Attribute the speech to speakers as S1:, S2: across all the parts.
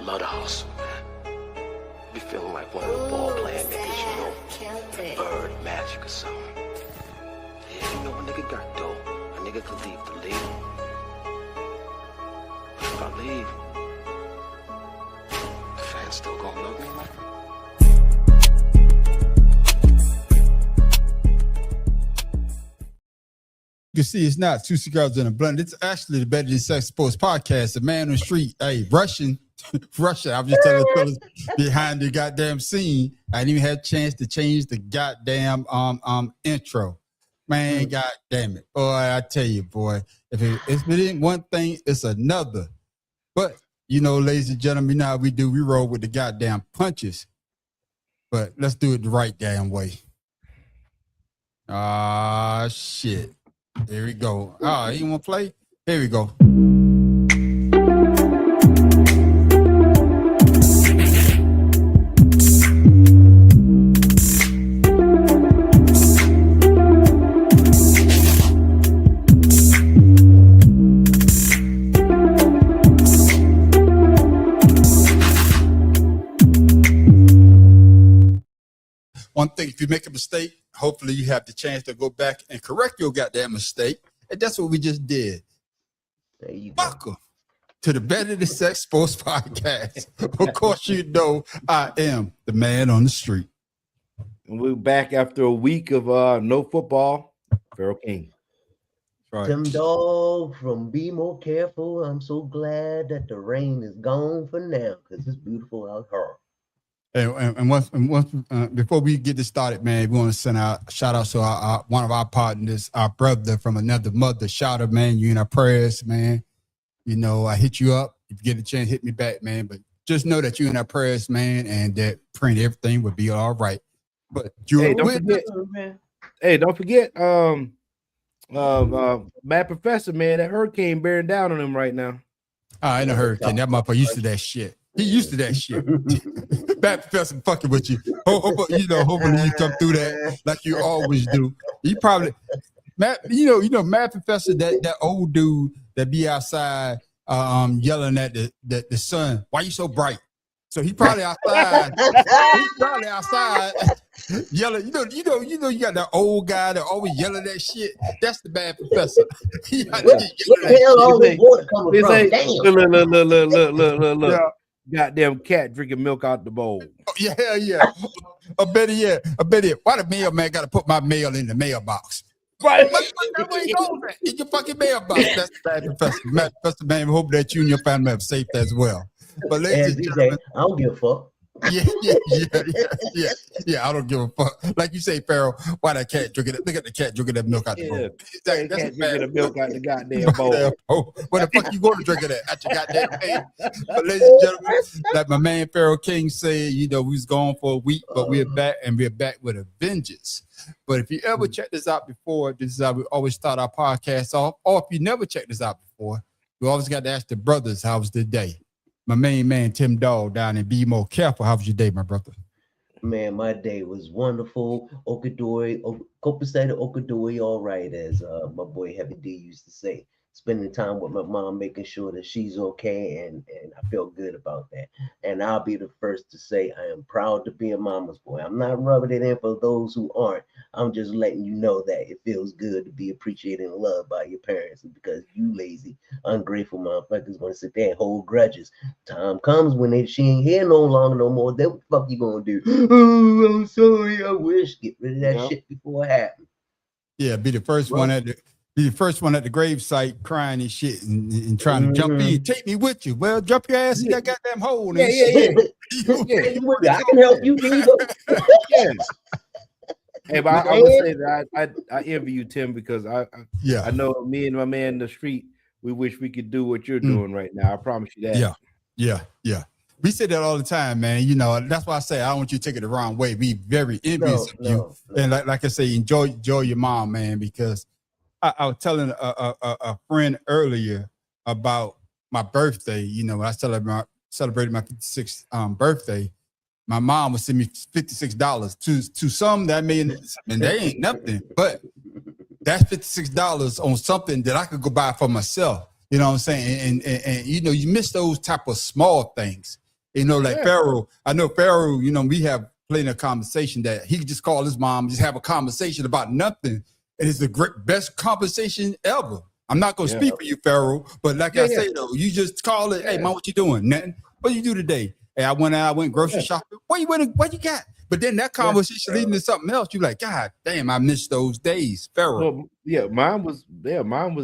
S1: love the hustle, man. Be feeling like one of the ball playing niggas, you know, Bird, Magic or something. Yeah, you know, a nigga got dough. A nigga could leave the league. If I leave, the fans still gonna love me, man.
S2: You can see it's not Two Cigars in a Blunt. It's actually the Better Than Sex Sports podcast. The man on the street, hey, Russian. I was just telling the fellas behind the goddamn scene. I didn't even have a chance to change the goddamn intro. Man, god damn it. Boy, I tell you, boy, if it ain't one thing, it's another. But, you know, ladies and gentlemen, you know how we do. We roll with the goddamn punches. But let's do it the right damn way. Ah, shit. Here we go. Oh, you want to play? Here we go. One thing, if you make a mistake, hopefully you have the chance to go back and correct your goddamn mistake. And that's what we just did.
S3: There you go.
S2: Welcome to the Better Than Sex Sports podcast. Of course, you know I am the man on the street.
S4: And we're back after a week of no football. Pharaoh King.
S2: Right.
S3: Tim Dog from Be More Careful. I'm so glad that the rain is gone for now because it's beautiful out here.
S2: And once before we get this started, man, we want to send out shout out to our one of our partners, our brother from another mother. Shout out, man. You in our prayers, man. You know, I hit you up. If you get a chance, hit me back, man. But just know that you in our prayers, man, and that praying everything will be all right. But
S4: hey, don't forget, Mad Professor, man, that hurricane bearing down on him right now.
S2: I know hurricane. That motherfucker used to that shit. He used to that shit. Bad Professor fucking with you. Hopefully you come through that like you always do. You probably, Matt, Mad Professor, that old dude that be outside yelling at the sun. Why you so bright? So he probably outside. Yelling. You got that old guy that always yelling that shit. That's the Bad Professor.
S3: Where the hell all this water coming from? Damn.
S4: Look. Goddamn cat drinking milk out the bowl.
S2: Oh, yeah. I bet it. Why the mailman got to put my mail in the mailbox? Right. In your fucking mailbox. That's the Bad Professor. Matt Professor, man, we hope that you and your family have safe as well. But ladies and gentlemen,
S3: I don't give a fuck.
S2: Yeah. I don't give a fuck. Like you say, Pharaoh, why that cat drinking it? Look at the cat drinking that milk out the bowl.
S4: That's cat drinking the milk out the goddamn bowl.
S2: Where the fuck you going to drink it at your goddamn hand? But ladies and gentlemen, like my man Pharaoh King said, we was gone for a week, but we're back and we're back with a vengeance. But if you ever check this out before, this is how we always start our podcast off. Or if you never checked this out before, we always got to ask the brothers, how was the day? My main man, Tim Dog, down in Be More Careful. How was your day, my brother?
S3: Man, my day was wonderful. Okadoi, Copacetic Okadoi, all right, as my boy Heavy D used to say. Spending time with my mom, making sure that she's okay, and I feel good about that. And I'll be the first to say I am proud to be a mama's boy. I'm not rubbing it in for those who aren't. I'm just letting you know that it feels good to be appreciated and loved by your parents, because you lazy, ungrateful motherfuckers gonna sit there and hold grudges. Time comes when she ain't here no longer no more. Then what the fuck you gonna do? Oh, I'm sorry, I wish. Get rid of that shit before it happens.
S2: Yeah, be the first one at the grave site crying and shit and trying to jump in. Take me with you. Well, jump your ass in that goddamn hole.
S3: Yeah. I can help you,
S4: yes. Hey, but I would say that I envy you, Tim, because I know me and my man in the street, we wish we could do what you're doing right now. I promise you that.
S2: Yeah. We say that all the time, man. That's why I say I don't want you to take it the wrong way. Be very envious of you. And like I say, enjoy your mom, man, because I was telling a friend earlier about my birthday. When I celebrated my 56th birthday, my mom would send me $56 to some that and they ain't nothing, but that's $56 on something that I could go buy for myself. You know what I'm saying? And you miss those type of small things. You know, like Pharaoh. I know Pharaoh. You know, we have plenty of conversation that he could just call his mom, just have a conversation about nothing. And it's the best conversation ever. I'm not gonna speak for you, Pharaoh, but like I say though, you just call it. Hey, mom, what you doing? Nothing. What you do today? Hey, I went grocery shopping. What you got? But then that conversation leading to something else. You're like, God damn, I missed those days, Pharaoh.
S4: Well, mine was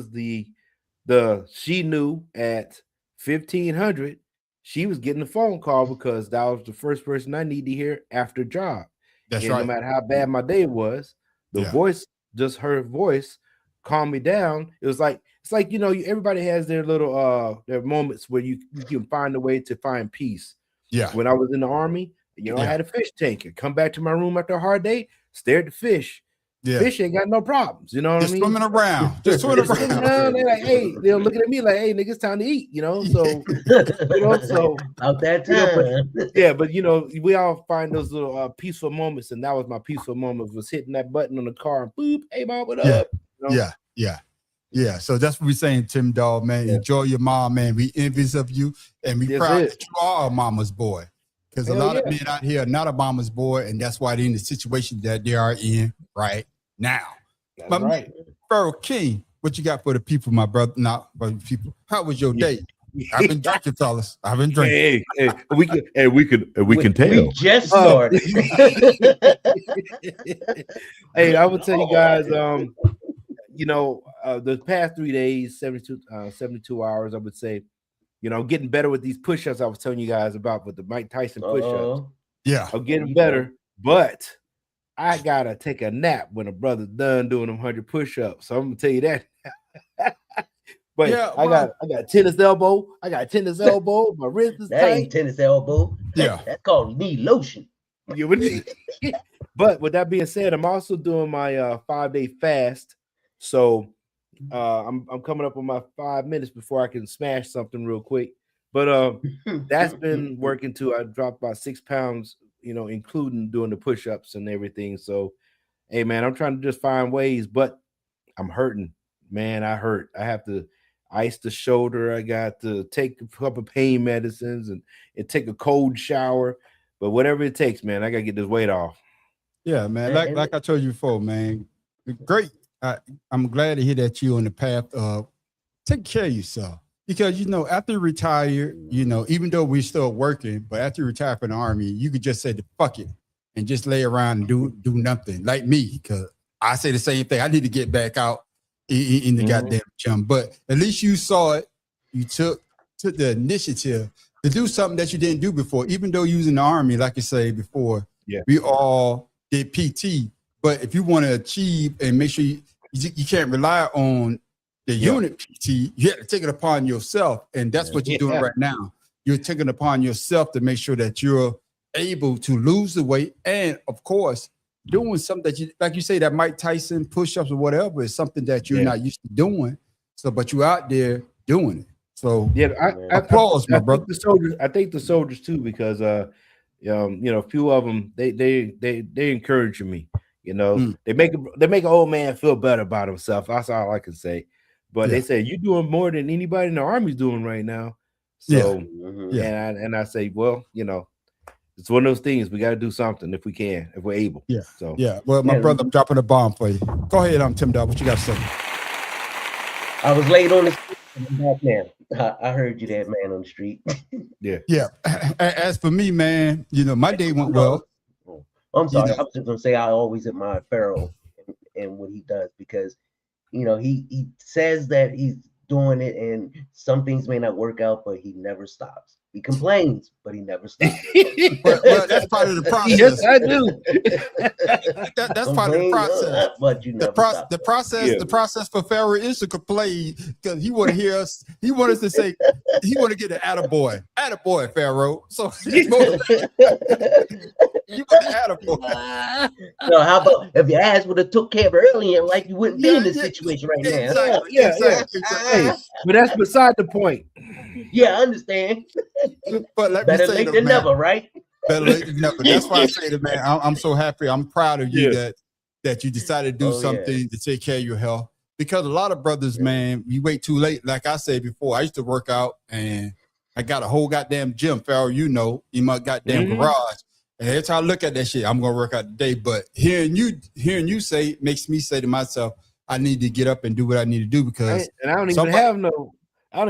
S4: the she knew at 1500 she was getting a phone call because that was the first person I need to hear after job.
S2: That's
S4: and
S2: right.
S4: No matter how bad my day was, the voice, just her voice, calmed me down. It's like you know, everybody has their little their moments where you can find a way to find peace.
S2: Yeah.
S4: When I was in the Army, you know, I had a fish tank. I come back to my room after a hard day, stare at the fish.
S2: Yeah.
S4: Fish ain't got no problems, you know what I mean?
S2: Swimming around. Just swimming around.
S4: They're like, hey, they're looking at me like, hey, nigga, it's time to eat, you know. So, you know, so
S3: about that time.
S4: But you know, we all find those little peaceful moments, and that was my peaceful moment, was hitting that button on the car and boop, hey mom, what up? You know?
S2: Yeah. So that's what we're saying, Tim Dog, man. Enjoy your mom, man. We envious of you, and we proud that you are a mama's boy. Because a lot of men out here are not a mama's boy, and that's why they're in the situation that they are in right now.
S4: That's
S2: but
S4: right.
S2: Pharaoh King, what you got for the people, my brother? Not for the people. How was your day? I've been drinking, fellas. I've been drinking.
S4: We can tell.
S3: We just started.
S4: Hey, I would tell you guys, you know, the past 3 days, 72 hours, I would say, you know, getting better with these push-ups I was telling you guys about with the Mike Tyson push-ups.
S2: Yeah.
S4: I'm getting better, but I gotta take a nap when a brother's done doing them 100 push-ups. So I'm gonna tell you that. But I got tennis elbow. I got tennis elbow. My wrist is
S3: that
S4: tight.
S3: ain't tennis elbow.
S2: Yeah.
S3: That's called knee lotion.
S4: But with that being said, I'm also doing my 5-day fast. So I'm coming up on my 5 minutes before I can smash something real quick. But that's been working too. I dropped about 6 pounds, you know, including doing the push-ups and everything. So, hey man, I'm trying to just find ways, but I'm hurting, man. I hurt. I have to ice the shoulder. I got to take a couple of pain medicines and take a cold shower. But whatever it takes, man, I gotta get this weight off.
S2: Yeah, man. Like I told you before, man. Great. I'm glad to hear that you're on the path of taking care of yourself. Because, you know, after you retire, you know, even though we're still working, but after you retire from the Army, you could just say, fuck it, and just lay around and do nothing, like me. Because I say the same thing. I need to get back out in the goddamn gym. But at least you saw it. You took the initiative to do something that you didn't do before. Even though you was in the Army, like you say before, we all did PT. But if you want to achieve and make sure you can't rely on the unit PT, you have to take it upon yourself. And that's what you're doing right now. You're taking it upon yourself to make sure that you're able to lose the weight. And of course, doing something that you, like you say, that Mike Tyson push-ups or whatever is something that you're not used to doing. So, but you're out there doing it. So I applause, my brother.
S4: I think the soldiers too, because you know, a few of them they encouraging me. You know, they make an old man feel better about himself. That's all I can say. But they say you're doing more than anybody in the Army's doing right now. So and I say, well, you know, it's one of those things. We got to do something if we can, if we're able.
S2: Yeah.
S4: So
S2: Well, my brother, I'm dropping a bomb for you. Go ahead, Tim Dog. What you got to say?
S3: I was late on the street. I'm back now. I heard you there, man, on the street.
S2: Yeah. As for me, man, you know, my day went well.
S3: I'm sorry. I was just gonna say I always admire Pharaoh and what he does, because you know he says that he's doing it and some things may not work out, but he never stops. He complains, but he never stops.
S2: well, that's part of the process.
S4: Yes, I do.
S2: That's part of the process.
S3: But you never stop.
S2: The process for Pharaoh is to complain, because he want to hear us. He want us to say he want to get an attaboy, Pharaoh. So you want an attaboy.
S3: So how about if your ass would have took care of it earlier, like you wouldn't be in this situation right now?
S2: Exactly.
S4: Hey, but that's beside the point.
S3: Yeah, I understand.
S2: But let
S3: better
S2: me say
S3: late than never, right?
S2: Better late than never. That's why I say that, man. I'm so happy. I'm proud of you that you decided to do something to take care of your health. Because a lot of brothers, man, you wait too late. Like I said before, I used to work out and I got a whole goddamn gym, Pharaoh, you know, in my goddamn garage. And every time I look at that shit, I'm gonna work out today. But hearing you say makes me say to myself, I need to get up and do what I need to do because
S4: I don't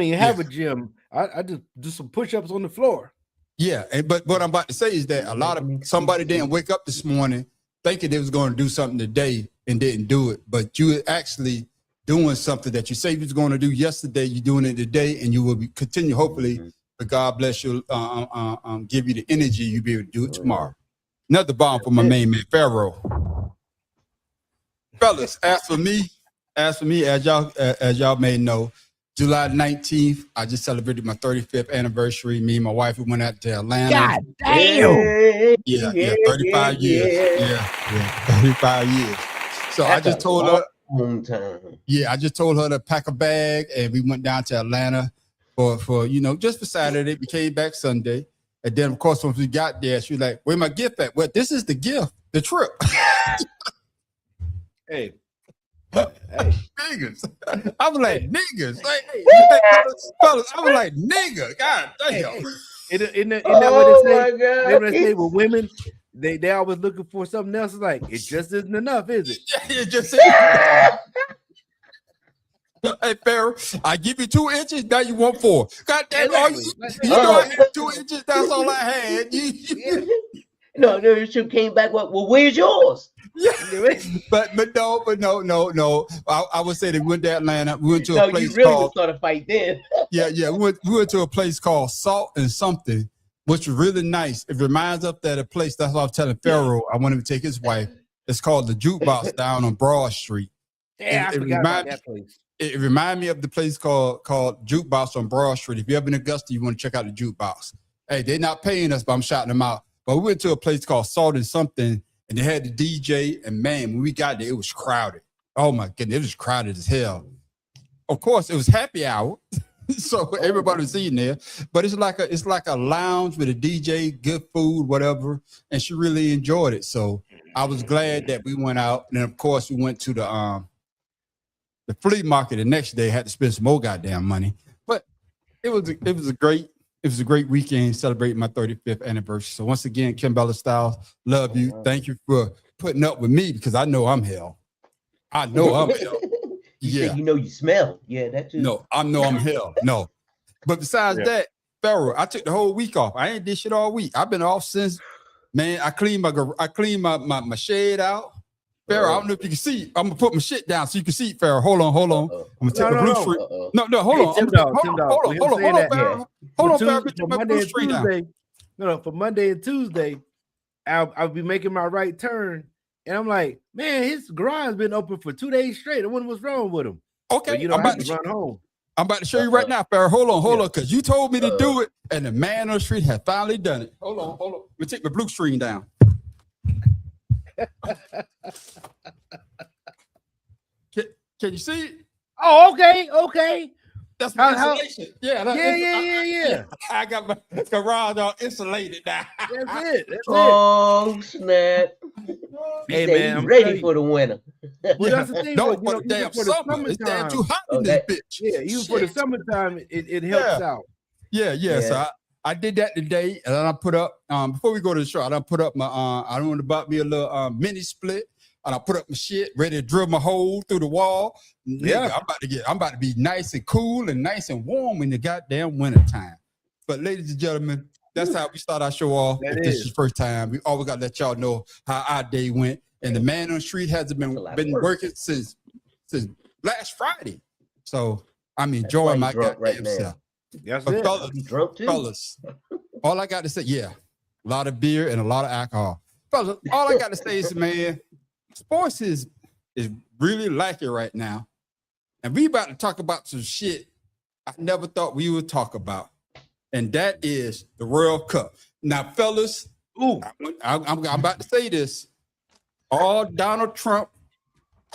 S4: even have a gym. I just do some push-ups on the floor.
S2: Yeah, but what I'm about to say is that a lot of somebody didn't wake up this morning thinking they was going to do something today and didn't do it. But you actually doing something that you say you was going to do yesterday. You're doing it today, and you will be continue. Hopefully, but God bless you. Give you the energy you'll be able to do it tomorrow. Another bomb for my main man Pharaoh. Fellas, as for me, as y'all may know, July 19th, I just celebrated my 35th anniversary. Me and my wife, we went out to Atlanta.
S4: God damn.
S2: Yeah, 35 years. Yeah, 35 years. So I just told her, I just told her to pack a bag, and we went down to Atlanta for just for Saturday. We came back Sunday, and then of course once we got there, she was like, "Where my gift at?" Well, this is the gift, the trip.
S4: Hey.
S2: Niggas. I was like, niggas. Fellas, I was like, nigga. God damn.
S4: Isn't that what they say? With women, they always looking for something else. It's like, it just isn't enough, is it?
S2: Yeah, it just Hey, Pharaoh, I give you 2 inches, now you want 4. God damn, you know I had 2 inches, that's all I had.
S3: No, she came back. Well, where's yours?
S2: Yeah, but no. I would say they went to Atlanta. We went to a place called.
S3: Start a fight then.
S2: Yeah. We went to a place called Salt and Something, which was really nice. It reminds us that a place. That's what I was telling Pharaoh. I wanted to take his wife. It's called the Jukebox down on Broad Street.
S4: Yeah, I forgot about that place.
S2: It reminded me of the place called Jukebox on Broad Street. If you're ever in Augusta, you want to check out the Jukebox. Hey, they're not paying us, but I'm shouting them out. But we went to a place called Salt and Something. And they had the DJ, and man, when we got there, it was crowded. Oh my goodness, it was crowded as hell. Of course, it was happy hour, so everybody was eating there. But it's like a lounge with a DJ, good food, whatever. And she really enjoyed it. So I was glad that we went out. And then of course, we went to the flea market the next day. Had to spend some more goddamn money, but it was a great weekend celebrating my 35th anniversary. So once again, Kimbella Styles, love you. Thank you for putting up with me because I know I'm hell. I know I'm hell.
S3: Yeah. You smell. Yeah, that too.
S2: No, I know I'm hell. No. But besides that, Pharaoh, I took the whole week off. I ain't did shit all week. I've been off since, man, I cleaned my shed out. Pharaoh, I don't know if you can see. I'm gonna put my shit down so you can see, Pharaoh. Hold on. I'm gonna take the blue screen. No, hold on. Hold on, Pharaoh.
S4: For Monday and Tuesday. No, for Monday and Tuesday, I'll be making my right turn, and I'm like, man, his garage been open for 2 days straight. I wonder what's wrong with him.
S2: Okay,
S4: I'm about to run home.
S2: I'm about to show you right now, Pharaoh. Hold on, because you told me to do it, and the man on the street has finally done it. Hold on. Let me take my blue screen down. Can you see it?
S4: Oh, okay.
S2: That's my insulation.
S4: Yeah.
S2: I got my garage all insulated now.
S4: That's it.
S3: Oh, snap.
S4: Hey, man,
S3: I'm ready for the winter.
S4: Well, that's the thing.
S2: No, for the damn summer. It's damn too hot in this bitch.
S4: Yeah, even for the summertime, it helps out.
S2: Yeah. So I did that today, and then I put up, before we go to the show, I done put up my, I want to buy me a little mini split. And I put up my shit, ready to drill my hole through the wall. Yeah, I'm about to be nice and cool and nice and warm in the goddamn winter time. But ladies and gentlemen, that's how we start our show off. If this is the first time, we always got to let y'all know how our day went. And the man on the street hasn't been working since last Friday. So I'm enjoying my goddamn self.
S4: That's
S2: but
S4: it.
S2: Fellas, all I got to say, a lot of beer and a lot of alcohol. Fellas, all I got to say is, man, sports is really lacking right now. And we about to talk about some shit I never thought we would talk about. And that is the World Cup. Now, fellas, I'm about to say this. All Donald Trump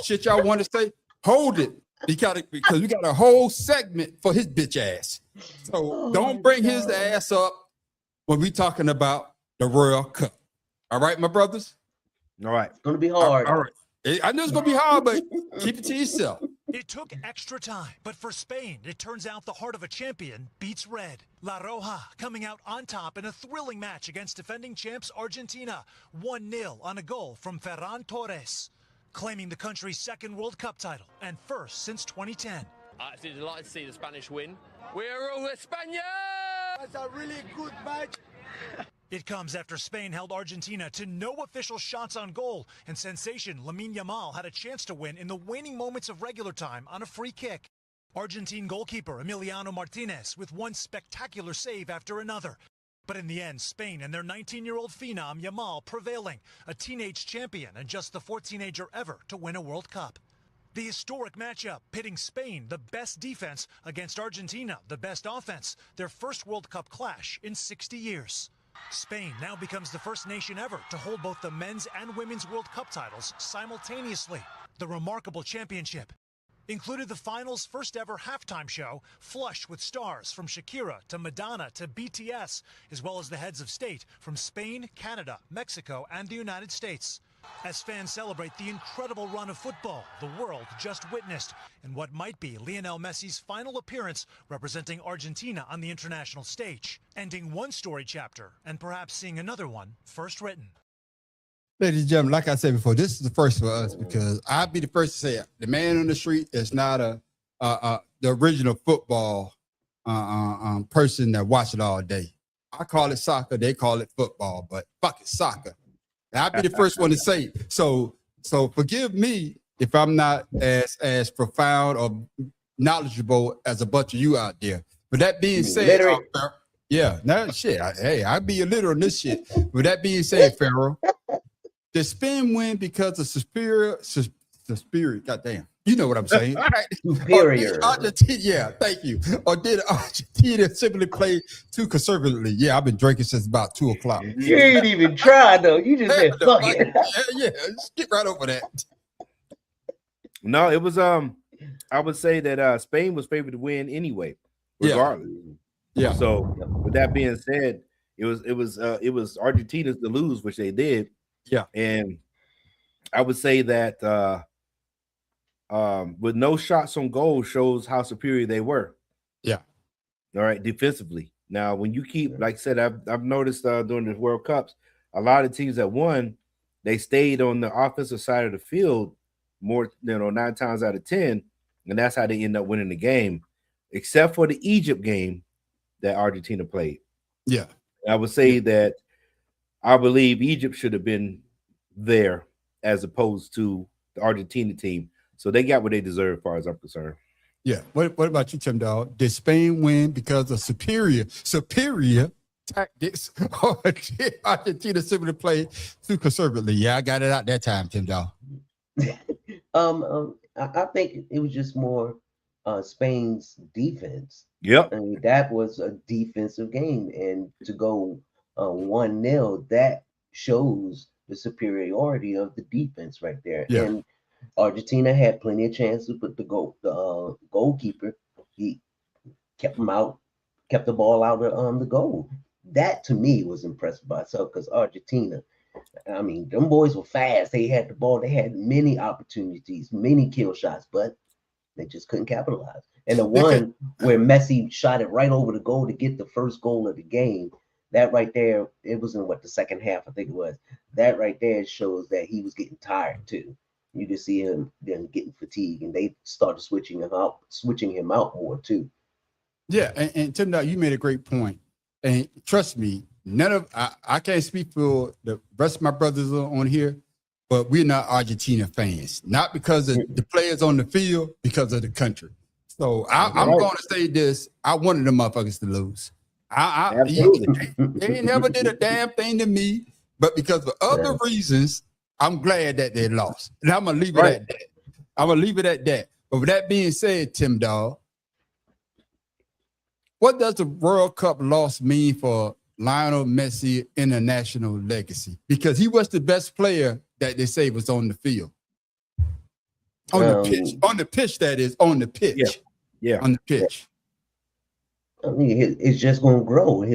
S2: shit y'all want to say, hold it. Because we got a whole segment for his bitch ass. So don't bring his ass up when we talking about the World Cup. All right, my brothers?
S4: All right.
S3: It's going to be hard.
S2: All right. I know it's going to be hard, but keep it to yourself.
S5: It took extra time, but for Spain, it turns out the heart of a champion beats red. La Roja coming out on top in a thrilling match against defending champs Argentina, 1-0 on a goal from Ferran Torres, claiming the country's second World Cup title and first since 2010.
S6: Absolutely delighted to see the Spanish win. We're all España!
S7: That's a really good match.
S5: It comes after Spain held Argentina to no official shots on goal, and sensation Lamine Yamal had a chance to win in the waning moments of regular time on a free kick. Argentine goalkeeper Emiliano Martinez with one spectacular save after another. But in the end, Spain and their 19-year-old phenom Yamal prevailing, a teenage champion and just the fourth teenager ever to win a World Cup. The historic matchup pitting Spain, the best defense, against Argentina, the best offense, their first World Cup clash in 60 years. Spain now becomes the first nation ever to hold both the men's and women's World Cup titles simultaneously. The remarkable championship included the final's first ever halftime show, flush with stars from Shakira to Madonna to BTS, as well as the heads of state from Spain, Canada, Mexico, and the United States. As fans celebrate the incredible run of football the world just witnessed in what might be Lionel Messi's final appearance representing Argentina on the international stage, ending one story chapter and perhaps seeing another one first written.
S2: Ladies and gentlemen, like I said before, this is the first for us because I'll be the first to say it. The man on the street is not the original football person that watch it all day. I call it soccer, they call it football, but fuck it, soccer. I'll be the first one to say it. So forgive me if I'm not as profound or knowledgeable as a bunch of you out there. But that being said, yeah, no shit. I'll be illiterate on this shit. With that being said, Pharaoh, the Spain win because of superior. Goddamn, you know what I'm saying.
S3: Superior.
S2: Argentina, yeah, thank you. Or did Argentina simply play too conservatively? Yeah, I've been drinking since about 2 o'clock.
S3: You ain't even tried though. You just said fuck it.
S2: Yeah, skip right over that.
S4: No, it was I would say that Spain was favored to win anyway, regardless.
S2: Yeah.
S4: So with that being said, it was Argentina's to lose, which they did.
S2: Yeah.
S4: And I would say that with no shots on goal shows how superior they were.
S2: Yeah.
S4: All right, defensively. Now, when you keep, like I said, I've noticed during the World Cups, a lot of teams that won, they stayed on the offensive side of the field more, 9 times out of 10, and that's how they end up winning the game, except for the Egypt game that Argentina played.
S2: Yeah.
S4: I would say that I believe Egypt should have been there as opposed to the Argentina team. So they got what they deserve as far as I'm concerned.
S2: Yeah. What about you, Tim Dog? Did Spain win because of superior tactics, or did Argentina simply play too conservatively? Yeah, I got it out that time, Tim Dog.
S3: I think it was just more Spain's defense.
S4: Yep.
S3: I mean, that was a defensive game, and to go 1-0, that shows the superiority of the defense right there.
S2: Yeah.
S3: And Argentina had plenty of chances, but the goalkeeper, he kept the ball out of the goal. That to me was impressive by itself, because Argentina, I mean, them boys were fast. They had the ball. They had many opportunities, many kill shots, but they just couldn't capitalize. And the one where Messi shot it right over the goal to get the first goal of the game, that right there, it was in the second half, I think it was. That right there shows that he was getting tired too. You could see him then getting fatigued, and they started switching him out more too.
S2: Yeah, and Tim Dog, you made a great point. And trust me, I can't speak for the rest of my brothers on here, but we're not Argentina fans. Not because of the players on the field, because of the country. So I'm going to say this. I wanted the motherfuckers to lose. They never did a damn thing to me, but because of other reasons, I'm glad that they lost. And I'm going to leave it at that. I'm going to leave it at that. But with that being said, Tim Dog, what does the World Cup loss mean for Lionel Messi international legacy? Because he was the best player that they say was on the field. On the pitch, that is, on the pitch.
S4: Yeah.
S2: On the pitch.
S3: I mean, it's just going to grow.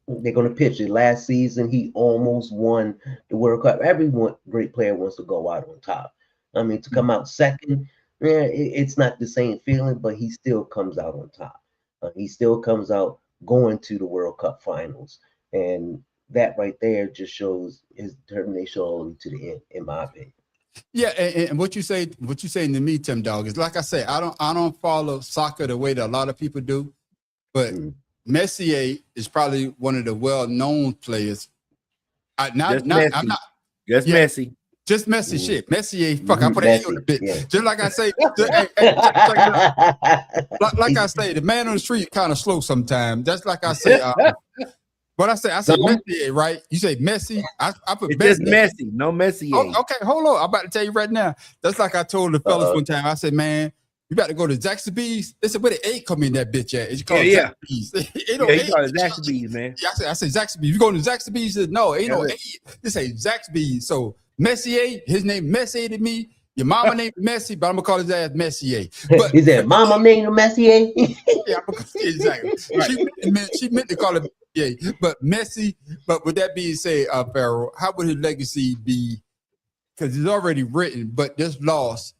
S3: They're going to pitch it. Last season, he almost won the World Cup. Every great player wants to go out on top. I mean, to come out second, it's not the same feeling, but he still comes out on top. He still comes out going to the World Cup finals, and that right there just shows his determination all the way to the end, in my opinion.
S2: Yeah, and what you saying to me, Tim Dog, is like I say, I don't follow soccer the way that a lot of people do, but Messier is probably one of the well-known players.
S4: Messi.
S2: Just Messi shit. Messier, fuck, I put a on the bit.
S3: Yeah.
S2: Just like I say, like I say, the man on the street kind of slow sometimes. That's like I say. What I say Messier, right? You say Messi. I put
S4: it's just Messi, no Messi.
S2: Oh, okay, hold on. I'm about to tell you right now. That's like I told the fellas one time. I said, man, you got to go to Zaxby's. They said, where the A come in that bitch at? It's called Zaxby's.
S4: You call it Zaxby's, man.
S2: Yeah, I say Zaxby's. You going to Zaxby's? He said, no, ain't no A. This ain't Zaxby's. So Messier, his name Messier to me. Your mama named Messi, but I'm gonna call his ass Messier. But
S3: is that mama named Messier?
S2: Yeah, exactly. She meant to call him Messier, but Messi. But with that being said, Pharaoh, how would his legacy be? Because it's already written, but this loss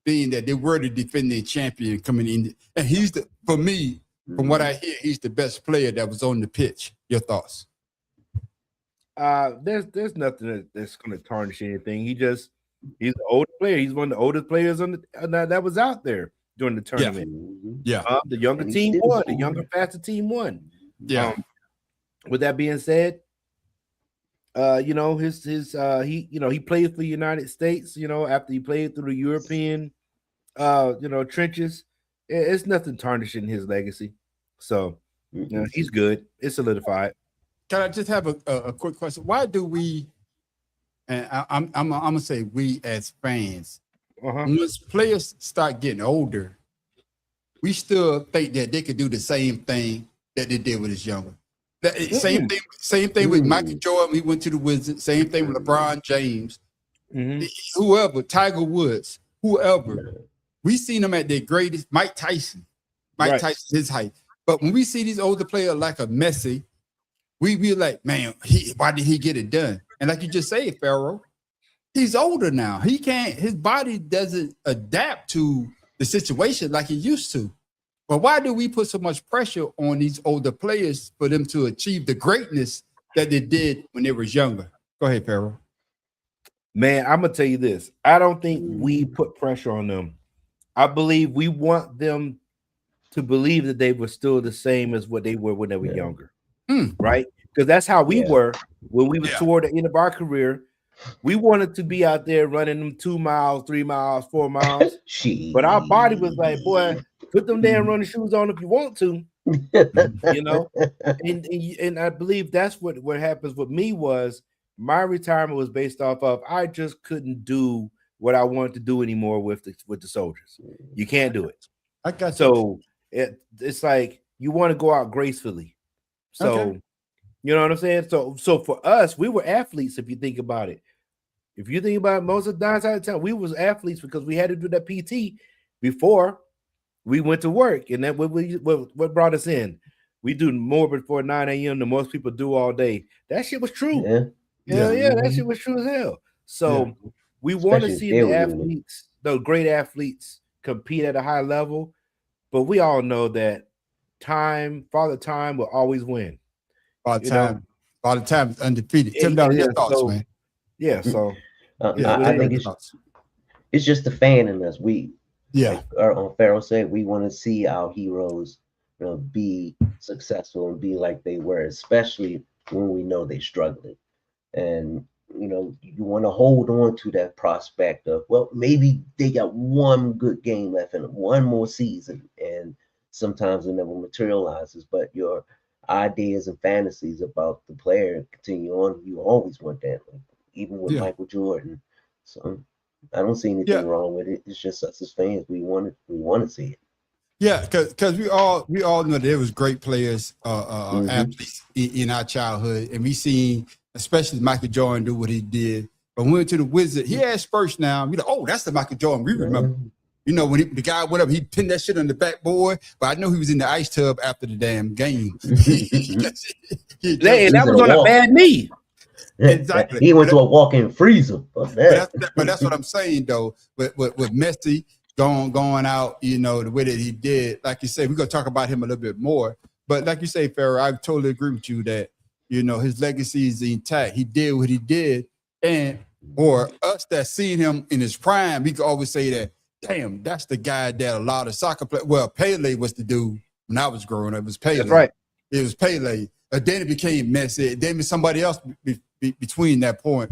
S2: being that they were the defending champion coming in, and he's for me, from what I hear, he's the best player that was on the pitch. Your thoughts?
S4: There's nothing that's going to tarnish anything. He's an older player. He's one of the oldest players on that was out there during the tournament.
S2: Yeah.
S4: The younger team won. The younger, faster team won.
S2: Yeah.
S4: With that being said, he played for the United States. After he played through the European, trenches, it's nothing tarnishing his legacy. So, he's good. It's solidified.
S2: Can I just have a quick question? Why do we, and I'm gonna say we as fans, once players start getting older, we still think that they could do the same thing that they did with us younger. Same thing with Michael Jordan. He went to the Wizards. Same thing with LeBron James. Whoever, Tiger Woods, whoever. We seen them at their greatest. Mike Tyson, his height. But when we see these older players like a Messi, we be like, man, why did he get it done? And like you just said, Pharaoh, he's older now. He can't. His body doesn't adapt to the situation like it used to. But why do we put so much pressure on these older players for them to achieve the greatness that they did when they was younger? Go ahead, Pharaoh.
S4: Man, I'm gonna tell you this. I don't think we put pressure on them. I believe we want them to believe that they were still the same as what they were when they were younger, right? Because that's how we were when we were toward the end of our career. We wanted to be out there running them 2 miles, 3 miles, 4 miles. But our body was like, boy, put them damn running shoes on if you want to, And I believe that's what happens with me was my retirement was based off of I just couldn't do what I wanted to do anymore with the soldiers. You can't do it.
S2: I got
S4: so it's like you want to go out gracefully. So you know what I'm saying? So for us, we were athletes. If you think about it, most of the 9 times time, we was athletes because we had to do that PT before we went to work, and that what brought us in. We do more before 9 a.m. than most people do all day. That shit was true. Yeah, that shit was true as hell. So we want to see the athletes, those great athletes, compete at a high level, but we all know that Father Time will always win.
S2: Father Time is undefeated. Tim, your thoughts, man.
S3: I think it's just the fan in us. Like Pharaoh said, we want to see our heroes, be successful and be like they were, especially when we know they're struggling. And you want to hold on to that prospect of, well, maybe they got one good game left in one more season, and sometimes it never materializes. But your ideas and fantasies about the player continue on. You always want that, even with Michael Jordan. So I don't see anything wrong with it. It's just us as fans. We want to see it.
S2: Yeah, because we all know there was great players, athletes in our childhood, and we seen especially Michael Jordan do what he did. But when we went to the Wizard, he had Spurs now. That's the Michael Jordan we remember. When the guy went up, he pinned that shit on the backboard. But I know he was in the ice tub after the damn game.
S4: That was on a bad knee.
S2: Exactly.
S3: He went to a walk-in freezer.
S2: But that's what I'm saying, though. With Messi, going out, you know, the way that he did. Like you say, we're gonna talk about him a little bit more. But like you say, Farrah, I totally agree with you that, you know, his legacy is intact. He did what he did, and or us that seen him in his prime, we could always say that, damn, that's the guy that a lot of soccer players. Well, Pele was the dude when I was growing up. It was Pele.
S4: That's right.
S2: It was Pele. Then it became Messi. Then it was somebody else between that point.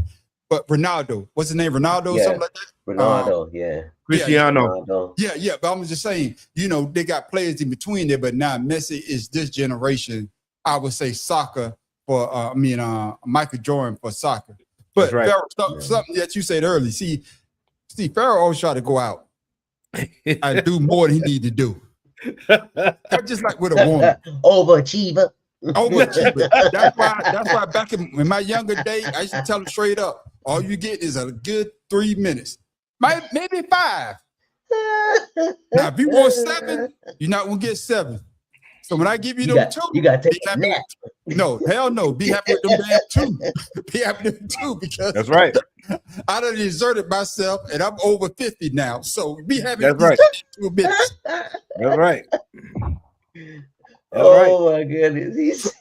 S2: But Ronaldo, what's his name? Ronaldo,
S3: Yeah.
S2: something like that.
S3: Ronaldo, yeah.
S4: Cristiano.
S3: Ronaldo.
S2: Yeah. But I'm just saying, you know, they got players in between there. But now Messi is this generation. I would say soccer for. Michael Jordan for soccer. But
S4: That's right.
S2: Farrah, something that you said earlier. See, Farrah always try to go out and do more than he need to do. Just like with a woman.
S3: Overachiever.
S2: That's why back in my younger day, I used to tell them straight up, all you get is a good 3 minutes. Maybe 5. Now, if you want 7, you're not gonna get 7. So when I give you them 2,
S3: you gotta take
S2: be
S3: a
S2: happy.
S3: nap.
S2: No, hell no. Be happy with them damn 2. Be happy with them 2 because
S4: That's right.
S2: I done exerted myself and I'm over 50 now. So be happy
S4: That's
S2: with
S4: right.
S2: these 2 minutes.
S4: That's right.
S3: Oh my goodness.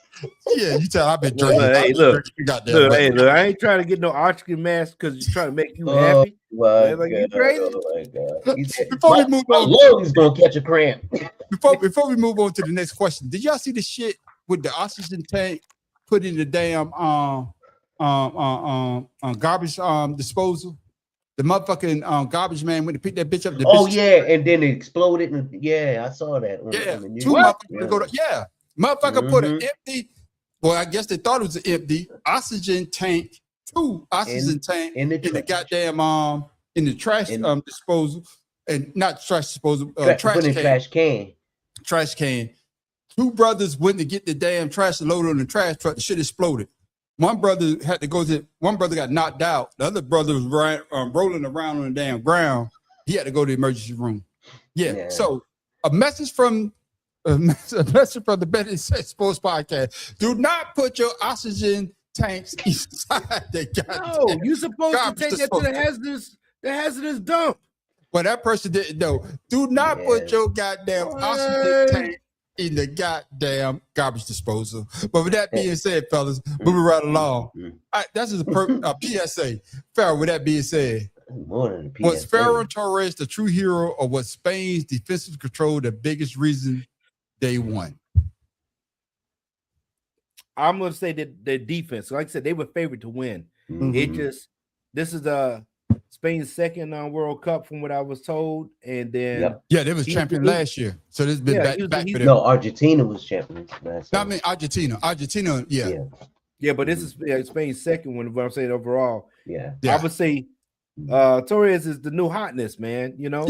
S2: Yeah, you tell I've been drinking.
S4: Look, hey,
S2: I've been
S4: look.
S2: drinking, goddamn
S4: Look,
S2: right.
S4: hey, look, I ain't trying to get no Ostrich mask because he's trying to make you
S3: Oh
S4: happy.
S3: my
S4: Like, you
S3: God.
S4: crazy?
S3: Oh my God. He said,
S2: Before we move
S3: my
S2: on,
S3: lungs gonna catch a cramp.
S2: before we move on to the next question, did y'all see the shit with the oxygen tank put in the damn garbage disposal? The motherfucking garbage man went to pick that bitch up. The
S3: Oh
S2: bitch,
S3: yeah, and then it exploded. And yeah, I saw that. On
S2: yeah,
S3: the news.
S2: 2 motherfuckers go to motherfucker put an
S3: Mhm.
S2: empty. Well, I guess they thought it was an empty oxygen tank, 2 oxygen tank
S3: in the
S2: in the
S3: trash.
S2: goddamn in the trash disposal, and not trash disposal, trash
S3: Put in
S2: can.
S3: trash can.
S2: 2 brothers went to get the damn trash loaded on the trash truck. The shit exploded. One brother had to go to. One brother got knocked out. The other brother was rolling around on the damn ground. He had to go to the emergency room. Yeah. So a message from the Betty Says Sports Podcast: do not put your oxygen tanks inside the goddamn.
S4: No, you supposed to
S2: garbage
S4: take that to the hazardous dump.
S2: Well, that person didn't know. Do not put your goddamn oxygen tank in the goddamn garbage disposal. But with that being said, fellas, moving right along. That's just a PSA. Farrah, with that being said,
S3: More than a PSA.
S2: was Ferran Torres the true hero, or was Spain's defensive control the biggest reason they won?
S4: I'm gonna say that their defense, like I said, they were favored to win.
S3: Mhm.
S4: It just this is Spain's second World Cup from what I was told, and then
S2: Yeah, they was champion last year, so this has been back for them.
S3: No, Argentina was champions last
S2: I mean Argentina,
S4: yeah, but this is Spain's second one. What I'm saying overall,
S3: yeah.
S4: I would say Torres is the new hotness, man. You know,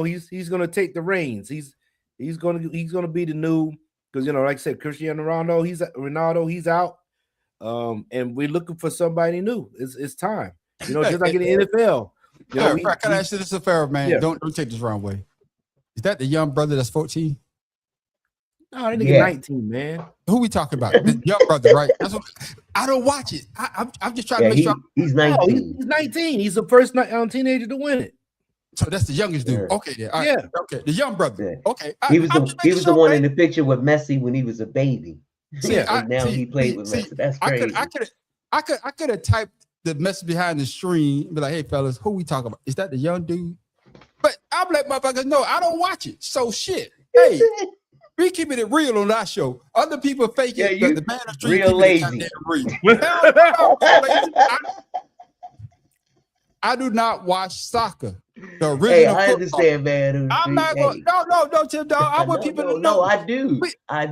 S4: he's gonna take the reins. He's gonna be the new, because like I said, Cristiano Ronaldo, he's out, and we're looking for somebody new. It's time. Just like in the NFL.
S2: Can I ask you this, a Farrah, man?
S4: Yeah.
S2: Don't take this wrong way. Is that the young brother that's 14?
S4: No, that nigga 19, man.
S2: Who we talking about? The young brother, right? That's what I don't watch it. I'm just trying to make sure.
S3: He's 19.
S4: No, he's 19. He's the first teenager to win it.
S2: So that's the youngest dude. Okay, there. All right. Okay, the young brother.
S3: Yeah.
S2: Okay,
S3: He was the one in the picture with Messi when he was a baby.
S2: See,
S3: and now he played with Messi. That's crazy.
S2: I could have typed the message behind the screen and be like, "Hey fellas, who we talking about? Is that the young dude?" But I'm like, motherfuckers, no, I don't watch it. So shit. Hey, we keeping it real on our show. Other people fake it, but the man of the street
S3: real lazy.
S2: I do not watch soccer. The original
S3: Hey, I understand, man.
S2: I'm not going. No, Tim Dog. I want people to know.
S3: No, I do.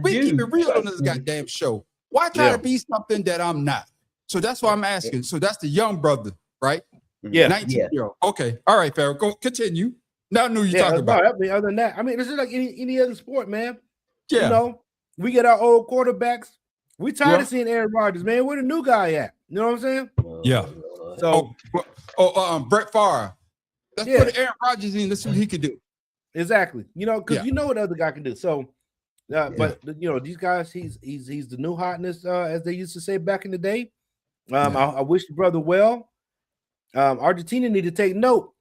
S2: We keep it real on this goddamn show. Why try to be something that I'm not? So that's why I'm asking. So that's the young brother, right?
S4: Yeah,
S2: 19-year-old. Okay, all right, Farrah. Go continue. Now I knew you talking about.
S4: I mean, other than that, I mean, it's just like any other sport, man.
S2: Yeah.
S4: We get our old quarterbacks. We tired of seeing Aaron Rodgers, man. Where the new guy at? You know what I'm saying?
S2: Yeah.
S4: So,
S2: Brett Favre. Let's put Aaron Rodgers in. Let's see what he could do.
S4: Exactly. Because you know what the other guy can do. So, but these guys, he's the new hotness, as they used to say back in the day. I wish the brother well. Argentina need to take note,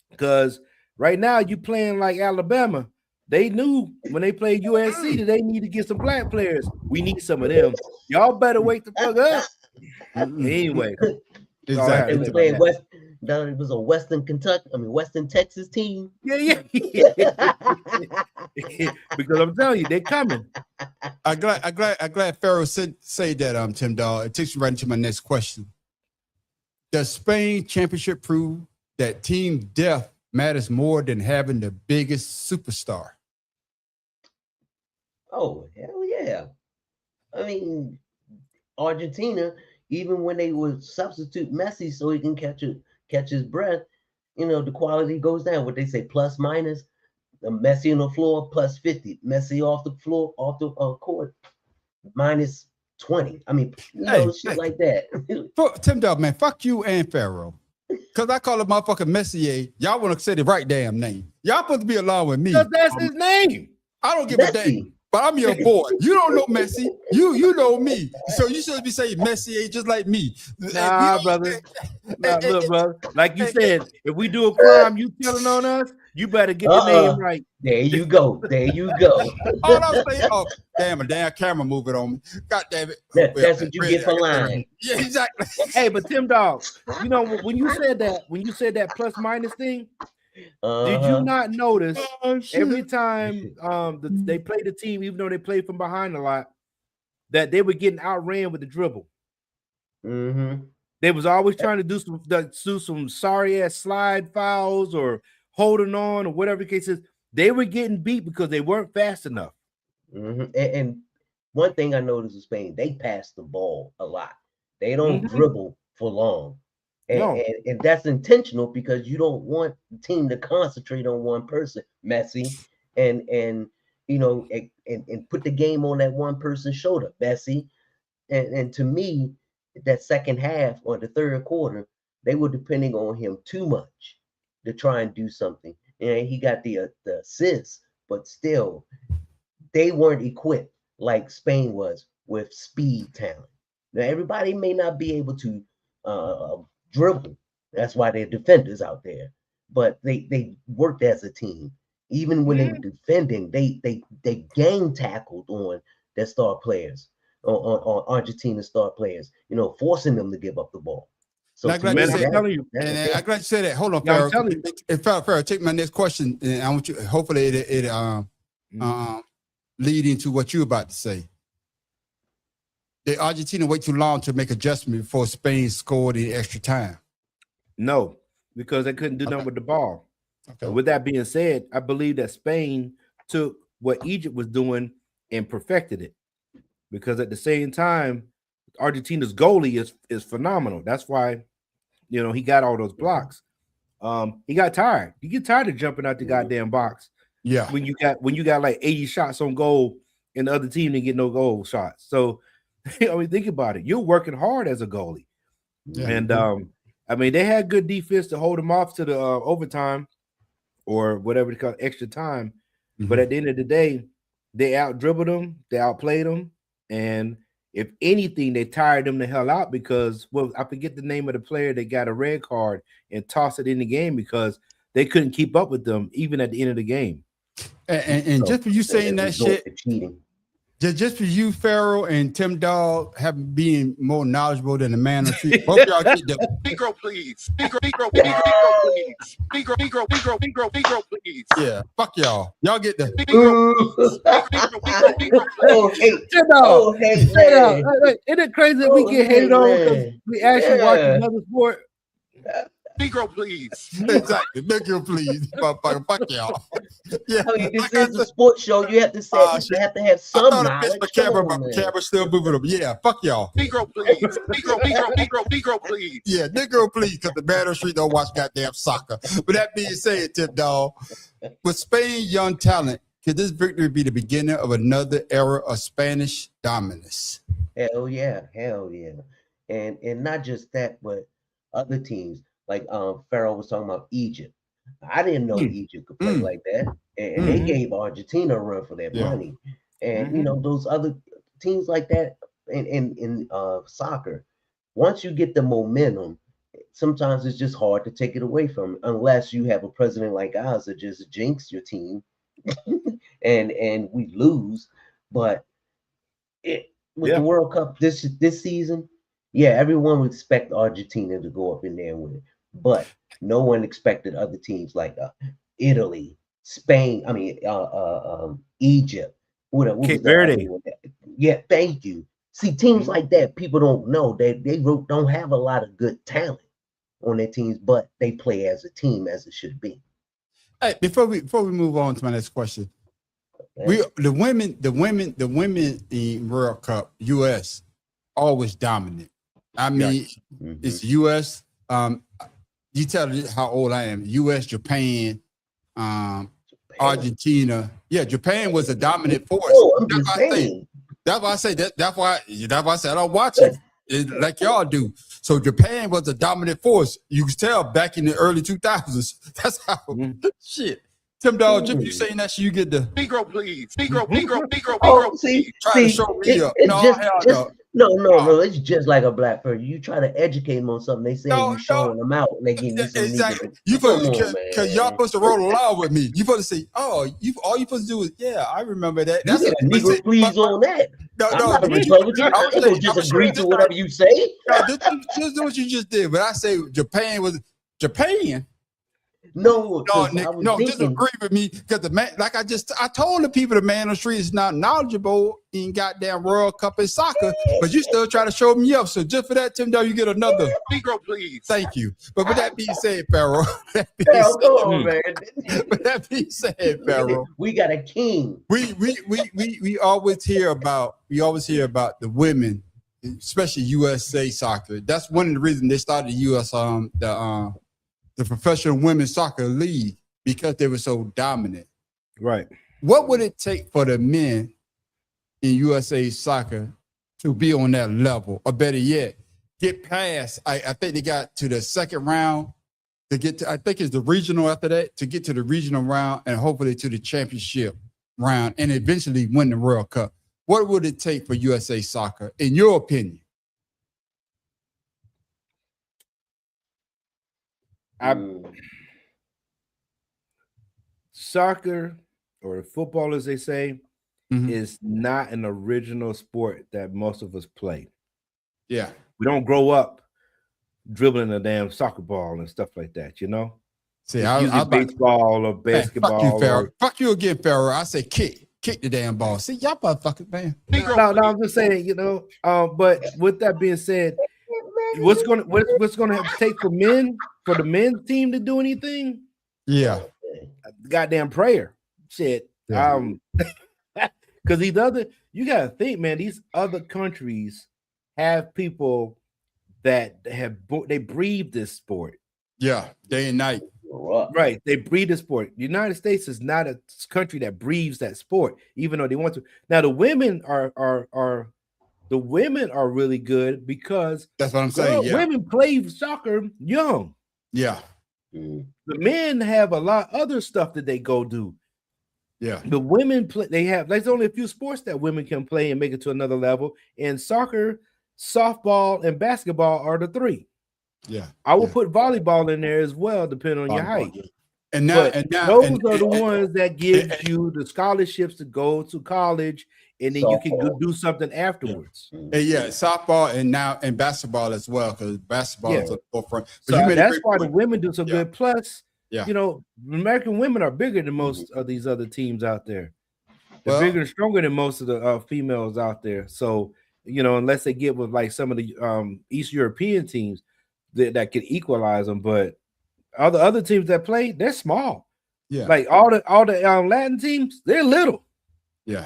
S4: because Right now, you playing like Alabama. They knew when they played USC that they need to get some black players. We need some of them. Y'all better wake the fuck up. Anyway,
S2: Exactly.
S3: They were playing West. It was a Western Texas team.
S4: yeah. Because I'm telling you, they're coming.
S2: I'm glad Pharaoh say that, Tim Dog. It takes me right into my next question. Does Spain championship prove that team depth matters more than having the biggest superstar?
S3: Oh, hell yeah. I mean, Argentina, even when they would substitute Messi so he can catch his breath, the quality goes down. What they say, plus minus, Messi on the floor, plus 50. Messi off the floor, off the court, minus 20. I mean, shit like that.
S2: Tim Dog, man, fuck you and Pharaoh. Because I call him motherfucking Messier. Y'all want to say the right damn name. Y'all supposed to be along with me.
S4: Because that's his name.
S2: I don't give a damn. But I'm your boy. You don't know Messi. You know me. So you should be saying Messier just like me.
S4: Nah, brother. Look, brother. Like you said, if we do a crime, you telling on us, you better get the name right.
S3: There you go.
S2: All I'm saying, a damn camera moving on me. God damn it.
S3: That's what you get for lying.
S2: Yeah, exactly.
S4: Hey, but Tim Dog, when you said that plus minus thing, did you not notice every time they played the team, even though they played from behind a lot, that they were getting outran with the dribble?
S3: Mm-hmm.
S4: They was always trying to do some sorry ass slide fouls or holding on or whatever the case is. They were getting beat because they weren't fast enough.
S3: Mm-hmm. And one thing I noticed in Spain, they pass the ball a lot. They don't dribble for long. And that's intentional because you don't want the team to concentrate on one person, Messi, and put the game on that one person's shoulder, Messi. And to me, that second half or the third quarter, they were depending on him too much to try and do something. And he got the assist, but still, they weren't equipped like Spain was with speed talent. Now, everybody may not be able to dribble. That's why they're defenders out there. But they worked as a team. Even when they were defending, they gang tackled on their star players, on Argentina star players, forcing them to give up the ball. So
S2: I'm glad you said that. Hold on, Pharaoh. Pharaoh, take my next question, and I want you. Hopefully, it lead into what you're about to say. Did Argentina wait too long to make adjustment before Spain scored in extra time?
S4: No, because they couldn't do nothing with the ball.
S2: Okay.
S4: With that being said, I believe that Spain took what Egypt was doing and perfected it. Because at the same time, Argentina's goalie is phenomenal. That's why, he got all those blocks. He got tired. You get tired of jumping out the goddamn box.
S2: Yeah.
S4: When you got like 80 shots on goal and the other team didn't get no goal shots. So think about it. You're working hard as a goalie. Yeah. And they had good defense to hold them off to the overtime or whatever they call extra time. Mm-hmm. But at the end of the day, they out-dribbled them, they outplayed them, and if anything, they tired them the hell out because, I forget the name of the player that got a red card and tossed it in the game because they couldn't keep up with them even at the end of the game.
S2: And just for you saying that shit, just for you, Pharaoh and Tim Dog, being more knowledgeable than the man on the street. Both y'all get the
S7: Negro, please. Negro, please. Negro, please.
S2: Yeah, fuck y'all. Y'all get the
S4: Isn't it crazy that we get hated on because we actually watch another sport?
S7: Negro, please.
S2: Exactly. Negro, please. Fuck y'all. Yeah.
S3: This is a sports show. You have to say you have to have some knowledge.
S2: Camera still moving up. Yeah, fuck y'all.
S7: Negro, please. Negro, please.
S2: Yeah, Negro, please, because the man on the street don't watch goddamn soccer. But that being said, Tim Dog, with Spain young talent, could this victory be the beginning of another era of Spanish dominance?
S3: Hell yeah. And not just that, but other teams. Like Pharaoh was talking about Egypt. I didn't know Egypt could play like that. And they gave Argentina a run for their money. And those other teams like that in soccer, once you get the momentum, sometimes it's just hard to take it away from 'em, unless you have a president like ours that just jinx your team and we lose. But with the World Cup this season, yeah, everyone would expect Argentina to go up in there and win, but no one expected other teams like Italy, Spain. I mean, Egypt. What was
S4: Cape
S3: the other
S4: Verde.
S3: one? Yeah, thank you. See, teams like that, people don't know. They don't have a lot of good talent on their teams, but they play as a team as it should be.
S2: Hey, before we move on to my next question, the women in World Cup US always dominant. I mean, it's US. You tell me how old I am. US, Japan, Argentina. Yeah, Japan was a dominant force. That's why I say that. That's why I said I don't watch it like y'all do. So Japan was a dominant force. You can tell back in the early 2000s. That's how shit. Tim Dog, Jim, you saying that shit, you get the
S7: Negro, please. Negro,
S3: Oh, see,
S2: try to show me up.
S3: it's
S2: No,
S3: just,
S2: hell no.
S3: no. It's just like a black person. You try to educate them on something, they say
S2: No,
S3: you showing them out, and they give you some
S2: Exactly.
S3: Negro.
S2: You
S3: Come
S2: supposed
S3: on,
S2: because y'all
S3: man.
S2: supposed to roll along with me. You supposed to say, "Oh, all you supposed to do is, yeah, I remember that."
S3: You get a Negro, please, on that. I'm not a Republican. I ain't gonna just agree to whatever you say.
S2: No, just do what you just did. But I say Japan was Japan.
S3: No,
S2: Nick, just agree with me because the man, like I told the people, the man on the street is not knowledgeable in goddamn World Cup and soccer, but you still try to show me up. So just for that, Tim, you get another
S7: Negro, please.
S2: Thank you. But with that being said, Pharaoh,
S3: Come on, man.
S2: With that being said, Pharaoh,
S3: we got a king.
S2: We always hear about the women, especially USA soccer. That's one of the reasons they started the the professional women's soccer league, because they were so dominant.
S4: Right.
S2: What would it take for the men in USA soccer to be on that level, or better yet, get past? I think they got to the second round to get to, I think it's the regional after that, to get to the regional round and hopefully to the championship round and eventually win the World Cup. What would it take for USA soccer, in your opinion?
S4: Soccer, or football as they say, is not an original sport that most of us play.
S2: Yeah.
S4: We don't grow up dribbling a damn soccer ball and stuff like that, you know?
S2: See,
S4: it's usually baseball or basketball.
S2: Fuck you, Pharaoh. Fuck you again, Pharaoh. I say kick the damn ball. See, y'all motherfuckers, man.
S4: No, I'm just saying, you know. But with that being said, what's gonna have to take for the men's team to do anything?
S2: Yeah,
S4: goddamn prayer, shit.
S2: Yeah.
S4: Because you gotta think, man. These other countries have people that they breathe this sport.
S2: Yeah, day and night.
S4: Right, they breathe the sport. The United States is not a country that breathes that sport, even though they want to. Now the women are really good because
S2: that's what I'm saying. Yeah.
S4: Women play soccer young.
S2: Yeah.
S4: The men have a lot other stuff that they go do.
S2: Yeah.
S4: The women play. There's only a few sports that women can play and make it to another level. And soccer, softball, and basketball are the three.
S2: Yeah,
S4: I will put volleyball in there as well, depending on your height.
S2: And now,
S4: those are the ones that give you the scholarships to go to college, and then you can do something afterwards.
S2: And yeah, softball and basketball as well, because basketball is at the forefront.
S4: So that's why the women do so good. Plus, you know, American women are bigger than most of these other teams out there. They're bigger and stronger than most of the females out there. So, you know, unless they get with like some of the East European teams that can equalize them, but other teams that play, they're small.
S2: Yeah,
S4: like all the Latin teams, they're little.
S2: Yeah.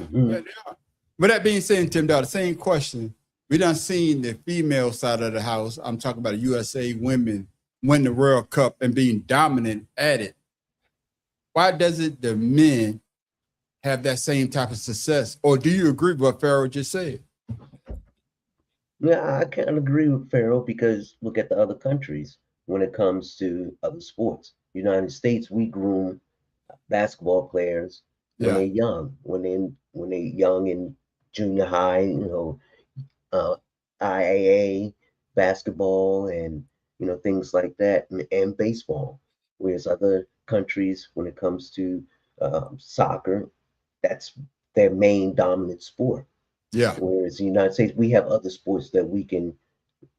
S2: But that being said, Tim, the same question. We done seen the female side of the house. I'm talking about the USA women win the World Cup and being dominant at it. Why doesn't the men have that same type of success? Or do you agree with what Pharaoh just said?
S3: Yeah, I can't agree with Pharaoh because look at the other countries when it comes to other sports. United States, we groom basketball players when they're young, when they're young in junior high, you know, IAA basketball, and things like that, and baseball. Whereas other countries, when it comes to soccer, that's their main dominant sport.
S2: Yeah.
S3: Whereas the United States, we have other sports that we can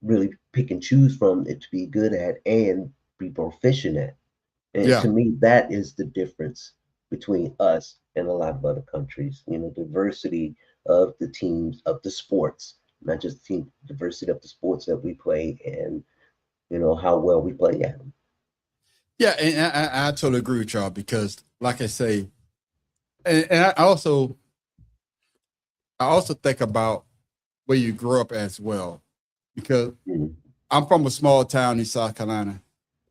S3: really pick and choose from it to be good at and be proficient at. And
S2: Yeah.
S3: to me, that is the difference between us and a lot of other countries. Diversity of the teams, of the sports, not just team diversity of the sports that we play, and how well we play at them.
S2: Yeah, and I totally agree with y'all because, like I say, and I also think about where you grew up as well, because I'm from a small town in South Carolina.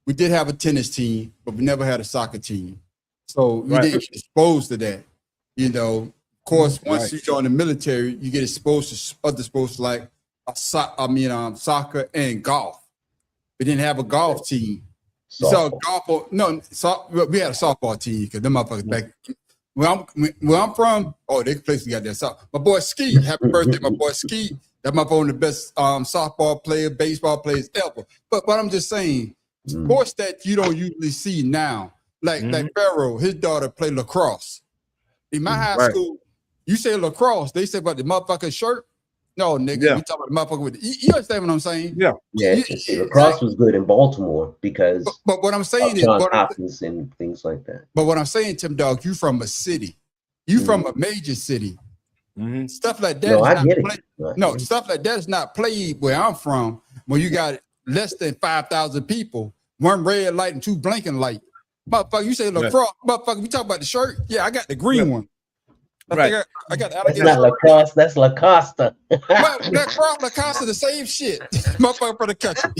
S2: We did have a tennis team, but we never had a soccer team, so we didn't get exposed to that. Of course, once you join the military, you get exposed to other sports like soccer and golf. We didn't have a golf team. We saw golf. We had a softball team because them motherfuckers back where I'm from. Oh, they places got that soft. My boy Ski, happy birthday, my boy Ski. That my boy, the best softball player, baseball players ever. But I'm just saying, sports that you don't usually see now, like Pharaoh, his daughter played lacrosse. In my high school, you say lacrosse, they say about the motherfucking shirt. No, nigga, we talking about the motherfucker with you understand what I'm saying?
S3: Yeah. Lacrosse was good in Baltimore because
S2: but what I'm saying is
S3: John Hopkins and things like that.
S2: But what I'm saying, Tim Dog, you from a city. You from a major city. Stuff like that.
S3: No, I get it.
S2: No, stuff like that is not played where I'm from, where you got less than 5,000 people, one red light and two blinking light. Motherfucker, you say lacrosse, motherfucker, we talk about the shirt. Yeah, I got the green one. I got the
S3: That's not lacrosse, that's Lacosta.
S2: Lacoste is the same shit. Motherfucker for the country.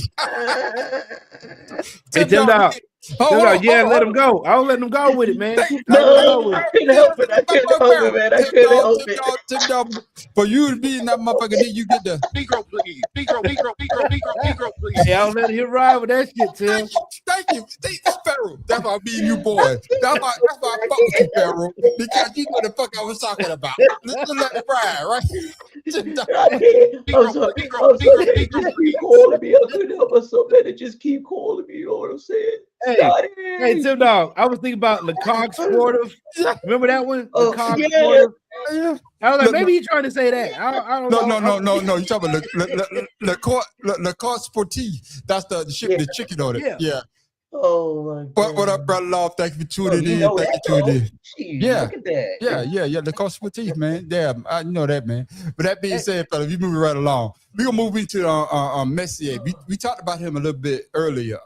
S4: Hey, Tim Dog. Let him go. I'll let him go with it, man.
S3: I couldn't help it. Man. I couldn't help it.
S2: Tim Dog, for you to be in that motherfucker, then you get the
S7: Negro, please. Negro, please.
S4: Yeah, I'll let him ride with that shit, Tim.
S2: Thank you. Pharaoh. That's why I be you, boy. That's why I fuck with you, Pharaoh, because you know the fuck I was talking about. Let's let it ride, right?
S3: I'm sorry. Keep calling me. I couldn't help myself, man. It just keep calling me. You know what I'm saying?
S4: Hey, Tim Dog. I was thinking about LeCoq Sportive. Remember that one? LeCoq Sportive. I was like, maybe you're trying to say that. I don't know.
S2: No. You talking about LeCoq Sportive? That's the ship, the chicken on it. Yeah.
S3: Oh my God.
S2: What up, brother? Love, thank you for tuning in. Thank you for tuning in.
S3: Yeah. Look at that.
S2: Yeah. LeCoq Sportive, man. Yeah, I know that, man. But that being said, fella, we moving right along. We're gonna move into Messier. We talked about him a little bit earlier,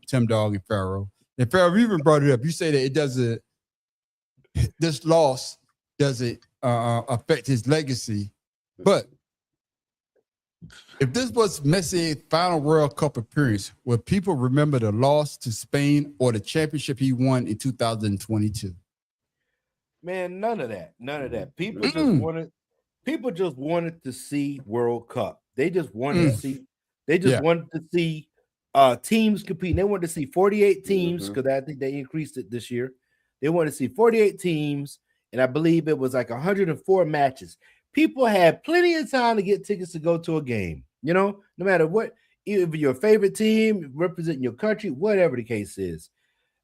S2: Tim Dog and Pharaoh. And Pharaoh, we even brought it up. You say that it doesn't, this loss doesn't affect his legacy. But if this was Messier's final World Cup appearance, would people remember the loss to Spain or the championship he won in 2022?
S4: Man, none of that. People just wanted to see World Cup. They just wanted to see. They just wanted to see teams compete. They wanted to see 48 teams because I think they increased it this year. They wanted to see 48 teams, and I believe it was like 104 matches. People had plenty of time to get tickets to go to a game. No matter what, either your favorite team, representing your country, whatever the case is.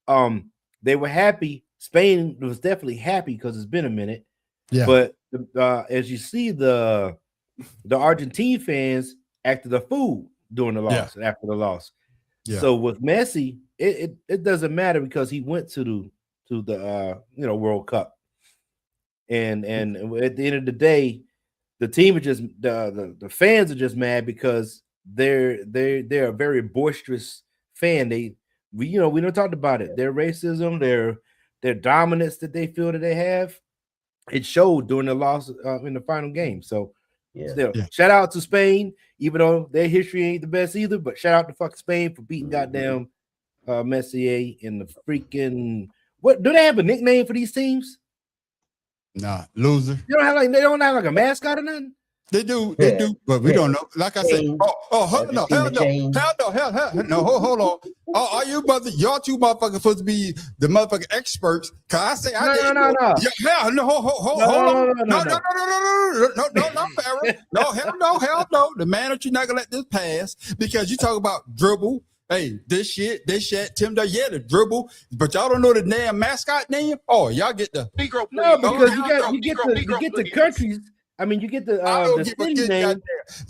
S4: They were happy. Spain was definitely happy because it's been a minute. Yeah. But as you see, the Argentine fans acted a fool during the loss and after the loss. Yeah. So with Messi, it doesn't matter because he went to the World Cup. And at the end of the day, the team are just the fans are just mad because they're a very boisterous fan. We don't talk about it. Their racism, their dominance that they feel that they have, it showed during the loss in the final game. So shout out to Spain, even though their history ain't the best either. But shout out to fucking Spain for beating goddamn Messier in the freaking. What do they have a nickname for these teams?
S2: Nah, loser.
S4: They don't have like a mascot or nothing.
S2: They do, but we don't know. Like I said,
S3: Change.
S2: hell no,
S3: Hell
S2: no, hold on. Oh, are you y'all two motherfuckers supposed to be the motherfucking experts? Cause I say,
S4: No.
S2: hell no, hold on, no, Pharaoh, hell no. The man that you're not gonna let this pass because you talk about dribble. Hey, this shit, Tim, the dribble, but y'all don't know the damn mascot name. Oh, y'all get the
S7: Negro, please.
S4: No, because
S7: Negro,
S4: you get
S7: Negro,
S4: the
S7: please.
S4: countries. I mean, you get the city name.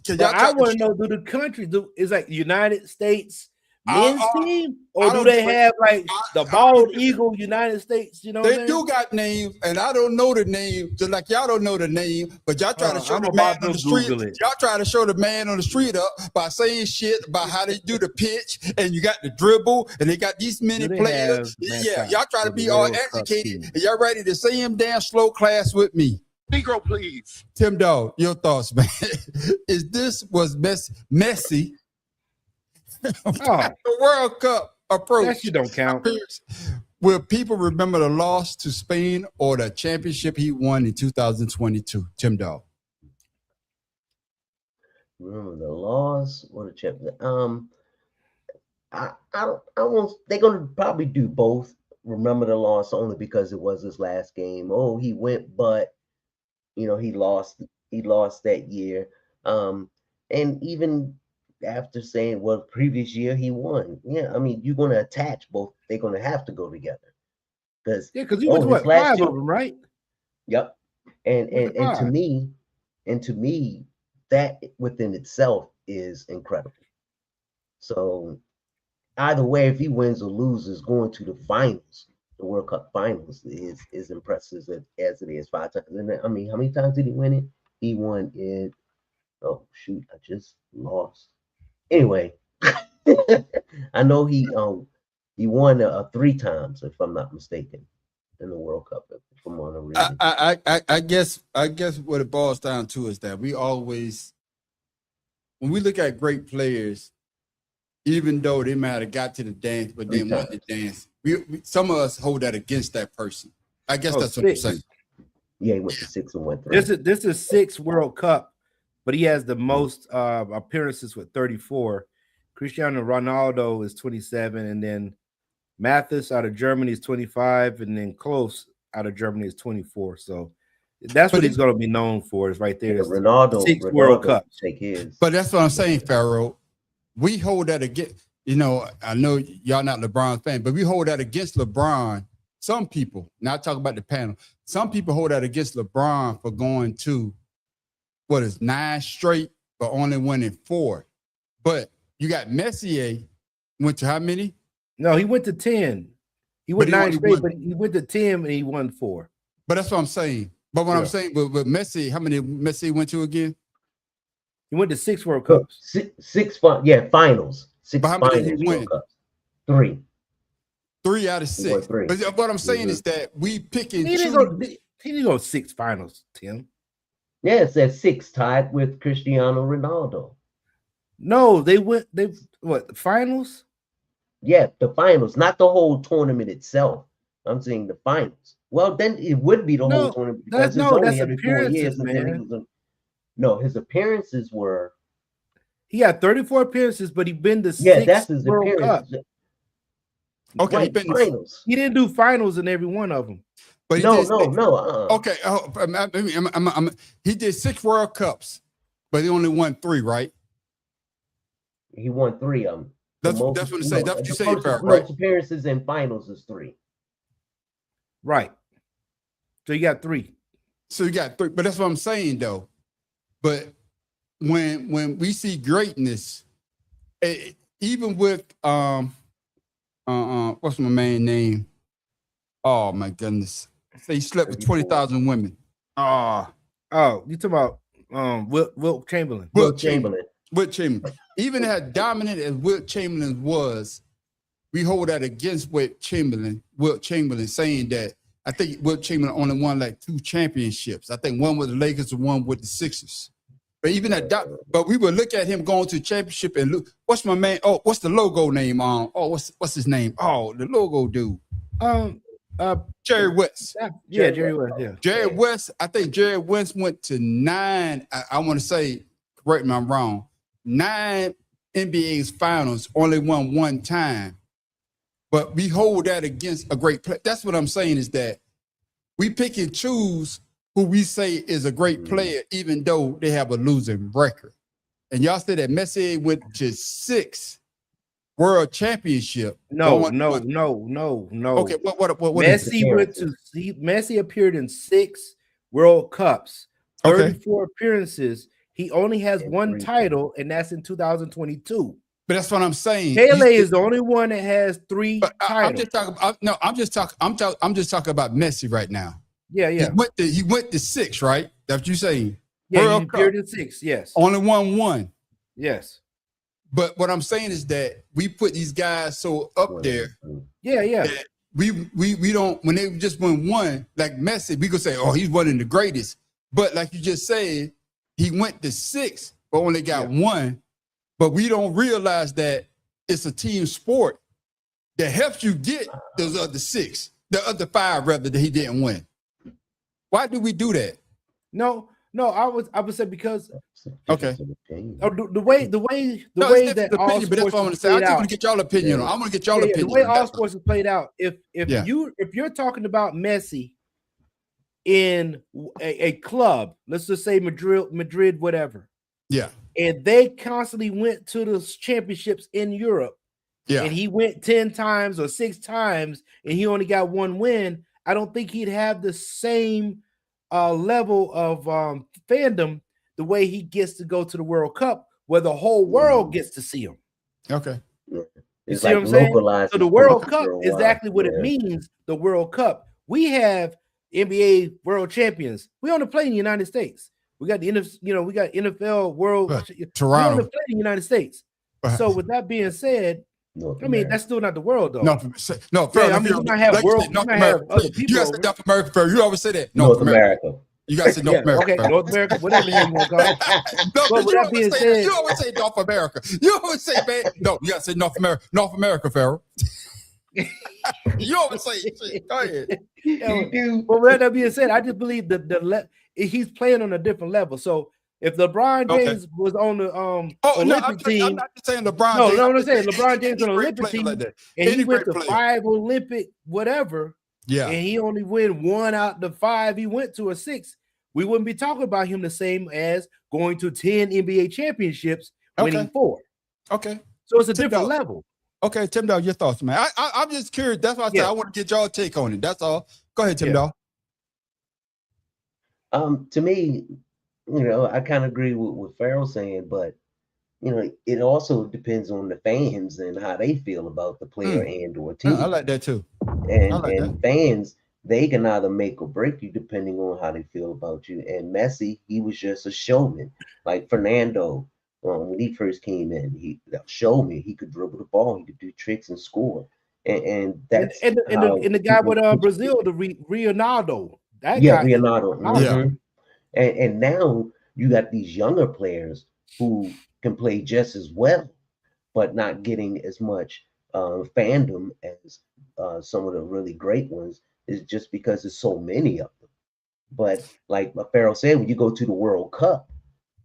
S4: But I want to know, do the countries is like United States men's team, or do they have like the bald eagle United States? You know,
S2: they do got names, and I don't know the name, just like y'all don't know the name. But y'all try to show the man on the street. Y'all try to show the man on the street up by saying shit about how they do the pitch, and you got the dribble, and they got these many players. Yeah, y'all try to be all educated, and y'all ready to say him damn slow class with me.
S7: Negro, please.
S2: Tim Dog, your thoughts, man? Was messy? The World Cup approach.
S4: That shit don't count.
S2: Will people remember the loss to Spain or the championship he won in 2022? Tim Dog.
S3: Remember the loss or the championship? I won't. They're gonna probably do both. Remember the loss only because it was his last game. Oh, he went, but he lost that year. And even after saying, well, previous year he won. Yeah, I mean, you're going to attach both. They're going to have to go together. Because
S4: you went to what, 5 of them, right?
S3: Yep. And to me, that within itself is incredible. So either way, if he wins or loses, going to the finals, the World Cup finals is impressive as it is 5 times. And I mean, how many times did he win it? He won it. Oh shoot, I just lost. Anyway, I know he won 3 times, if I'm not mistaken, in the World Cup. From on the
S2: I guess what it boils down to is that we always, when we look at great players, even though they might have got to the dance, but didn't win the dance, we some of us hold that against that person. I guess that's what I'm saying.
S3: Yeah, he went to 6 and went 3.
S4: This is 6 World Cup, but he has the most appearances with 34. Cristiano Ronaldo is 27, and then Mathis out of Germany is 25, and then Klose out of Germany is 24. So that's what he's going to be known for. Is right there.
S3: Yeah, Ronaldo
S4: World Cup.
S3: Take his.
S2: But that's what I'm saying, Pharaoh. We hold that against. I know y'all not LeBron fan, but we hold that against LeBron. Some people, not talking about the panel, some people hold that against LeBron for going to 9 straight, but only winning 4. But you got Messier went to how many?
S4: No, he went to 10. He went 9 straight, but he went to 10 and he won 4.
S2: But that's what I'm saying. But what I'm saying with Messi, how many Messi went to again?
S4: He went to 6 World Cups.
S3: Six finals. 6
S2: but how many
S3: finals
S2: did he win?
S3: World Cups. 3.
S2: 3 out of 6.
S3: 3.
S2: But what I'm saying is that we pick and
S4: choose. He didn't go 6 finals, Tim.
S3: Yeah, it says 6 tied with Cristiano Ronaldo.
S4: No, they what, the finals?
S3: Yeah, the finals, not the whole tournament itself. I'm saying the finals. Well, then it would be the whole tournament because it's only every 4 years.
S4: Man.
S3: His appearances were.
S4: He had 34 appearances, but he been to 6
S3: that's his
S4: World
S3: appearance.
S4: Cup.
S2: Okay,
S3: right,
S2: he been
S3: finals.
S4: He didn't do finals in every one of them.
S2: But
S3: no.
S2: Okay, he did 6 World Cups, but he only won 3, right?
S3: He won 3 of them.
S2: That's what I'm saying. That's what you're saying, right?
S3: Most appearances in finals is 3.
S4: Right. So you got 3.
S2: So you got 3, but that's what I'm saying though. But when we see greatness, even with what's my man's name? Oh my goodness! Say he slept with 20,000 women.
S4: You talking about Wilt Chamberlain?
S3: Wilt Chamberlain.
S2: Even as dominant as Wilt Chamberlain was, we hold that against Wilt Chamberlain, saying that I think Wilt Chamberlain only won like 2 championships. I think one with the Lakers and one with the Sixers. But even but we would look at him going to the championship and look. What's my man? Oh, what's the logo name on? Oh, what's his name? Oh, the logo dude. Jerry West.
S4: Yeah, Jerry West. Yeah.
S2: Jerry West, I think Jerry West went to 9. I want to say, correct me if I'm wrong, 9 NBA's finals, only won one time. But we hold that against a great player. That's what I'm saying is that we pick and choose who we say is a great player, even though they have a losing record. And y'all said that Messi went to 6 world championship.
S4: No.
S2: Okay, what
S4: Messi appeared in 6 World Cups, 34 appearances. He only has one title, and that's in 2022.
S2: But that's what I'm saying.
S4: Pele is the only one that has 3 titles.
S2: I'm just talking about Messi right now.
S4: Yeah.
S2: He went to 6, right? That's what you're saying.
S4: Yeah,
S2: World
S4: he appeared
S2: Cup,
S4: in 6. Yes.
S2: only won 1.
S4: Yes.
S2: But what I'm saying is that we put these guys so up there.
S4: Yeah.
S2: That we don't, when they just win 1, like Messi, we could say, oh, he's one of the greatest. But like you just said, he went to 6, but only got 1. But we don't realize that it's a team sport that helps you get those other 6, the other 5 rather that he didn't win. Why do we do that?
S4: No, I would say because
S2: Okay.
S4: the way that all
S2: opinion, but that's what I want to say. I just want to get y'all opinion on. I want to get y'all opinion.
S4: The way all sports is played out. If you're talking about Messi in a club, let's just say Madrid, whatever.
S2: Yeah.
S4: And they constantly went to the championships in Europe.
S2: Yeah.
S4: And he went 10 times or 6 times, and he only got 1 win. I don't think he'd have the same level of fandom the way he gets to go to the World Cup, where the whole world gets to see him.
S2: Okay.
S4: You see what I'm saying? So the World Cup is exactly what it means. The World Cup. We have NBA world champions. We only play in the United States. We got we got NFL world.
S2: Toronto.
S4: We only play in the United States. So with that being said, that's still not the world, though.
S2: No, fair enough.
S4: You might have world. You might have other people.
S2: You guys say North America first. You always say that.
S3: North America.
S2: You guys say North America.
S4: Okay,
S2: first.
S4: North America, whatever the hell you want to call it.
S2: No,
S4: But with that being said,
S2: you always say North America. You always say, man. No, you gotta say North America. North America, Pharaoh. You always say shit. Go ahead.
S4: But with that being said, I just believe that he's playing on a different level. So if LeBron James was on the Olympic team,
S2: I'm not just saying LeBron.
S4: No, I'm saying LeBron James on the Olympic team,
S2: like
S4: and he went to 5 Olympic whatever.
S2: Yeah,
S4: and he only win 1 out the 5 he went to, or 6. We wouldn't be talking about him the same as going to 10 NBA championships, winning 4.
S2: Okay,
S4: so it's a different level.
S2: Okay, Tim Dahl, your thoughts, man. I'm just curious. That's why I said I want to get y'all take on it. That's all. Go ahead, Tim Dahl.
S3: To me, I kind of agree with what Pharaoh's saying, but it also depends on the fans and how they feel about the player and or team.
S2: I like that too.
S3: And fans, they can either make or break you depending on how they feel about you. And Messi, he was just a showman, like Fernando. When he first came in, he showed me he could dribble the ball, he could do tricks and score, and that's
S4: and the guy with Brazil, the Ronaldo. That
S3: guy,
S4: Ronaldo.
S3: And now you got these younger players who can play just as well, but not getting as much fandom as some of the really great ones. Is just because there's so many of them. But like Pharaoh said, when you go to the World Cup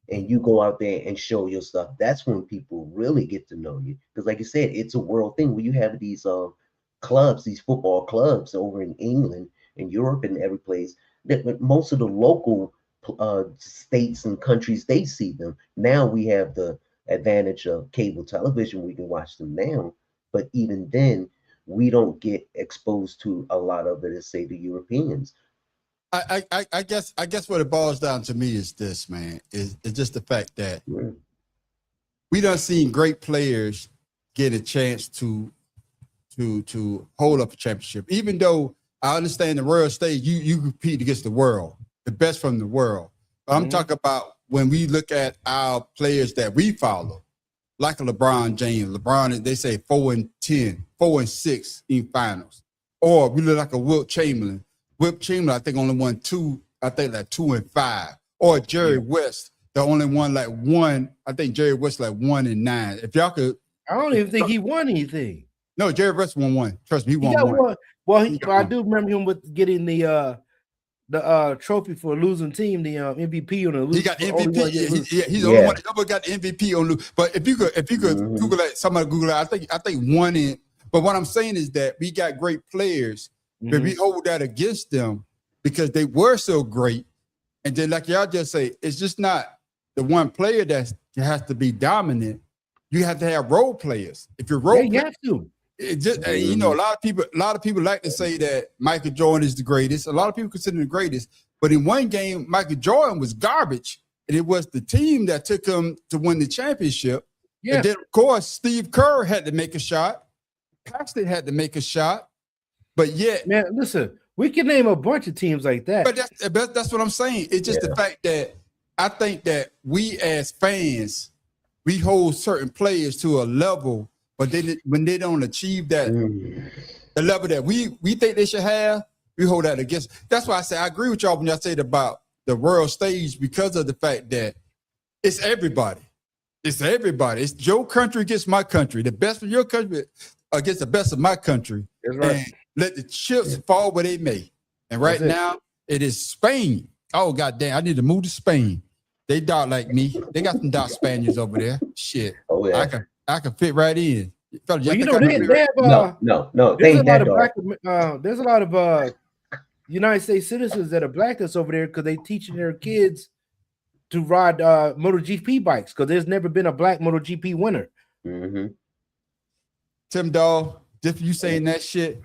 S3: and you go out there and show your stuff, that's when people really get to know you. Because like you said, it's a world thing where you have these clubs, these football clubs over in England and Europe and every place, that most of the local states and countries, they see them. Now we have the advantage of cable television. We can watch them now. But even then, we don't get exposed to a lot of it as, say, the Europeans.
S2: I guess what it boils down to me is this, man, is just the fact that we done seen great players get a chance to hold up a championship. Even though I understand the world stage, you compete against the world, the best from the world. But I'm talking about when we look at our players that we follow, like a LeBron James. LeBron, they say 4-10, 4-6 in finals. Or we look like a Wilt Chamberlain. Wilt Chamberlain, I think, only won 2, I think like 2-5. Or Jerry West, the only one like 1. I think Jerry West like 1-9. If y'all could,
S4: I don't even think he won anything.
S2: No, Jerry Rice won one. Trust me, he
S4: He
S2: won
S4: got
S2: one.
S4: one. Well,
S2: He got
S4: I
S2: one.
S4: do remember him with getting the trophy for a losing team, the MVP on the losing.
S2: He got
S4: only one
S2: MVP.
S4: that lose.
S2: He's the only one that ever got the MVP on. But if you could Google it, somebody Google it. I think one in. But what I'm saying is that we got great players, but we hold that against them because they were so great. And then, like y'all just say, it's just not the one player that has to be dominant. You have to have role players. If you're role,
S4: you have to.
S2: It just you know, a lot of people like to say that Michael Jordan is the greatest. A lot of people consider him the greatest, but in one game, Michael Jordan was garbage, and it was the team that took him to win the championship.
S4: Yeah.
S2: And then, of course, Steve Kerr had to make a shot. Paxton had to make a shot, but yet,
S4: Man, listen, we can name a bunch of teams like that.
S2: but that's what I'm saying. It's just the fact that I think that we as fans, we hold certain players to a level. But when they don't achieve that, the level that we think they should have, we hold that against. That's why I say I agree with y'all when y'all said about the world stage because of the fact that it's everybody. It's everybody. It's your country against my country. The best of your country against the best of my country.
S4: That's right.
S2: And let the chips fall where they may. And right now, it is Spain. Oh, goddamn. I need to move to Spain. They dark like me. They got some dark Spaniards over there. Shit.
S3: Oh, yeah.
S2: I can fit right in.
S4: Well, you know, they have,
S3: no,
S4: there's
S3: they ain't
S4: a lot
S3: that
S4: of
S3: dark.
S4: black. There's a lot of United States citizens that are black that's over there because they teaching their kids to ride MotoGP bikes because there's never been a black MotoGP winner.
S2: Tim Dawg, if you saying that shit,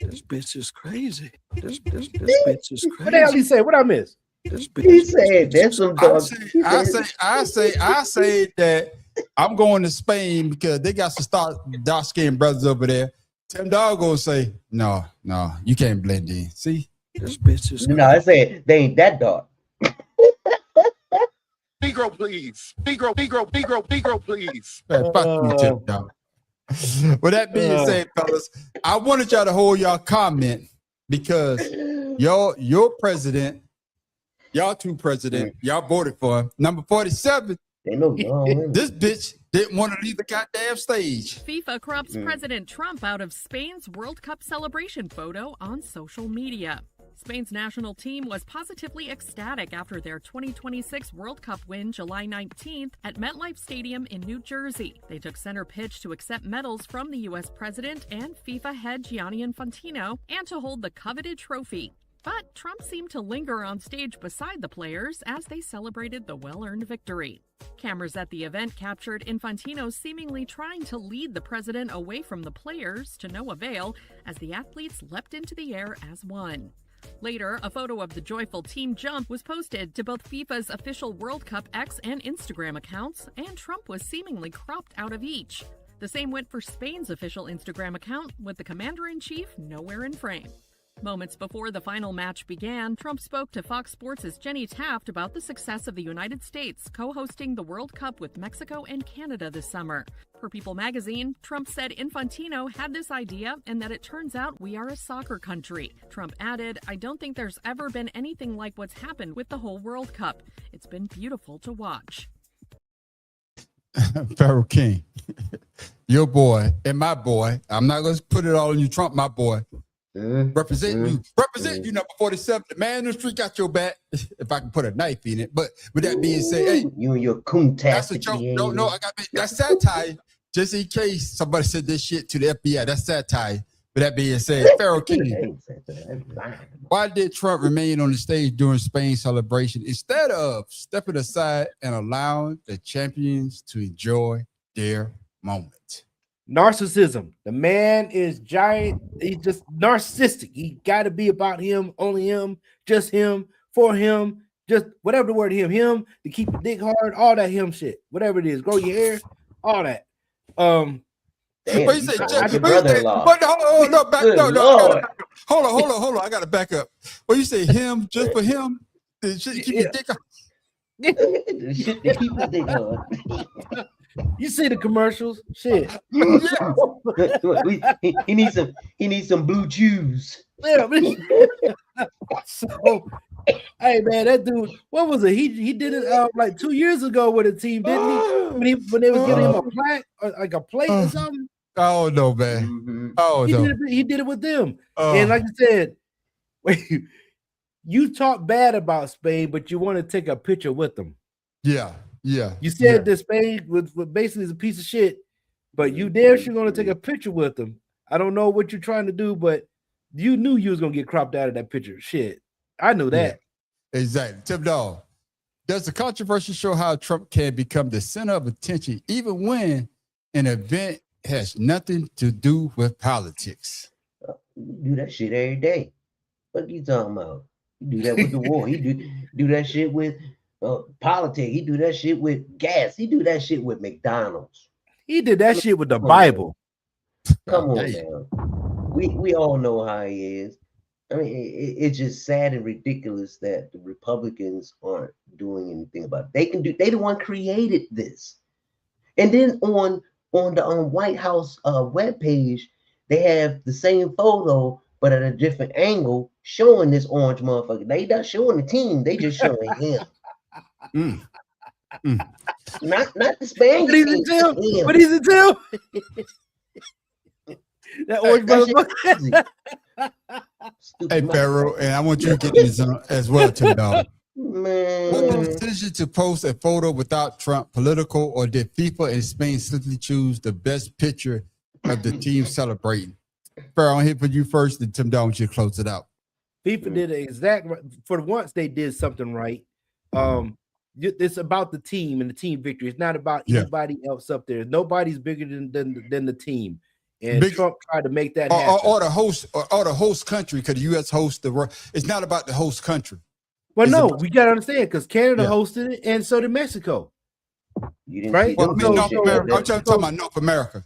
S8: this bitch is crazy. This bitch is crazy.
S4: What the hell he say? What I miss?
S3: He said that's some dog.
S2: I say that I'm going to Spain because they got some dark skinned brothers over there. Tim Dawg gonna say, no, you can't blend in. See?
S8: This bitch is
S3: No, I said they ain't that dark.
S7: Negro, please. Negro, please.
S2: Man, fuck you, Tim Dawg. With that being said, fellas, I wanted y'all to hold y'all comment because your president, y'all two president, y'all voted for him. Number 47.
S3: They know
S2: this bitch didn't want to leave the goddamn stage.
S9: FIFA corrupts President Trump out of Spain's World Cup celebration photo on social media. Spain's national team was positively ecstatic after their 2026 World Cup win July 19th at MetLife Stadium in New Jersey. They took center pitch to accept medals from the U.S. president and FIFA head Gianni Infantino and to hold the coveted trophy. But Trump seemed to linger on stage beside the players as they celebrated the well-earned victory. Cameras at the event captured Infantino seemingly trying to lead the president away from the players to no avail as the athletes leapt into the air as one. Later, a photo of the joyful team jump was posted to both FIFA's official World Cup X and Instagram accounts, and Trump was seemingly cropped out of each. The same went for Spain's official Instagram account, with the commander-in-chief nowhere in frame. Moments before the final match began, Trump spoke to Fox Sports' Jenny Taft about the success of the United States co-hosting the World Cup with Mexico and Canada this summer. For People magazine, Trump said Infantino had this idea and that it turns out we are a soccer country. Trump added, "I don't think there's ever been anything like what's happened with the whole World Cup. It's been beautiful to watch."
S2: Pharaoh King, your boy and my boy. I'm not going to put it all on you, Trump, my boy. Represent you, number 47. The man in the street got your back. If I can put a knife in it. But with that being said, hey,
S3: you and your coon
S2: that's a joke. No, that's satire. Just in case somebody said this shit to the FBI, that's satire. With that being said, Pharaoh King, why did Trump remain on the stage during Spain's celebration instead of stepping aside and allowing the champions to enjoy their moment?
S4: Narcissism. The man is giant. He's just narcissistic. He got to be about him, only him, just him, for him, just whatever the word him, to keep your dick hard, all that him shit, whatever it is, grow your hair, all that.
S3: Damn,
S2: What you say,
S3: brother-in-law.
S2: Hold on. I gotta back up. What you say, him just for him? Keep your dick
S3: Keep your dick hard.
S4: You see the commercials? Shit.
S3: he needs some blue chews.
S4: Yeah, so, hey man, that dude, what was it? He did it like 2 years ago with a team, didn't he? When they was giving him a plaque or like a plate or something.
S2: Oh no, man.
S3: Mhm.
S2: Oh no.
S4: He did it with them. And like I said, wait, you talk bad about Spain, but you want to take a picture with them.
S2: Yeah.
S4: You said that Spain was basically is a piece of shit, but you damn sure going to take a picture with them. I don't know what you're trying to do, but you knew you was going to get cropped out of that picture. Shit. I knew that.
S2: Yeah, exactly. Tim Dog, does the controversy show how Trump can become the center of attention even when an event has nothing to do with politics?
S3: You do that shit every day. What you talking about? You do that with the war. He do that shit with politics. He do that shit with gas. He do that shit with McDonald's.
S4: He did that shit with the Bible.
S3: Come on now. We all know how he is. I mean, it's just sad and ridiculous that the Republicans aren't doing anything about it. They the one created this. And then on the White House webpage, they have the same photo, but at a different angle, showing this orange motherfucker. They not showing the team, they just showing him. Not the Spaniards.
S4: What is it, Tim? That orange motherfucker.
S2: Hey, Pharaoh, and I want you to get this as well, Tim Dog.
S3: Man.
S2: Was the decision to post a photo without Trump political, or did FIFA and Spain simply choose the best picture of the team celebrating? Pharaoh, I'm here for you first, and Tim Dog, I want you to close it out.
S4: FIFA did the exact for once they did something right. It's about the team and the team victory. It's not about anybody else up there. Nobody's bigger than the team. And Trump tried to make that happen.
S2: Or the host country, because the U.S. hosts the world. It's not about the host country.
S4: Well, no, we gotta understand because Canada hosted it, and so did Mexico.
S3: You didn't
S4: right?
S2: Well, I'm talking about North America.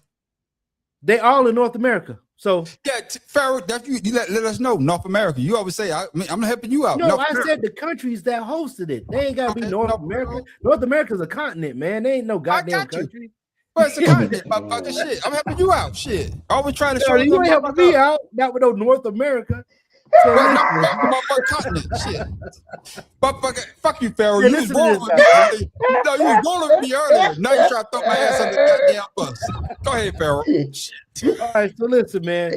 S4: They all in North America. So
S2: yeah, Pharaoh, you let us know. North America. You always say I'm helping you out.
S4: No,
S2: North
S4: I
S2: America.
S4: said the countries that hosted it. They ain't gotta be North America. North America's a continent, man. They ain't no goddamn country.
S2: Well, it's a continent, motherfucker. Shit, I'm helping you out. Shit, always trying to show
S4: you ain't helping me out. Not with no North America. So
S2: motherfucker continent. Shit, motherfucker. Fuck you, Pharaoh. You was rolling with me earlier. No, you was rolling with me earlier. Now you trying to throw my ass under the goddamn bus. Go ahead, Pharaoh.
S4: All right, so listen, man.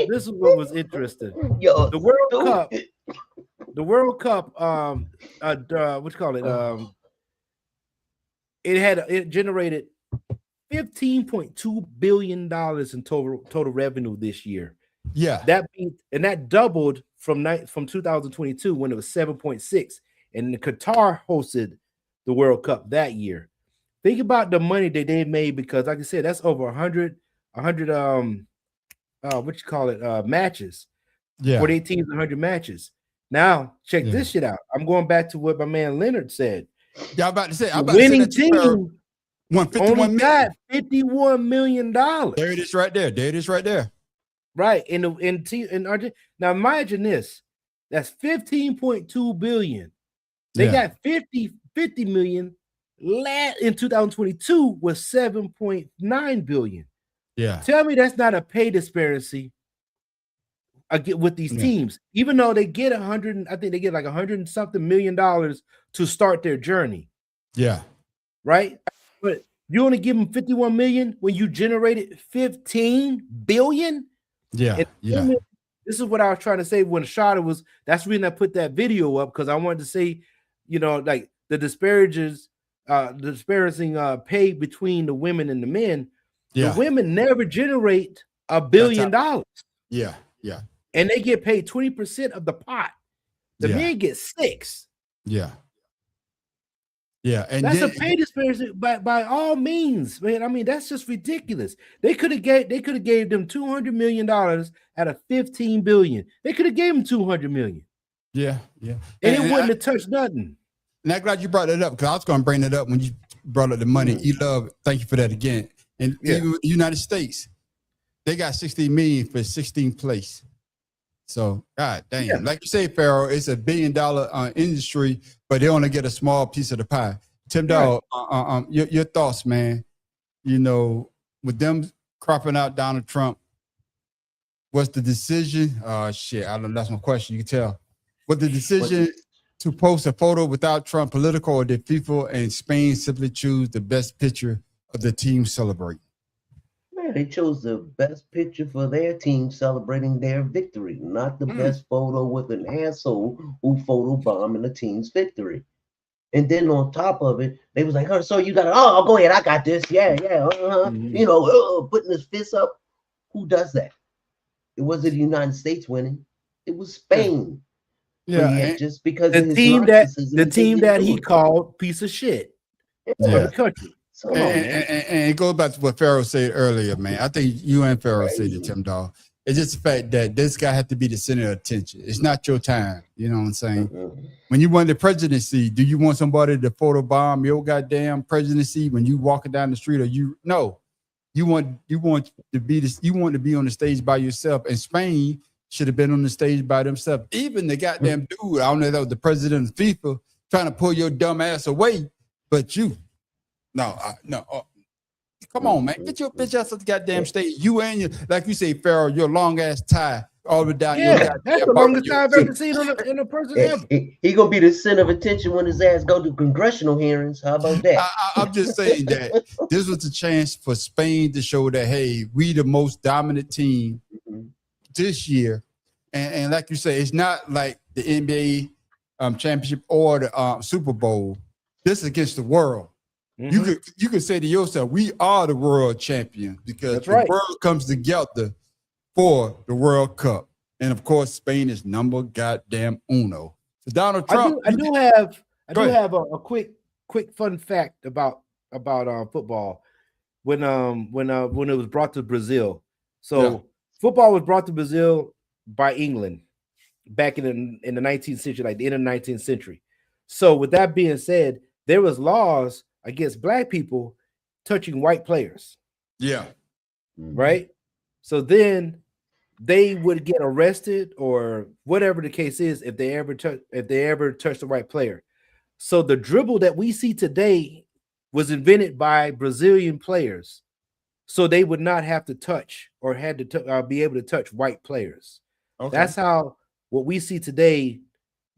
S4: This is what was interesting. The World Cup, what you call it? It generated $15.2 billion in total revenue this year.
S2: Yeah,
S4: that doubled from 2022 when it was 7.6, and Qatar hosted the World Cup that year. Think about the money that they made, because like I said, that's over 100 matches.
S2: Yeah,
S4: 48 teams, 100 matches. Now check this shit out. I'm going back to what my man Leonard said.
S2: Yeah, I'm about to say,
S4: the winning team
S2: won
S4: only got $51 million.
S2: There it is right there.
S4: Right. In Argentina. Now imagine this. That's 15.2 billion. They got 50 million. In 2022 was 7.9 billion.
S2: Yeah.
S4: Tell me that's not a pay disparity with these teams, even though they get 100, I think they get like 100 and something million dollars to start their journey.
S2: Yeah.
S4: Right. But you only give them 51 million when you generated 15 billion.
S2: Yeah.
S4: This is what I was trying to say when Shada was. That's the reason I put that video up, because I wanted to say, like the disparaging pay between the women and the men.
S2: Yeah.
S4: The women never generate $1 billion.
S2: Yeah.
S4: And they get paid 20% of the pot. The men get 6%.
S2: Yeah. Yeah, and
S4: that's a pay disparity by all means, man. I mean, that's just ridiculous. They could have gave them $200 million out of $15 billion. They could have gave them $200 million.
S2: Yeah.
S4: And it wouldn't have touched nothing.
S2: And I'm glad you brought that up, because I was going to bring it up when you brought up the money. Thank you for that again. And even the United States, they got $16 million for 16th place. So, God damn, like you say, Pharaoh, it's $1 billion industry, but they only get a small piece of the pie. Tim Dog, your thoughts, man. With them cropping out Donald Trump, what's the decision? Shit, I don't know. That's my question. You can tell. What the decision to post a photo without Trump political, or did FIFA and Spain simply choose the best picture of the team celebrating?
S3: they chose the best picture for their team celebrating their victory, not the best photo with an asshole who photobombing the team's victory. And then on top of it, they was like, "Oh, so you got it? Oh, go ahead, I got this. Yeah. You know, putting his fist up. Who does that? It wasn't the United States winning. It was Spain.
S2: Yeah,
S3: But just because
S4: the
S3: of his
S4: team
S3: narcissism,
S4: that he called piece of shit from the country.
S3: So, come on, man.
S2: And it goes back to what Pharaoh said earlier, man. I think you and Pharaoh said it, Tim Dog. It's just the fact that this guy had to be the center of attention. It's not your time. You know what I'm saying? When you won the presidency, do you want somebody to photobomb your goddamn presidency when you walking down the street? Or you want to be this. You want to be on the stage by yourself. And Spain should have been on the stage by themselves. Even the goddamn dude, I don't know if that was the president of FIFA, trying to pull your dumb ass away, but you. No. Come on, man. Get your bitch ass off the goddamn stage. You and your, like you say, Pharaoh, your long ass tie all the way down.
S4: Yeah, that's the longest tie I've ever seen in a person ever.
S3: He gonna be the center of attention when his ass go to congressional hearings. How about that?
S2: I'm just saying that this was a chance for Spain to show that, hey, we the most dominant team this year. And like you say, it's not like the NBA championship or the Super Bowl. This is against the world. You could say to yourself, we are the world champion because the world comes together for the World Cup. And of course, Spain is number goddamn uno. So Donald Trump.
S4: I do have a quick fun fact about football. When it was brought to Brazil. So football was brought to Brazil by England back in the 19th century, like the end of the 19th century. So with that being said, there was laws against black people touching white players. Yeah. Right? So then they would get arrested or whatever the case is if they ever touch the white player. So the dribble that we see today was invented by Brazilian players. So they would not have to touch or had to be able to touch white players. Okay. That's how what we see today,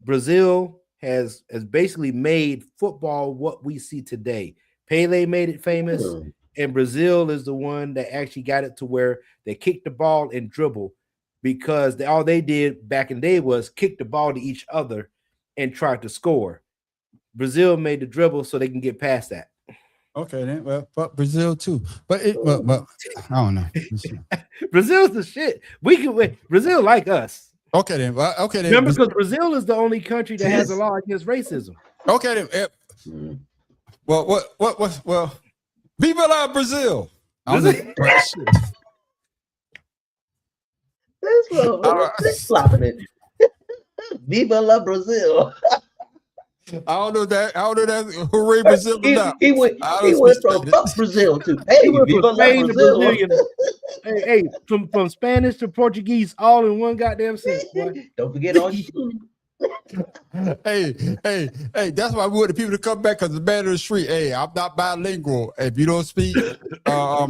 S4: Brazil has basically made football what we see today. Pele made it famous, and Brazil is the one that actually got it to where they kicked the ball and dribble, because all they did back in the day was kick the ball to each other and try to score. Brazil made the dribble so they can get past that.
S2: Okay, then. Well, fuck Brazil too, but I don't know.
S4: Brazil's the shit. We can win. Brazil like us.
S2: Okay then. Well, okay then.
S4: Remember, because Brazil is the only country that has a law against racism.
S2: Okay then. Well, Viva la Brazil.
S3: That's flopping it. Viva la Brazil.
S2: I don't know that. Hooray Brazil or not.
S3: He went from fuck Brazil to hey, Viva la Brazil.
S4: Hey, from Spanish to Portuguese, all in one goddamn sentence.
S3: Don't forget all you.
S2: Hey, that's why we want the people to come back, because the man in the street. Hey, I'm not bilingual. If you don't speak,
S4: you are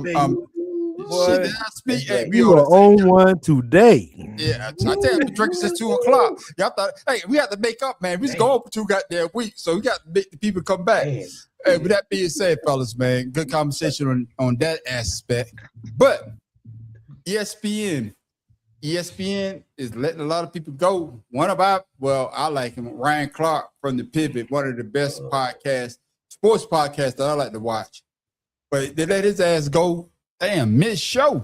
S4: on one today.
S2: Yeah, I tell you, I've been drinking since 2 o'clock. Y'all thought, hey, we have to make up, man. We just go for 2 goddamn weeks, so we got to make the people come back. Hey, with that being said, fellas, man, good conversation on that aspect. But ESPN is letting a lot of people go. I like him, Ryan Clark from The Pivot, one of the best sports podcasts that I like to watch. But they let his ass go. Damn, mid-show.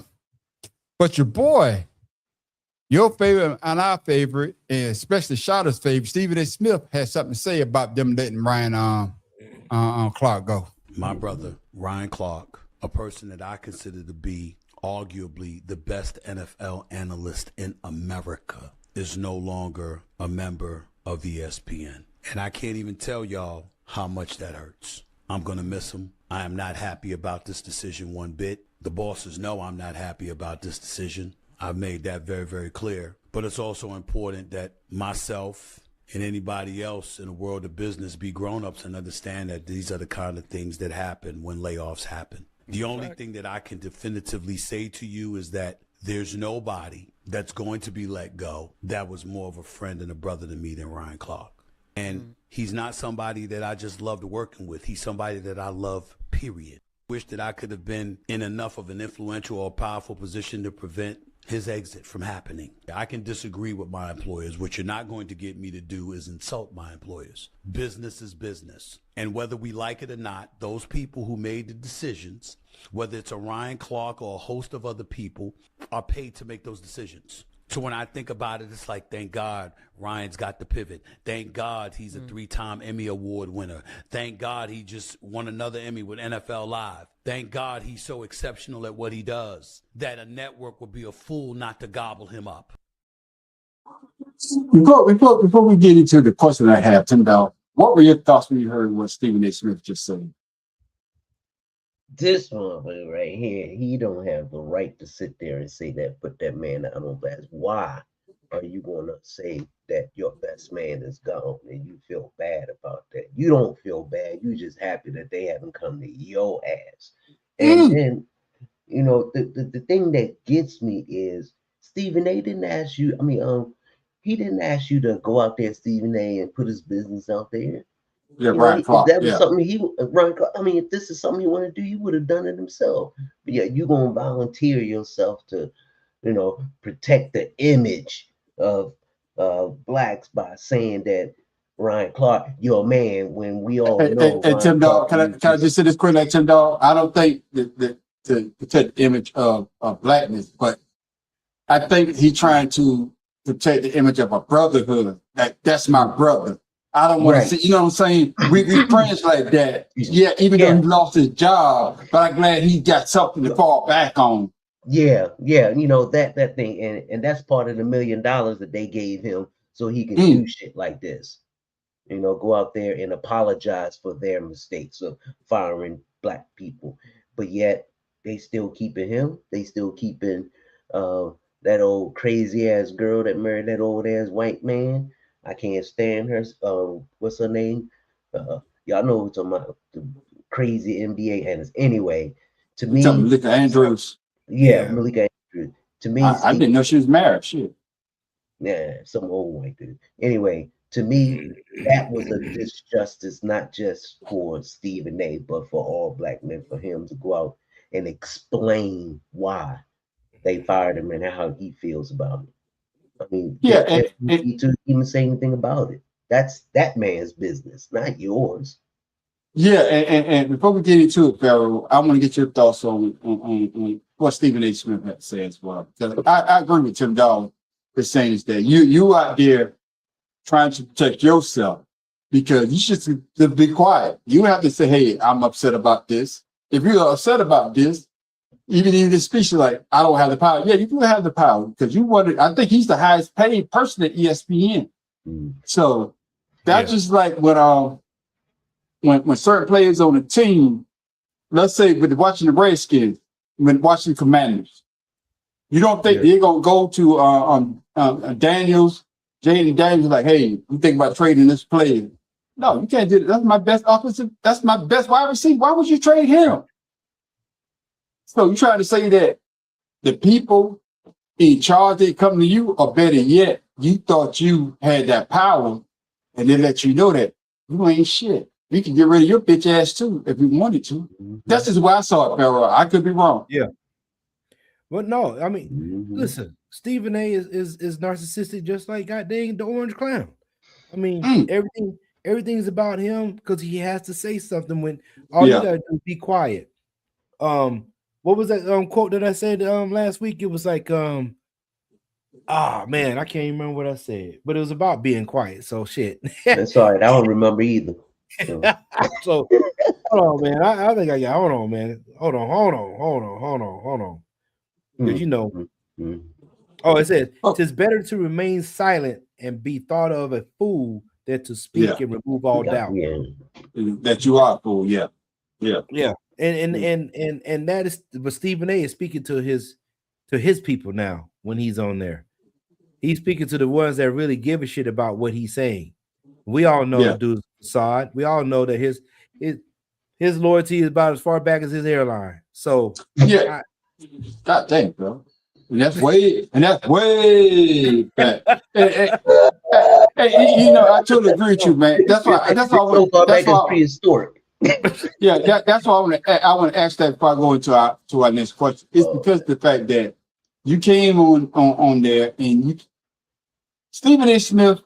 S2: But your boy, your favorite and our favorite, and especially Shotter's favorite, Stephen A. Smith, has something to say about them letting Ryan Clark go.
S10: My brother, Ryan Clark, a person that I consider to be arguably the best NFL analyst in America, is no longer a member of ESPN. And I can't even tell y'all how much that hurts. I'm going to miss him. I am not happy about this decision one bit. The bosses know I'm not happy about this decision. I've made that very, very clear. But it's also important that myself and anybody else in the world of business be grown-ups and understand that these are the kind of things that happen when layoffs happen. The only thing that I can definitively say to you is that there's nobody that's going to be let go that was more of a friend and a brother to me than Ryan Clark. And he's not somebody that I just loved working with. He's somebody that I love, period. Wish that I could have been in enough of an influential or powerful position to prevent his exit from happening. I can disagree with my employers. What you're not going to get me to do is insult my employers. Business is business. And whether we like it or not, those people who made the decisions, whether it's a Ryan Clark or a host of other people, are paid to make those decisions. So when I think about it, it's like, thank God Ryan's got the pivot. Thank God he's a 3-time Emmy Award winner. Thank God he just won another Emmy with NFL Live. Thank God he's so exceptional at what he does that a network would be a fool not to gobble him up.
S11: Before we get into the question I have, Tim Dow, what were your thoughts when you heard what Stephen A. Smith just said?
S3: This motherfucker right here, he don't have the right to sit there and say that, put that man out on blast. Why are you going to say that your best man is gone and you feel bad about that? You don't feel bad. You just happy that they haven't come to your ass. And then, you know, the thing that gets me is Stephen A. didn't ask you, he didn't ask you to go out there, Stephen A., and put his business out there.
S11: Yeah, Ryan Clark.
S3: If that was something Ryan Clark, if this is something he wanted to do, he would have done it himself. But yeah, you're gonna volunteer yourself to, protect the image of blacks by saying that Ryan Clark, you're a man, when we all know.
S11: And Tim Dog, can I just say this quickly, Tim Dog? I don't think that to protect the image of blackness, but I think he's trying to protect the image of a brotherhood. That's my brother. I don't want to see, you know what I'm saying? We friends like that. Yeah, even though he lost his job, but I'm glad he got something to fall back on.
S3: Yeah, that thing. And that's part of the $1 million that they gave him so he can do shit like this. Go out there and apologize for their mistakes of firing black people. But yet they still keeping him. They still keeping that old crazy ass girl that married that old ass white man. I can't stand her. What's her name? Y'all know what's on the crazy NBA handles. Anyway, to me,
S11: Malika Andrews.
S3: Yeah, Malika Andrews. To me,
S11: I didn't know she was married. Shit.
S3: Yeah, some old white dude. Anyway, to me, that was a disjustice, not just for Stephen A., but for all black men, for him to go out and explain why they fired him and how he feels about it. To even say anything about it. That's that man's business, not yours.
S11: Yeah, and before we get into it, Pharaoh, I want to get your thoughts on what Stephen A. Smith had to say as well. I agree with Tim Dog. The saying is that you out there trying to protect yourself because you should be quiet. You have to say, "Hey, I'm upset about this." If you're upset about this, even in this speech, like, I don't have the power. Yeah, you do have the power because you wanted. I think he's the highest paid person at ESPN. So that's just like when certain players on a team, let's say with watching the Redskins, when watching the Commanders, you don't think they're gonna go to Daniels, Jaden Daniels, like, hey, you think about trading this player? No, you can't do that. That's my best offensive. That's my best wide receiver. Why would you trade him? So you trying to say that the people in charge that come to you, or better yet, you thought you had that power, and they let you know that you ain't shit. You can get rid of your bitch ass too if you wanted to. That's just why I saw it, Pharaoh. I could be wrong.
S4: Yeah. But no, listen, Stephen A. is narcissistic, just like goddamn the Orange Clown. Everything's about him because he has to say something when all you gotta do is be quiet. What was that quote that I said last week? It was like, man, I can't even remember what I said, but it was about being quiet. So shit.
S3: That's all right. I don't remember either.
S4: So hold on, man. I think I got. Hold on, man. Hold on. Did you know? Oh, it says it's better to remain silent and be thought of a fool than to speak and remove all doubt.
S11: That you are a fool. Yeah.
S4: And that is, but Stephen A. is speaking to his people now when he's on there. He's speaking to the ones that really give a shit about what he's saying. We all know the dude's facade. We all know that his loyalty is about as far back as his airline. So
S11: God dang, bro. And that's way back. Hey, I totally agree with you, man. That's why
S3: it's prehistoric.
S11: Yeah, that's why I want to ask that before I go into our next question. It's because of the fact that you came on there and Stephen A. Smith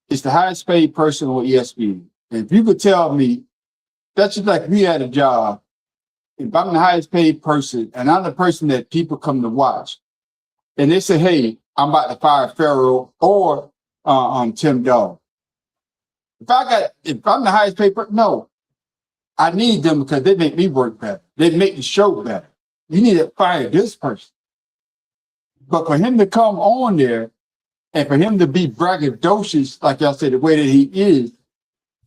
S11: is the highest paid person on ESPN. And if you could tell me, that's just like we had a job. If I'm the highest paid person and I'm the person that people come to watch, and they say, "Hey, I'm about to fire Pharaoh or Tim Dog." If I'm the highest paid person, no, I need them because they make me work better. They make the show better. You need to fire this person. But for him to come on there and for him to be braggadocious, like y'all said, the way that he is,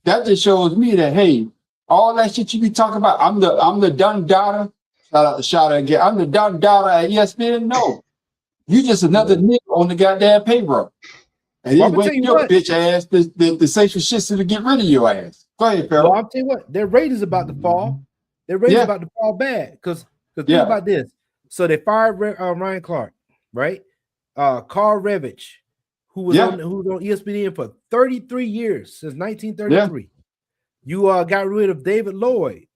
S11: that just shows me that, hey, all that shit you be talking about, I'm the Don Dada. Shout out again. I'm the Don Dada at ESPN. No, you just another nigga on the goddamn payroll. And then wait your bitch ass to say some shit to get rid of your ass. Go ahead, Pharaoh.
S4: Well, I'll tell you what, their ratings about to fall. Their ratings about to fall bad because think about this. So they fired Ryan Clark, right? Carl Revich, who was on ESPN for 33 years since 1933. Yeah. You got rid of David Lloyd.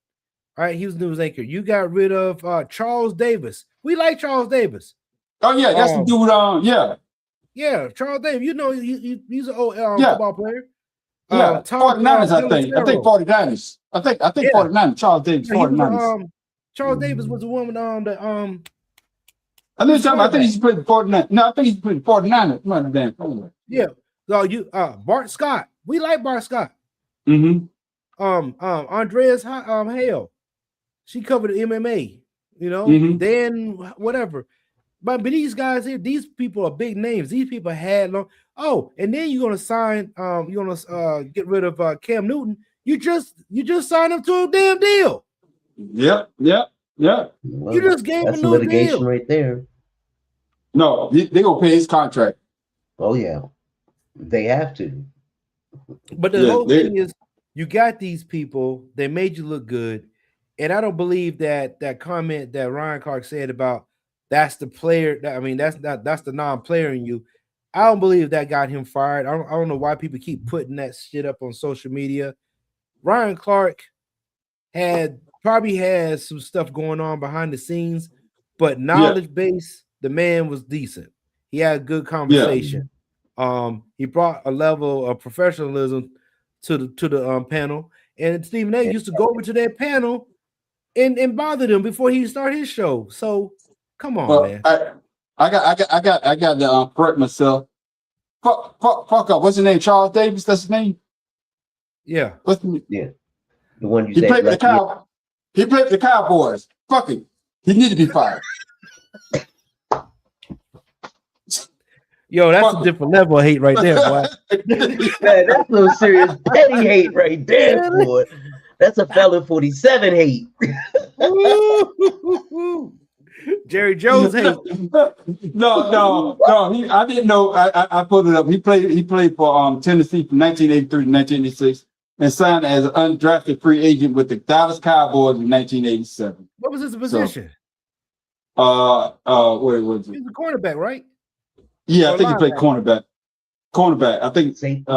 S4: All right, he was news anchor. You got rid of Charles Davis. We like Charles Davis.
S11: Oh yeah, that's the dude.
S4: Yeah, Charles Davis. You know, he's an old football player.
S11: Yeah, 49ers, I think. I think 49ers. I think 49ers. Charles Davis, 49ers.
S4: Charles Davis was the woman that
S11: I think he's putting 49. No, I think he's putting 49ers.
S4: Yeah. So Bart Scott. We like Bart Scott.
S11: Mm-hmm.
S4: Andreas Hale. She covered the MMA, you know, then whatever. But these guys here, these people are big names. These people had long. Oh, and then you're gonna sign. You're gonna get rid of Cam Newton. You just signed him to a damn deal.
S11: Yep.
S3: Well,
S4: you just gave him a new
S3: litigation
S4: deal
S3: right there.
S11: No, they gonna pay his contract.
S3: Oh yeah, they have to.
S4: But the whole thing is, you got these people. They made you look good, and I don't believe that comment that Ryan Clark said about. That's the player. That's the non-player in you. I don't believe that got him fired. I don't know why people keep putting that shit up on social media. Ryan Clark probably had some stuff going on behind the scenes, but knowledge base, the man was decent. He had a good conversation. Yeah. He brought a level of professionalism to the panel, and Stephen A. used to go over to that panel and bother them before he started his show. So. Come on, man.
S11: I got to correct myself. Fuck up. What's his name? Charles Davis. That's his name.
S4: Yeah.
S3: The one you
S11: he played for the He played for the Cowboys. Fuck it. He need to be fired.
S4: Yo, that's a different level of hate right there, boy.
S3: Man, that's some serious petty hate right there, boy. That's a felon 47 hate.
S4: Jerry Jones hate.
S11: No. I didn't know. I put it up. He played for Tennessee from 1983 to 1986 and signed as an undrafted free agent with the Dallas Cowboys in 1987.
S4: What was his position?
S11: Where was it?
S4: He's a cornerback, right?
S11: Yeah, I think he played cornerback. I think.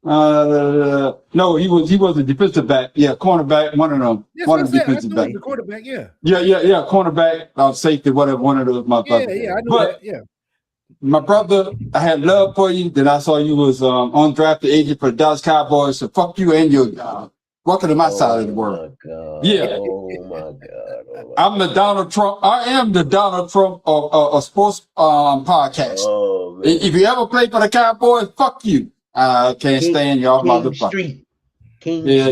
S11: No, he was a defensive back. Yeah, cornerback. One of them.
S4: Yes,
S11: one of the defensive
S4: back. The quarterback. Yeah.
S11: Yeah. Cornerback, safety, whatever. One of those motherfuckers.
S4: Yeah. I knew that. Yeah.
S11: My brother, I had love for you. Then I saw you was undrafted agent for the Dallas Cowboys. So fuck you and your job. Welcome to my side of the world. Yeah.
S3: Oh my God.
S11: I'm the Donald Trump. I am the Donald Trump of sports podcast.
S3: Oh,
S11: if you ever play for the Cowboys, fuck you. I can't stand y'all motherfuckers. Yeah.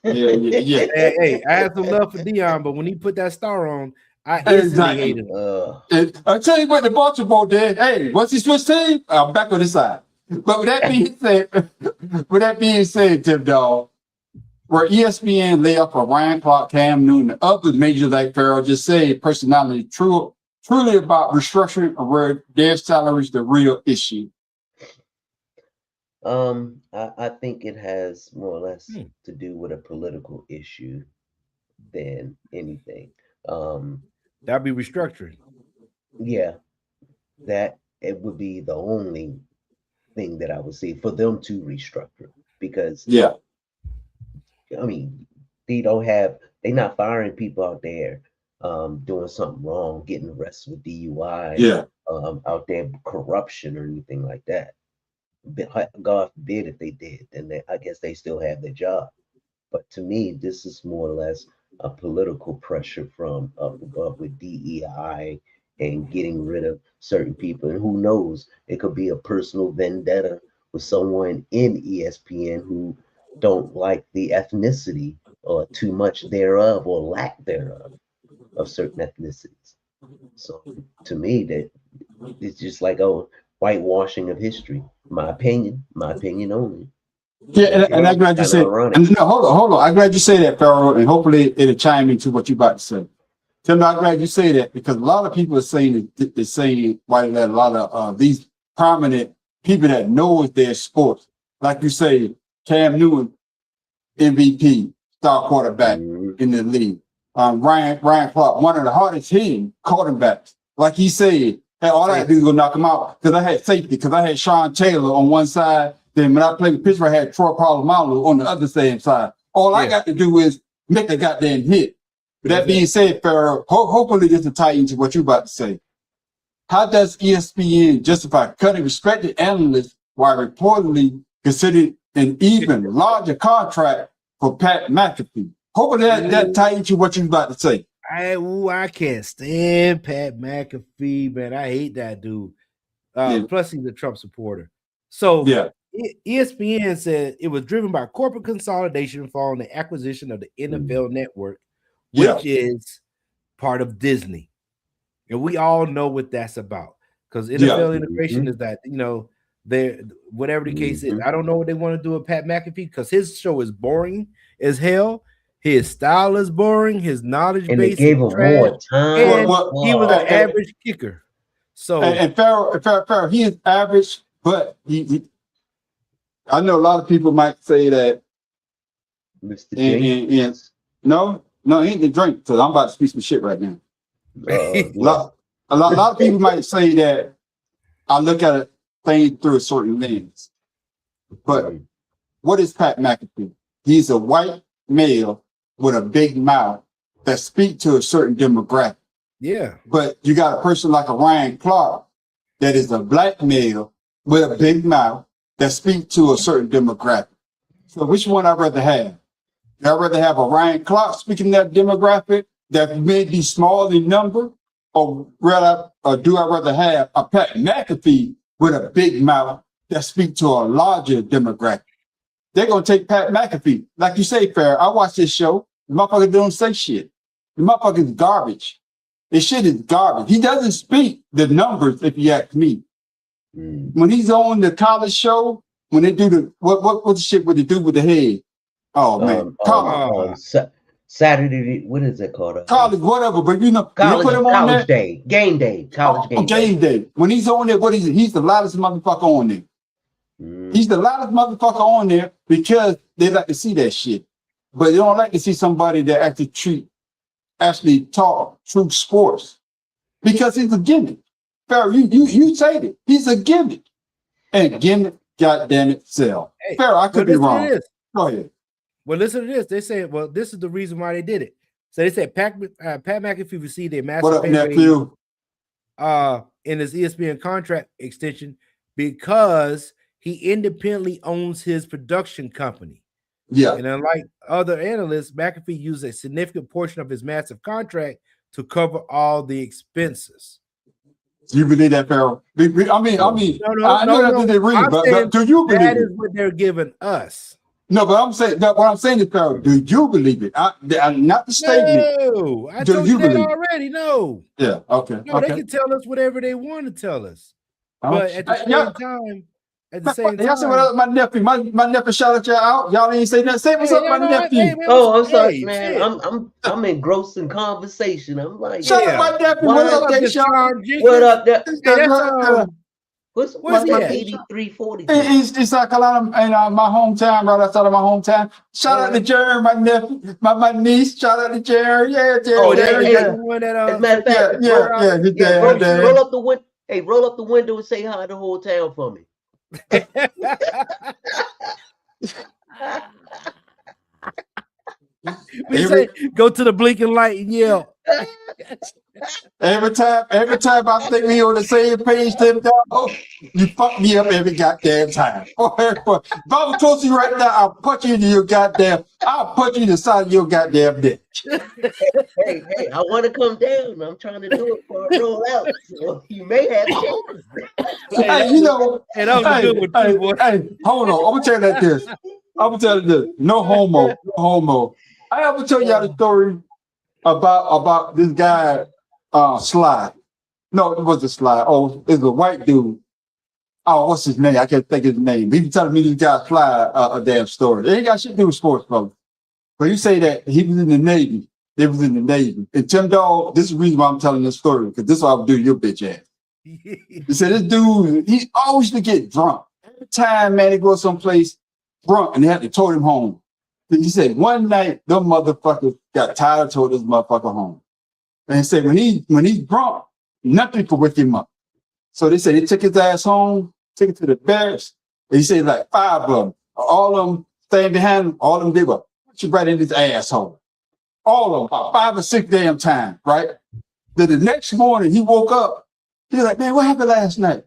S4: Hey, I had some love for Dion, but when he put that star on, I instantly hated him.
S11: I tell you what, the Baltimore did. Hey, once he switched team, I'm back on his side. But with that being said, Tim Dog, where ESPN lay up for Ryan Clark, Cam Newton, and other major like Pharaoh just said, personality truly about restructuring or where their salaries the real issue.
S3: I think it has more or less to do with a political issue than anything.
S4: That'd be restructuring.
S3: Yeah, that it would be the only thing that I would see for them to restructure because I mean, they're not firing people out there doing something wrong, getting arrested with DUI, out there corruption or anything like that. God forbid if they did, then I guess they still have their job. But to me, this is more or less a political pressure from up above with DEI and getting rid of certain people. And who knows, it could be a personal vendetta with someone in ESPN who don't like the ethnicity or too much thereof or lack thereof of certain ethnicities. So to me, that it's just like a whitewashing of history. My opinion only.
S11: Yeah, and I'm glad you said. No, hold on. I'm glad you say that, Pharaoh, and hopefully it'll chime into what you're about to say. Tim, I'm glad you say that because a lot of people are saying why that a lot of these prominent people that know their sports, like you say, Cam Newton, MVP, star quarterback in the league. Ryan Clark, one of the hardest hitting quarterbacks. Like he said, hey, all I had to do was go knock him out because I had safety, because I had Sean Taylor on one side. Then when I played with Pittsburgh, I had Troy Polamalu on the other side. All I got to do is make a goddamn hit. But that being said, Pharaoh, hopefully this will tie into what you're about to say. How does ESPN justify cutting respected analysts while reportedly considered an even larger contract for Pat McAfee? Hopefully that ties into what you're about to say.
S4: I can't stand Pat McAfee, man. I hate that dude. Plus, he's a Trump supporter. So ESPN said it was driven by corporate consolidation following the acquisition of the NFL Network, which is part of Disney. And we all know what that's about. Because NFL integration is that, whatever the case is. I don't know what they want to do with Pat McAfee because his show is boring as hell. His style is boring. His knowledge base
S3: they gave him more time.
S4: And he was an average kicker. So
S11: and Pharaoh, he is average, but he I know a lot of people might say that
S3: Mr. James.
S11: No, he ain't the drink, because I'm about to speak some shit right now. A lot of people might say that I look at a thing through a certain lens. But what is Pat McAfee? He's a white male with a big mouth that speak to a certain demographic.
S4: Yeah.
S11: But you got a person like a Ryan Clark that is a black male with a big mouth that speak to a certain demographic. So which one I'd rather have? I'd rather have a Ryan Clark speaking that demographic that may be small in number, or do I rather have a Pat McAfee with a big mouth that speak to a larger demographic? They're gonna take Pat McAfee. Like you say, Fair, I watch this show, the motherfucker don't say shit. The motherfucker is garbage. This shit is garbage. He doesn't speak the numbers, if you ask me. When he's on the college show, when they do what the shit would they do with the head? Oh man,
S3: Saturday, what is it called?
S11: College, whatever. But
S3: college day, game day,
S11: game day. When he's on there, he's the loudest motherfucker on there. He's the loudest motherfucker on there because they like to see that shit, but they don't like to see somebody that actually talk true sports because he's a gimmick. Pharaoh, you said it. He's a gimmick. And gimmick, goddamn it, sell. Hey, Pharaoh, I could be wrong. Go ahead.
S4: Well, listen to this. They say, well, this is the reason why they did it. So they said Pat McAfee received a massive pay in his ESPN contract extension because he independently owns his production company.
S11: Yeah.
S4: And unlike other analysts, McAfee used a significant portion of his massive contract to cover all the expenses.
S11: Do you believe that, Pharaoh? I mean, I know that they read, but do you believe
S4: that
S11: it?
S4: is what they're giving us?
S11: No, but what I'm saying is, Pharaoh, do you believe it? Not the statement.
S4: No, I told you that already. No.
S11: Yeah. Okay.
S4: No, they can tell us whatever they want to tell us, but at the same time,
S11: y'all say what up, my nephew. My nephew shouted y'all out. Y'all ain't say nothing. Say what's up, my nephew.
S3: Hey, man, I'm sorry, man. I'm engrossed in conversation. I'm like,
S11: shout out my nephew. What up, Deshaun?
S3: What up, there? What's 8340?
S11: It's South Carolina in my hometown, right outside of my hometown. Shout out to Jerry, my nephew, my niece. Shout out to Jerry. Yeah, Jerry.
S3: Oh, as a matter of fact, roll up the window. Hey, roll up the window and say hi to the whole town for me.
S4: We say go to the blinking light and yell.
S11: Every time I think we on the same page, Tim Dog, you fuck me up every goddamn time. If I was close to you right now, I'll punch you in I'll punch you in the side of your goddamn dick.
S3: Hey, I want to come down. I'm trying to do it for a roll out. So you may have chances.
S11: Hey, you know,
S4: that was a good one too, boy.
S11: Hey, hold on. I'm gonna tell you this. No homo. I ever tell y'all the story about this guy, Sly. No, it wasn't Sly. Oh, it's a white dude. Oh, what's his name? I can't think of his name. He was telling me this guy Sly a damn story. It ain't got shit to do with sports, brother. But you say that he was in the Navy. They was in the Navy. And Tim Dog, this is the reason why I'm telling this story, because this is what I would do to your bitch ass. He said this dude, he always to get drunk. Every time, man, he go someplace drunk and they had to tow him home. He said one night, them motherfuckers got tired of towing this motherfucker home. And he said when he's drunk, nothing could wake him up. So they said they took his ass home, took it to the barracks. And he said like 5 of them, all of them staying behind him, all of them, they were punching right in his asshole. All of them, about 5 or 6 damn times, right? Then the next morning he woke up, he was like, man, what happened last night?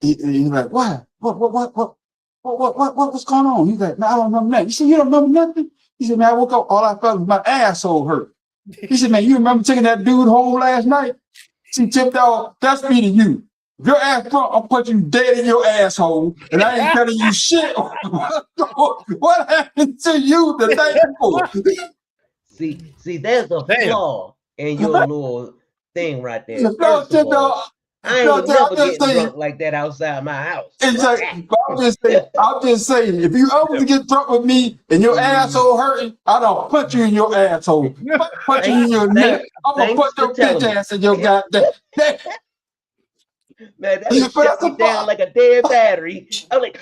S11: He's like, what? What's going on? He's like, man, I don't remember nothing. He said, you don't remember nothing? He said, man, I woke up, all I felt was my asshole hurt. He said, man, you remember taking that dude home last night? See, Tim Dog, that's me to you. If your ass drunk, I'm putting you dead in your asshole, and I ain't telling you shit. What happened to you the night before?
S3: See, there's a flaw in your little thing right there.
S11: No, Tim Dog.
S3: I ain't never getting drunk like that outside my house.
S11: Exactly. I'm just saying, if you ever get drunk with me and your asshole hurting, I don't punch you in your asshole. Punch you in your neck. I'm gonna put your bitch ass in your goddamn neck.
S3: Man, that shut me down like a dead battery. I'm like,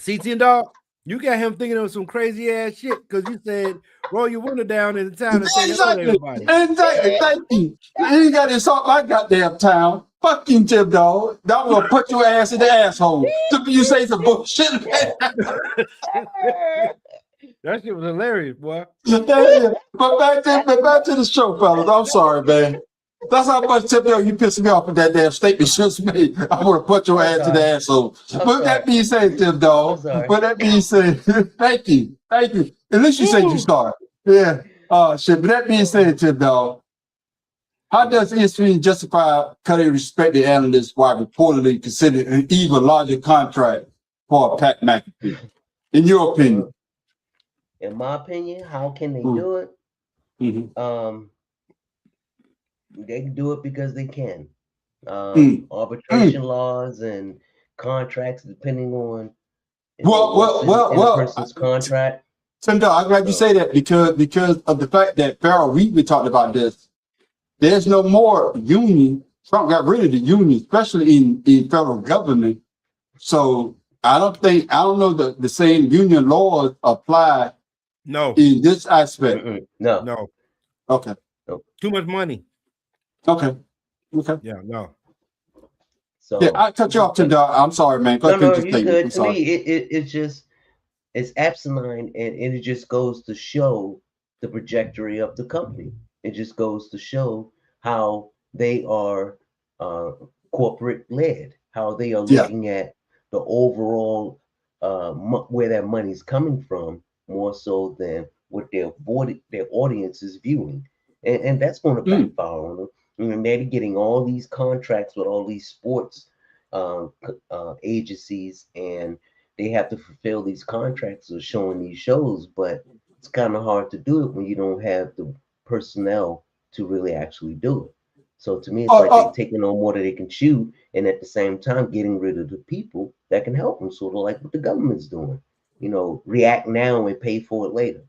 S4: CT Dog, you got him thinking of some crazy ass shit because you said roll your window down in the town and say hello to everybody.
S11: Exactly. Thank you. You ain't got to insult my goddamn town. Fuck you, Tim Dog. I'm gonna put your ass in the asshole. You say some bullshit.
S4: That shit was hilarious, boy.
S11: But back to the show, fellas. I'm sorry, man. That's how much Tim Dog you pissed me off with that damn statement just made. I'm gonna put your ass in the asshole. But that being said, Tim Dog. But that being said, thank you. At least you said you sorry. Yeah. Shit. But that being said, Tim Dog. How does ESPN justify cutting respected analysts while reportedly considered an even larger contract for Pat McAfee? In your opinion?
S3: In my opinion, how can they do it?
S11: Mm-hmm.
S3: They can do it because they can. Arbitration laws and contracts, depending on the person's contract.
S11: Tim Dog, I'm glad you say that because of the fact that Farrell, we've been talking about this. There's no more union. Trump got rid of the union, especially in federal government. So I don't know the same union laws apply.
S4: No.
S11: In this aspect.
S3: No.
S11: Okay.
S3: No.
S4: Too much money.
S11: Okay.
S4: Yeah, no.
S3: So
S11: yeah, I cut you off, Tim Dog. I'm sorry, man.
S3: No, you good. To me, it's asinine, and it just goes to show the trajectory of the company. It just goes to show how they are corporate led, how they are looking at the overall where that money's coming from, more so than what their audience is viewing, and that's going to backfire on them. And they're getting all these contracts with all these sports agencies, and they have to fulfill these contracts of showing these shows, but it's kind of hard to do it when you don't have the personnel to really actually do it. So to me, it's like they're taking on more than they can chew, and at the same time getting rid of the people that can help them, sort of like what the government's doing. React now and pay for it later.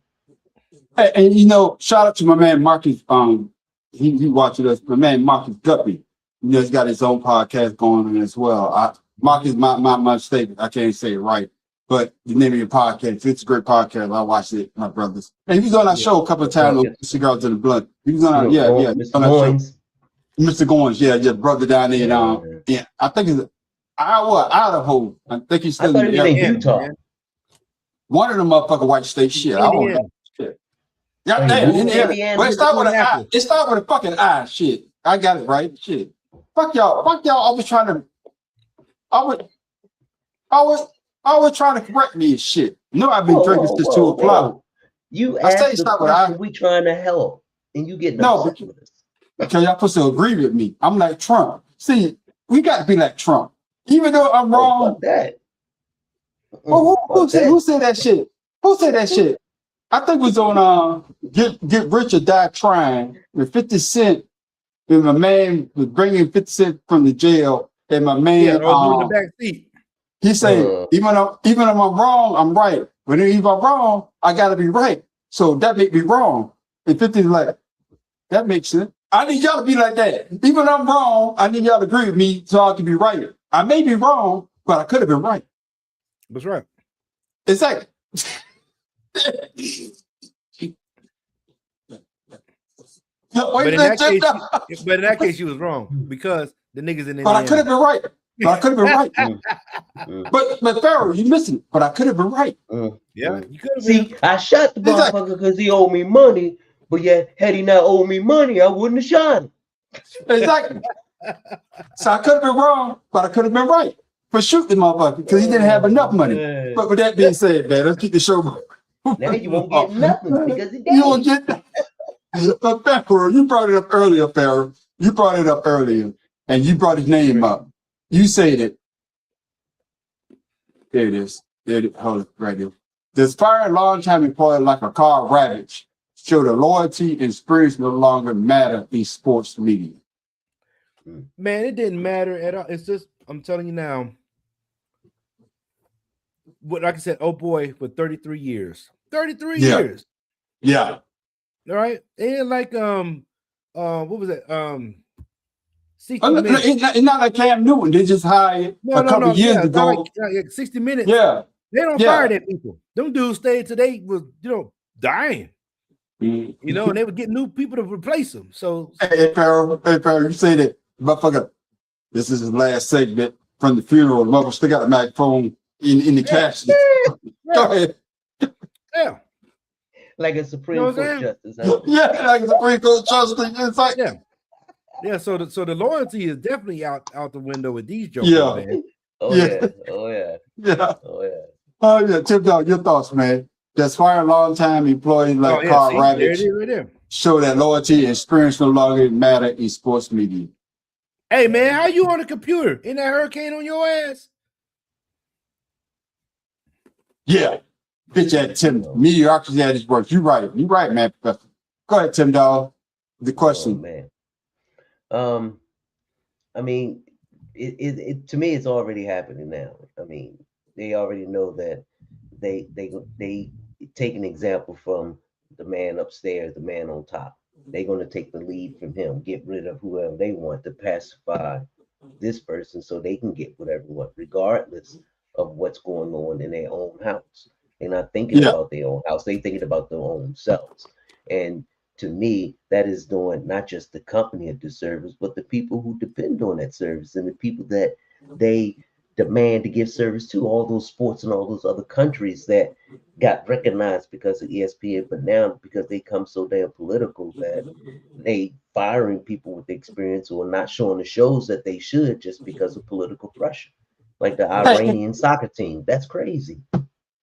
S11: And shout out to my man Marcus. He watching us. My man Marcus Guppy. He's got his own podcast going on as well. Marcus, my statement. I can't say it right, but the name of your podcast. It's a great podcast. I watched it, my brothers. And he was on our show a couple of times on Cigars in the Blunt. He was on our
S3: Mr. Goins.
S11: Mr. Goins, yeah, brother down there in I think it's Idaho. I think he's still in
S3: Utah.
S11: One of them motherfucking white state shit. I don't know. Shit. Yeah,
S3: Hey,
S11: damn,
S3: move
S11: yeah.
S3: Indiana
S11: But it
S3: to
S11: start with an I.
S4: Indianapolis.
S11: It start with a fucking I. Shit, I got it right. Shit, fuck y'all. Fuck y'all. Always trying to. Always trying to correct me and shit. No, I've been drinking since 2 o'clock.
S3: You
S11: I say
S3: asked the
S11: stop with I.
S3: question, we trying to help, and you getting
S11: No,
S3: upset with us.
S11: because y'all supposed to agree with me. I'm like Trump. See, we got to be like Trump. Even though I'm wrong.
S3: Fuck that.
S11: Well,
S3: Fuck that.
S11: who said that shit? Who said that shit? I think it was on Get Rich or Die Trying with 50 Cent. When my man was bringing 50 Cent from the jail, and my man,
S4: Yeah, I was in the back seat.
S11: he said, even if I'm wrong, I'm right. But if I'm wrong, I gotta be right. So that make me wrong. And 50 is like, that makes sense. I need y'all to be like that. Even though I'm wrong, I need y'all to agree with me so I can be right. I may be wrong, but I could have been right.
S4: That's right.
S11: Exactly.
S4: But in that case, you was wrong because the niggas in
S11: But
S4: Indiana.
S11: I could have been right. But I could have been right. But Pharaoh, you missing it. But I could have been right.
S4: Yeah, you could have
S3: See, I shot the motherfucker because he owed me money, but yeah, had he not owed me money, I wouldn't have shot him.
S11: Exactly. So I could have been wrong, but I could have been right for shooting the motherfucker because he didn't have enough money. But with that being said, man, let's keep the show moving.
S3: Now you won't get nothing because he
S11: You won't get that. But Pharaoh, you brought it up earlier, Pharaoh. You brought it up earlier, and you brought his name up. You said it. There it is. There it is. Hold it right there. The aspiring long-time employee like a car ravage show the loyalty and experience no longer matter in sports media.
S4: Man, it didn't matter at all. It's just, I'm telling you now, what, like I said, oh boy, for 33 years. 33
S11: Yeah.
S4: years.
S11: Yeah.
S4: All right. And like what was it? 60
S11: Oh,
S4: minutes.
S11: it's not like Cam Newton. They just hired a couple years
S4: yeah,
S11: ago.
S4: like 60 minutes.
S11: Yeah.
S4: They don't fire their people. Them dudes stayed till they was, dying. You know, and they would get new people to replace them. So
S11: Hey, Pharaoh, you say that, motherfucker, this is his last segment from the funeral. Mother still got the microphone in the caption. Go ahead.
S4: Yeah.
S3: Like a Supreme
S4: You know what
S3: Court
S4: I'm
S3: justice. Huh?
S11: Yeah, like a Supreme Court justice. It's like,
S4: Yeah, so the loyalty is definitely out the window with these jokers,
S11: Yeah.
S4: man.
S3: Oh
S11: Yeah.
S3: yeah. Oh yeah.
S11: yeah.
S3: Oh yeah.
S11: Oh, yeah. Tim Dog, your thoughts, man. That's why a long-time employee like Carl
S4: see, there it
S11: Ravage
S4: is right there.
S11: show that loyalty and experience no longer matter in sports media.
S4: Hey man, how you on the computer? Ain't that hurricane on your ass?
S11: Yeah. Bitch at Tim. Mediocrity at his work. You right, man, Professor. Go ahead, Tim Dog. The question.
S3: Oh, man. I mean, it to me, it's already happening now. I mean, they already know that they take an example from the man upstairs, the man on top. They're going to take the lead from him, get rid of whoever they want to pacify this person so they can get whatever they want, regardless of what's going on in their own house. They're not thinking about their own house. They're thinking about their own selves. And to me, that is doing not just the company a disservice, but the people who depend on that service and the people that they demand to give service to, all those sports and all those other countries that got recognized because of ESPN, but now because they come so damn political that they firing people with experience or not showing the shows that they should just because of political pressure. Like the Iranian soccer team. That's crazy.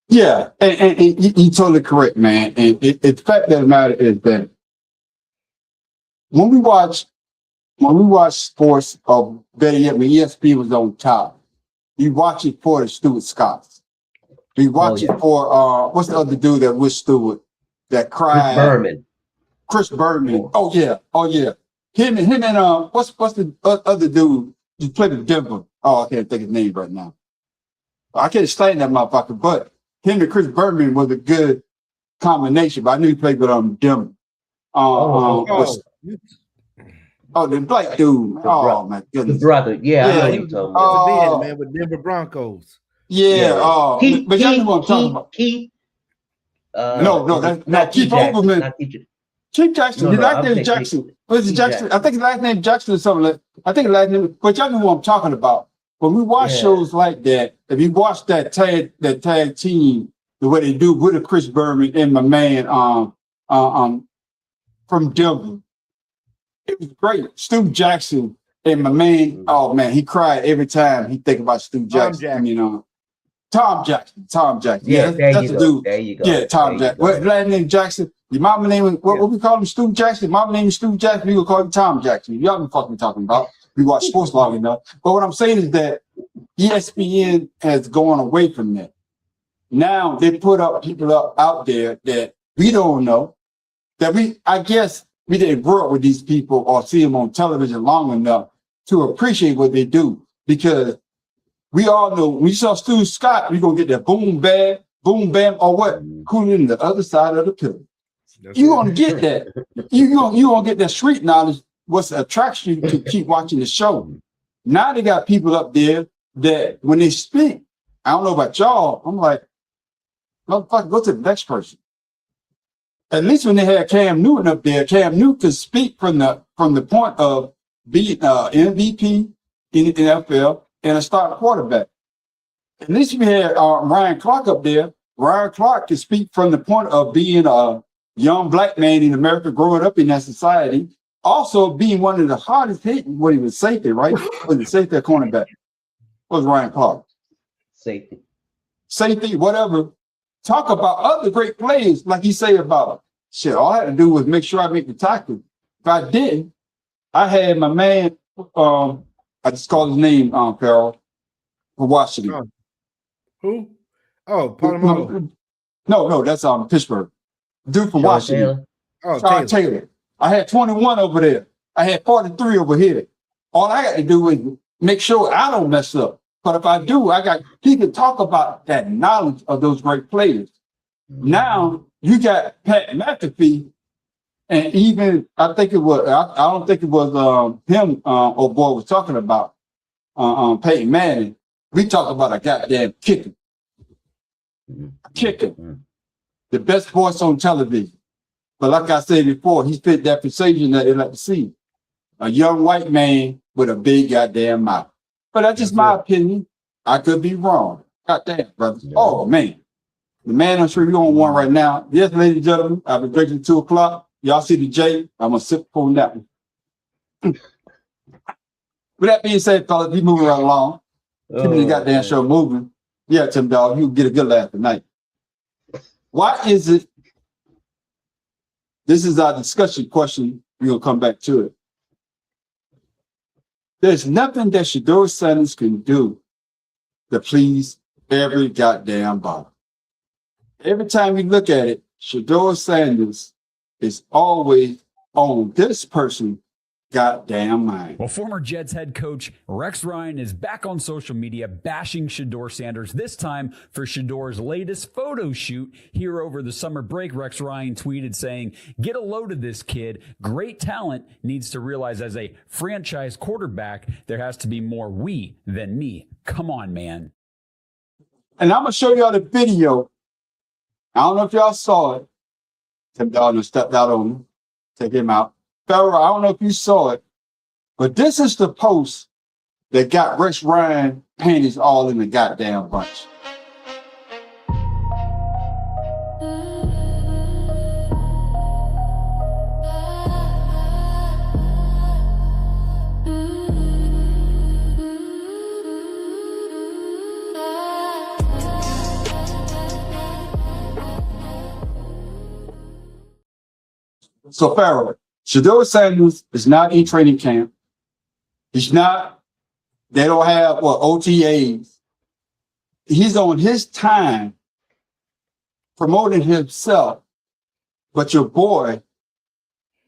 S11: Yeah, and you're totally correct, man. And the fact of the matter is that when we watch sports, or better yet, when ESPN was on top, you watch it for the Stuart Scotts. You watch it for what's the other dude that was Stewart that cried? Chris Berman. Oh yeah. Him and what's the other dude you played with Denver? Oh, I can't think of his name right now. I can't explain that motherfucker, but him and Chris Berman was a good combination. But I knew he played with Denver. The black dude. My goodness.
S3: The brother. Yeah, I know
S4: he
S3: what you're talking about.
S4: Man with Denver Broncos.
S11: Yeah. But y'all know what I'm talking about. No, that's not Keith Olbermann. Chief Jackson. His last name Jackson. Was it Jackson? I think his last name Jackson or something. I think his last name. But y'all know what I'm talking about. When we watch shows like that, if you watch that tag team, the way they do with Chris Berman and my man from Denver. It was great. Stu Jackson and my man, oh man, he cried every time he think about Stu Jackson. You know, Tom Jackson.
S3: Yeah,
S11: that's the dude.
S3: There you go.
S11: Yeah, Tom Jackson. What last name Jackson? Your mama name is what we call him? Stu Jackson. Mama name is Stu Jackson. We will call him Tom Jackson. Y'all know what we're talking about. We watch sports long enough. But what I'm saying is that ESPN has gone away from that. Now they put up people out there that we don't know, that I guess we didn't grow up with these people or see them on television long enough to appreciate what they do. Because we all know when you saw Stu Scott, you're going to get that boom, bam, or what? Cooling the other side of the pillar. You're going to get that. You're going to get that street knowledge, what's attracts you to keep watching the show. Now they got people up there that when they speak, I don't know about y'all, I'm like, motherfucker, go to the next person. At least when they had Cam Newton up there, Cam Newton could speak from the point of being MVP in the NFL and a starting quarterback. At least we had Ryan Clark up there. Ryan Clark could speak from the point of being a young black man in America, growing up in that society, also being one of the hardest hitting, what he was safety, right? Was it safety or cornerback? What was Ryan Clark? Safety, whatever. Talk about other great plays, like you say about shit. All I had to do was make sure I make the tackle. If I didn't, I had my man, I just called his name, Farrell, for Washington.
S4: Who? Oh, Polamalu.
S11: No, that's Pittsburgh. Dude from Washington. Taylor. I had 21 over there. I had 43 over here. All I got to do is make sure I don't mess up. But if I do, he can talk about that knowledge of those great players. Now you got Pat McAfee, and even I think it was I don't think it was him old boy was talking about Peyton Manning. We talk about a goddamn kicker. The best voice on television. But like I said before, he fit that precision that they like to see. A young white man with a big goddamn mouth. But that's just my opinion. I could be wrong. God damn, brother. Yeah. Oh, man. The man on street, we on one right now. Yes, ladies and gentlemen, I've been drinking 2 o'clock. Y'all see the J. I'm going to sip on that one. With that being said, fellas, we moving right along. Keeping the goddamn show moving. Yeah, Tim Dog, you get a good laugh tonight. Why is it? This is our discussion question. We're going to come back to it. There's nothing that Shedeur Sanders can do to please every goddamn body. Every time we look at it, Shedeur Sanders is always on this person goddamn mind.
S12: Well, former Jets head coach Rex Ryan is back on social media bashing Shedeur Sanders, this time for Shedeur's latest photo shoot. Here over the summer break, Rex Ryan tweeted saying, "Get a load of this kid. Great talent. Needs to realize as a franchise quarterback, there has to be more we than me. Come on, man."
S11: And I'm going to show y'all the video. I don't know if y'all saw it. Tim Dalton stepped out on him. Take him out. Farrell, I don't know if you saw it, but this is the post that got Rex Ryan panties all in the goddamn bunch. So Farrell, Shedeur Sanders is not in training camp. He's not. They don't have OTAs. He's on his time promoting himself. But your boy,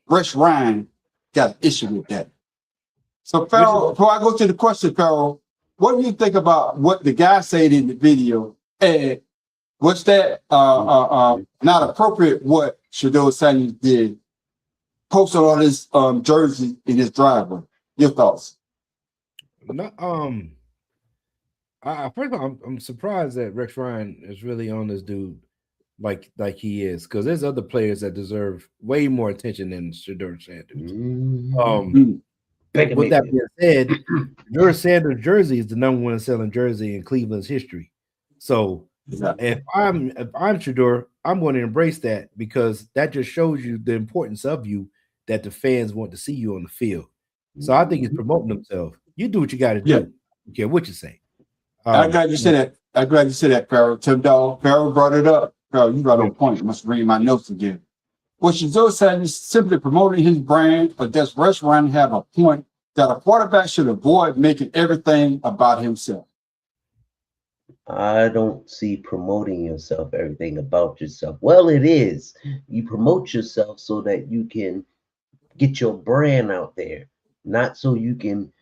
S11: Rex Ryan, got an issue with that. So Farrell, before I go to the question, Farrell, what do you think about what the guy said in the video? And what's that not appropriate what Shedeur Sanders did? Posted on his jersey in his driveway. Your thoughts?
S4: No, first of all, I'm surprised that Rex Ryan is really on this dude like he is, because there's other players that deserve way more attention than Shedeur Sanders. With that being said, Shedeur Sanders' jersey is the #1 selling jersey in Cleveland's history. So if I'm Shedeur, I'm going to embrace that because that just shows you the importance of you that the fans want to see you on the field. So I think he's promoting himself. You do what you got to do.
S11: Yeah.
S4: I don't care what you say.
S11: I'm glad you said that. I'm glad you said that, Farrell. Tim Dog, Farrell brought it up. Farrell, you got on point. I must read my notes again. What Shador said is simply promoting his brand, but does Rex Ryan have a point that a quarterback should avoid making everything about himself?
S3: I don't see promoting yourself, everything about yourself. Well, it is. You promote yourself so that you can get your brand out there, not so you can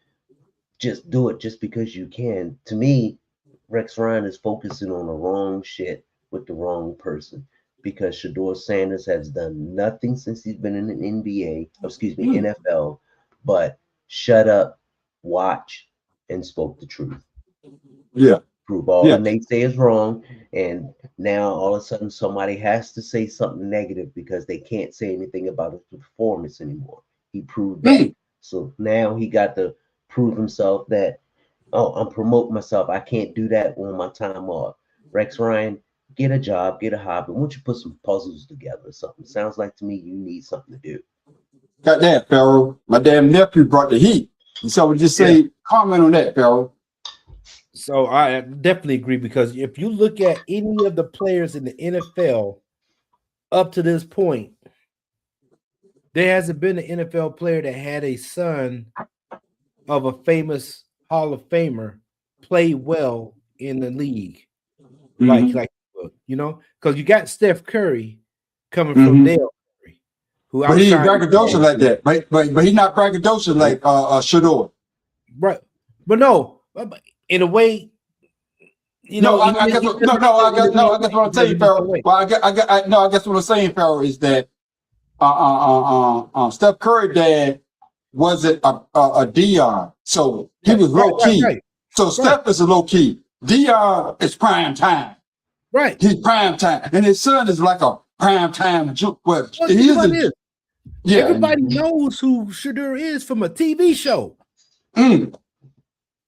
S3: just do it just because you can. To me, Rex Ryan is focusing on the wrong shit with the wrong person because Shador Sanders has done nothing since he's been in the NFL, but shut up, watch, and spoke the truth.
S11: Yeah.
S3: Prove all the naysayers wrong, and now all of a sudden somebody has to say something negative because they can't say anything about his performance anymore. He proved that. So now he got to prove himself that, oh, I'm promoting myself. I can't do that on my time off. Rex Ryan, get a job, get a hobby. Why don't you put some puzzles together or something? Sounds like to me you need something to do.
S11: Got that, Farrell. My damn nephew brought the heat. And so we just say, comment on that, Farrell.
S4: So I definitely agree because if you look at any of the players in the NFL up to this point, there hasn't been an NFL player that had a son of a famous Hall of Famer play well in the league. Like you know, because you got Steph Curry coming from Dale Curry, who
S11: but he ain't braggadocious like that. But he's not braggadocious like Shador.
S4: Right. But no, in a way, you know,
S11: I guess what I'm saying, Farrell. Well, I guess what I'm saying, Farrell, is that Steph Curry dad wasn't a Dion, so he was low key. Right. So Steph is a low key. Dion is prime time.
S4: Right.
S11: He's prime time, and his son is like a prime time.
S4: Everybody knows who Shador is from a TV show.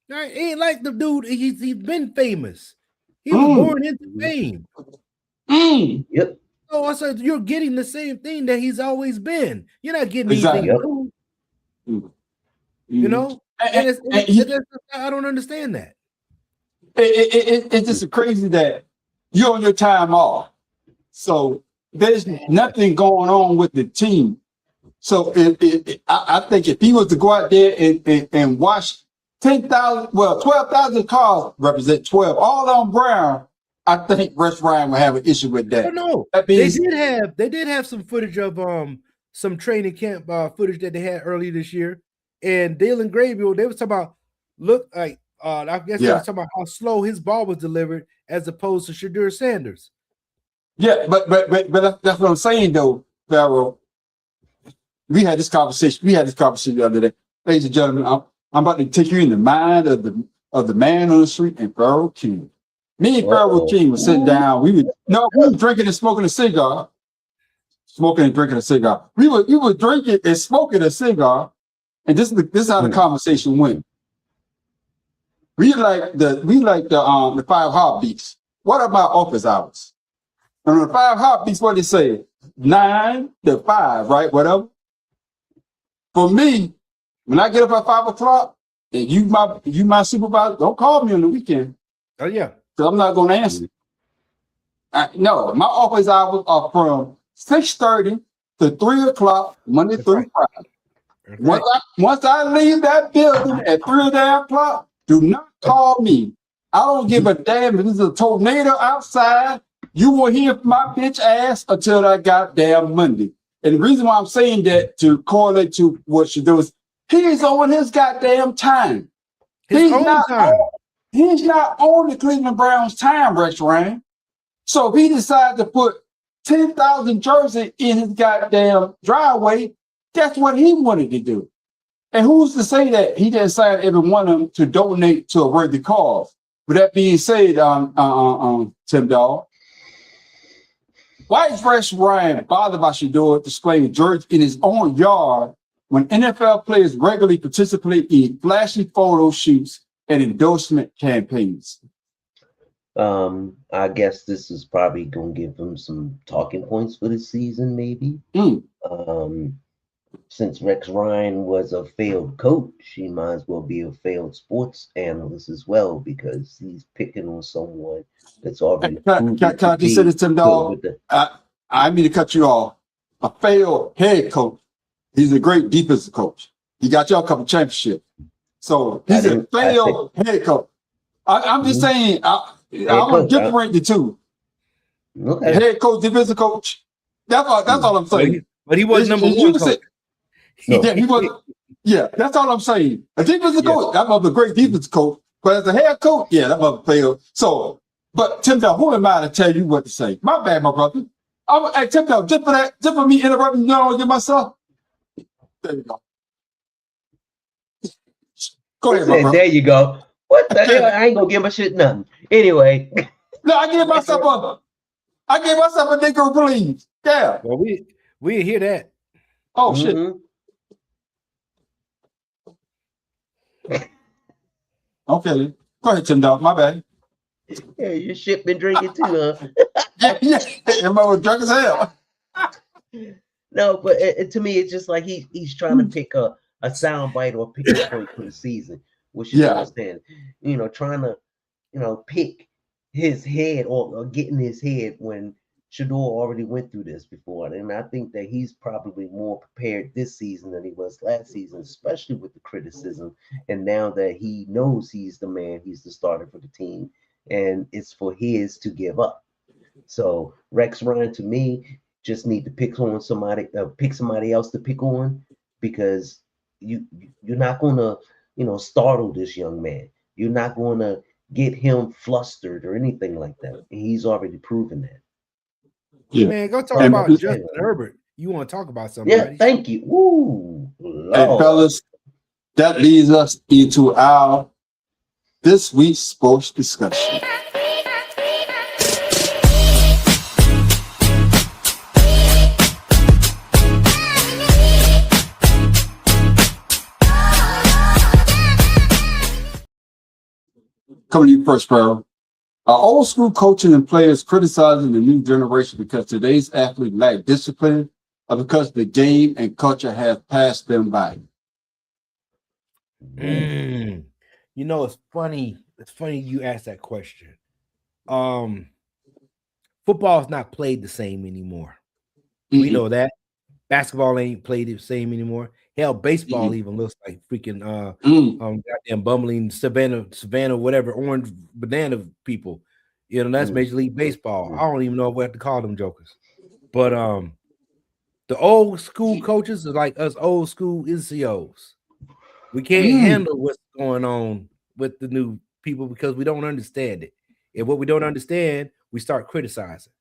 S4: Right? Ain't like the dude. He's been famous. He was born into fame.
S3: Yep.
S4: So I said you're getting the same thing that he's always been. You're not getting anything new. You know, and I don't understand that.
S11: It's just crazy that you're on your time off, so there's nothing going on with the team. So I think if he was to go out there and watch 12,000 cars represent 12, all on brown, I think Rex Ryan will have an issue with that.
S4: No, they did have some footage of some training camp footage that they had earlier this year, and Dalen Graybill, they was talking about I guess they was talking about how slow his ball was delivered as opposed to Shador Sanders.
S11: Yeah, but that's what I'm saying though, Farrell. We had this conversation the other day, ladies and gentlemen. I'm about to take you in the mind of the man on the street and Farrell King. Me and Farrell King were sitting down. We were drinking and smoking a cigar. Smoking and drinking a cigar. We were drinking and smoking a cigar, and this is how the conversation went. We like the 5 heartbeats. What about office hours? And the 5 heartbeats, what they say? 9 to 5, right? Whatever. For me, when I get up at 5 o'clock, and you my supervisor, don't call me on the weekend.
S4: Oh yeah,
S11: because I'm not going to answer. No, my office hours are from 6:30 to 3 o'clock Monday through Friday. Once I leave that building at 3 o'clock, do not call me. I don't give a damn if there's a tornado outside. You will hear from my bitch ass until that goddamn Monday. And the reason why I'm saying that to correlate to what she does, he's on his goddamn time. He's not on the Cleveland Browns time, Rex Ryan. So if he decides to put 10,000 jerseys in his goddamn driveway, that's what he wanted to do. And who's to say that he didn't sign every one of them to donate to a worthy cause? With that being said, Tim Dog, why is Rex Ryan bothered by Shador displaying jerseys in his own yard when NFL players regularly participate in flashy photo shoots and endorsement campaigns?
S3: I guess this is probably going to give him some talking points for the season, maybe. Since Rex Ryan was a failed coach, he might as well be a failed sports analyst as well, because he's picking on someone that's already.
S11: Can I just say this, Tim Dog? I mean to cut you off. A failed head coach. He's a great defensive coach. He got y'all a couple championships. So he's a failed head coach. I'm just saying, I want to differentiate the two.
S3: Okay.
S11: Head coach, defensive coach. That's all I'm saying.
S4: But he was number one coach.
S11: Yeah, he was. Yeah, that's all I'm saying. A defensive coach, that was a great defensive coach. But as a head coach, yeah, that mother failed. So, but Tim Dog, who am I to tell you what to say? My bad, my brother. Hey, Tim Dog, just for me interrupting you know, get myself. There you go. Go ahead, my brother.
S3: There you go. What the hell? I ain't gonna give my shit nothing. Anyway.
S11: No, I gave myself a Negro, please. Yeah.
S4: Well, we didn't hear that.
S11: Oh shit. Okay, go ahead, Tim Dog. My bad.
S3: Yeah, your shit been drinking too, huh?
S11: yeah. Everybody was drunk as hell.
S3: No, but to me, it's just like he's trying to pick a sound bite or pick a point for the season, which you understand. You know, trying to, pick his head or get in his head when Shedeur already went through this before. And I think that he's probably more prepared this season than he was last season, especially with the criticism. And now that he knows he's the man, he's the starter for the team, and it's for his to give up. So Rex Ryan, to me, just need to pick somebody else to pick on, because you're not gonna, startle this young man. You're not gonna get him flustered or anything like that. He's already proven that.
S11: Yeah.
S4: Man, go talk about Justin Herbert. You want to talk about somebody?
S3: Yeah, thank you. Woo,
S11: hey, fellas, that leads us into our this week's sports discussion. Coming to you first, bro. Are old school coaching and players criticizing the new generation because today's athletes lack discipline, or because the game and culture have passed them by?
S4: It's funny. It's funny you asked that question. Football is not played the same anymore. We know that. Basketball ain't played the same anymore. Hell, baseball even looks like freaking goddamn bumbling Savannah, whatever, orange banana people. That's Major League Baseball. I don't even know what to call them jokers. But the old school coaches are like us old school NCOs. We can't handle what's going on with the new people because we don't understand it. And what we don't understand, we start criticizing.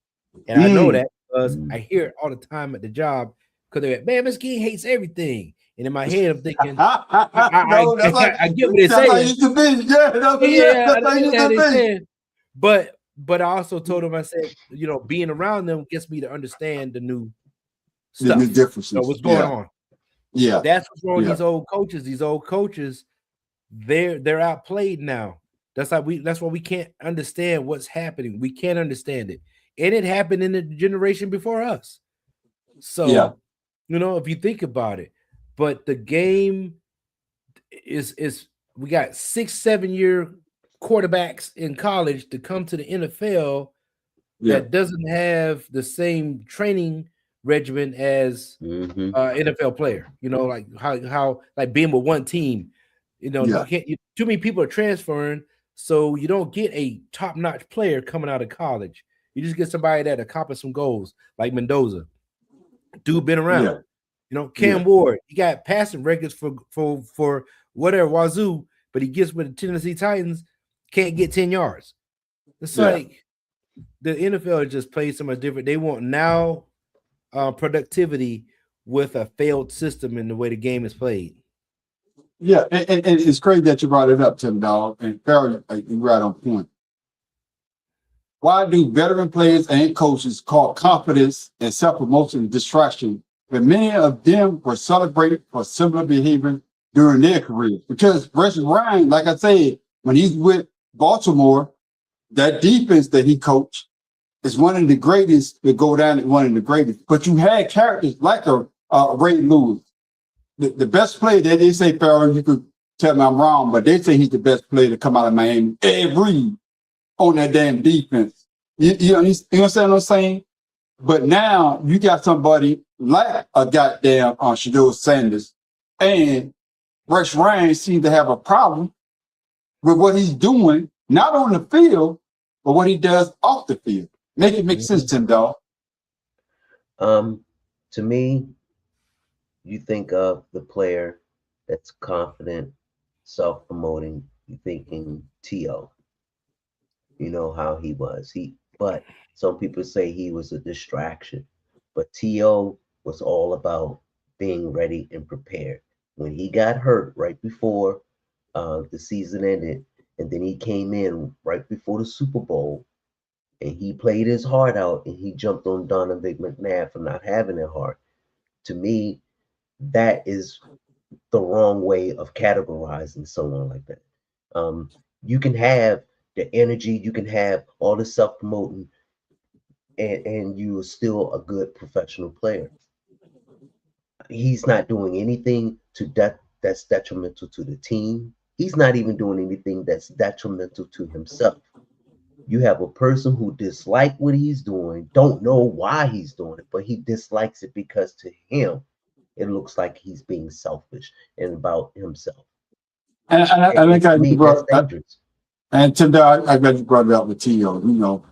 S4: And I know that because I hear it all the time at the job, because they're like, man, Miss King hates everything. And in my head, I'm thinking, I get what they're saying. But I also told them, I said, being around them gets me to understand the new stuff.
S11: The new differences.
S4: What's going on?
S11: Yeah.
S4: That's what's wrong with these old coaches. These old coaches, they're outplayed now. That's why we can't understand what's happening. We can't understand it. And it happened in the generation before us. So, if you think about it, but the game is we got 6-7 year quarterbacks in college to come to the NFL that doesn't have the same training regimen as NFL player. Like how like being with one team. You can't. Too many people are transferring, so you don't get a top-notch player coming out of college. You just get somebody that accomplished some goals, like Mendoza. Dude been around. Cam Ward, he got passing records for whatever Wazoo, but he gets with the Tennessee Titans, can't get 10 yards. It's like the NFL just plays so much different. They want now productivity with a failed system in the way the game is played.
S11: Yeah, and it's crazy that you brought it up, Tim Dog, and Farrell, you're right on point. Why do veteran players and coaches call confidence and self-promotion distraction when many of them were celebrated for similar behavior during their careers? Because Rex Ryan, like I said, when he's with Baltimore, that defense that he coached is one of the greatest to go down as one of the greatest. But you had characters like a Ray Lewis, the best player that they say, Farrell, you could tell me I'm wrong, but they say he's the best player to come out of Miami. Ed Reed on that damn defense. You understand what I'm saying? But now you got somebody like a goddamn Shedeur Sanders, and Rex Ryan seems to have a problem with what he's doing, not on the field, but what he does off the field. Make it make sense, Tim Dog.
S3: To me, you think of the player that's confident, self-promoting, you thinking T.O. You know how he was. But some people say he was a distraction. But T.O. was all about being ready and prepared. When he got hurt right before the season ended, and then he came in right before the Super Bowl, and he played his heart out, and he jumped on Donovan McNabb for not having a heart. To me, that is the wrong way of categorizing someone like that. You can have the energy, you can have all the self-promoting, and you are still a good professional player. He's not doing anything that's detrimental to the team. He's not even doing anything that's detrimental to himself. You have a person who dislikes what he's doing, don't know why he's doing it, but he dislikes it because to him, it looks like he's being selfish and about himself.
S11: And I think and Tim, I got you brought it up with T.O. You know,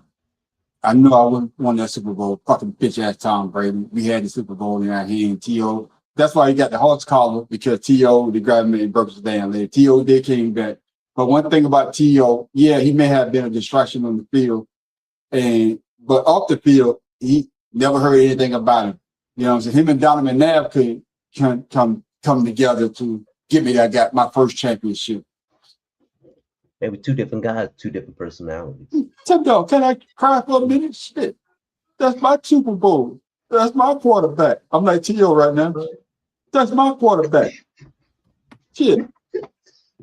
S11: I know I wouldn't won that Super Bowl, fucking bitch ass Tom Brady. We had the Super Bowl in our hand. T.O. That's why he got the horse collar, because T.O. the grabbed me and broke his damn leg. T.O. did came back. But one thing about T.O., yeah, he may have been a distraction on the field, but off the field, he never heard anything about him. You know what I'm saying? Him and Donovan McNabb could come together to get me that got my first championship.
S3: Maybe two different guys, two different personalities.
S11: Tim Dog, can I cry for a minute? Shit. That's my Super Bowl. That's my quarterback. I'm like T.O. right now. That's my quarterback. Shit.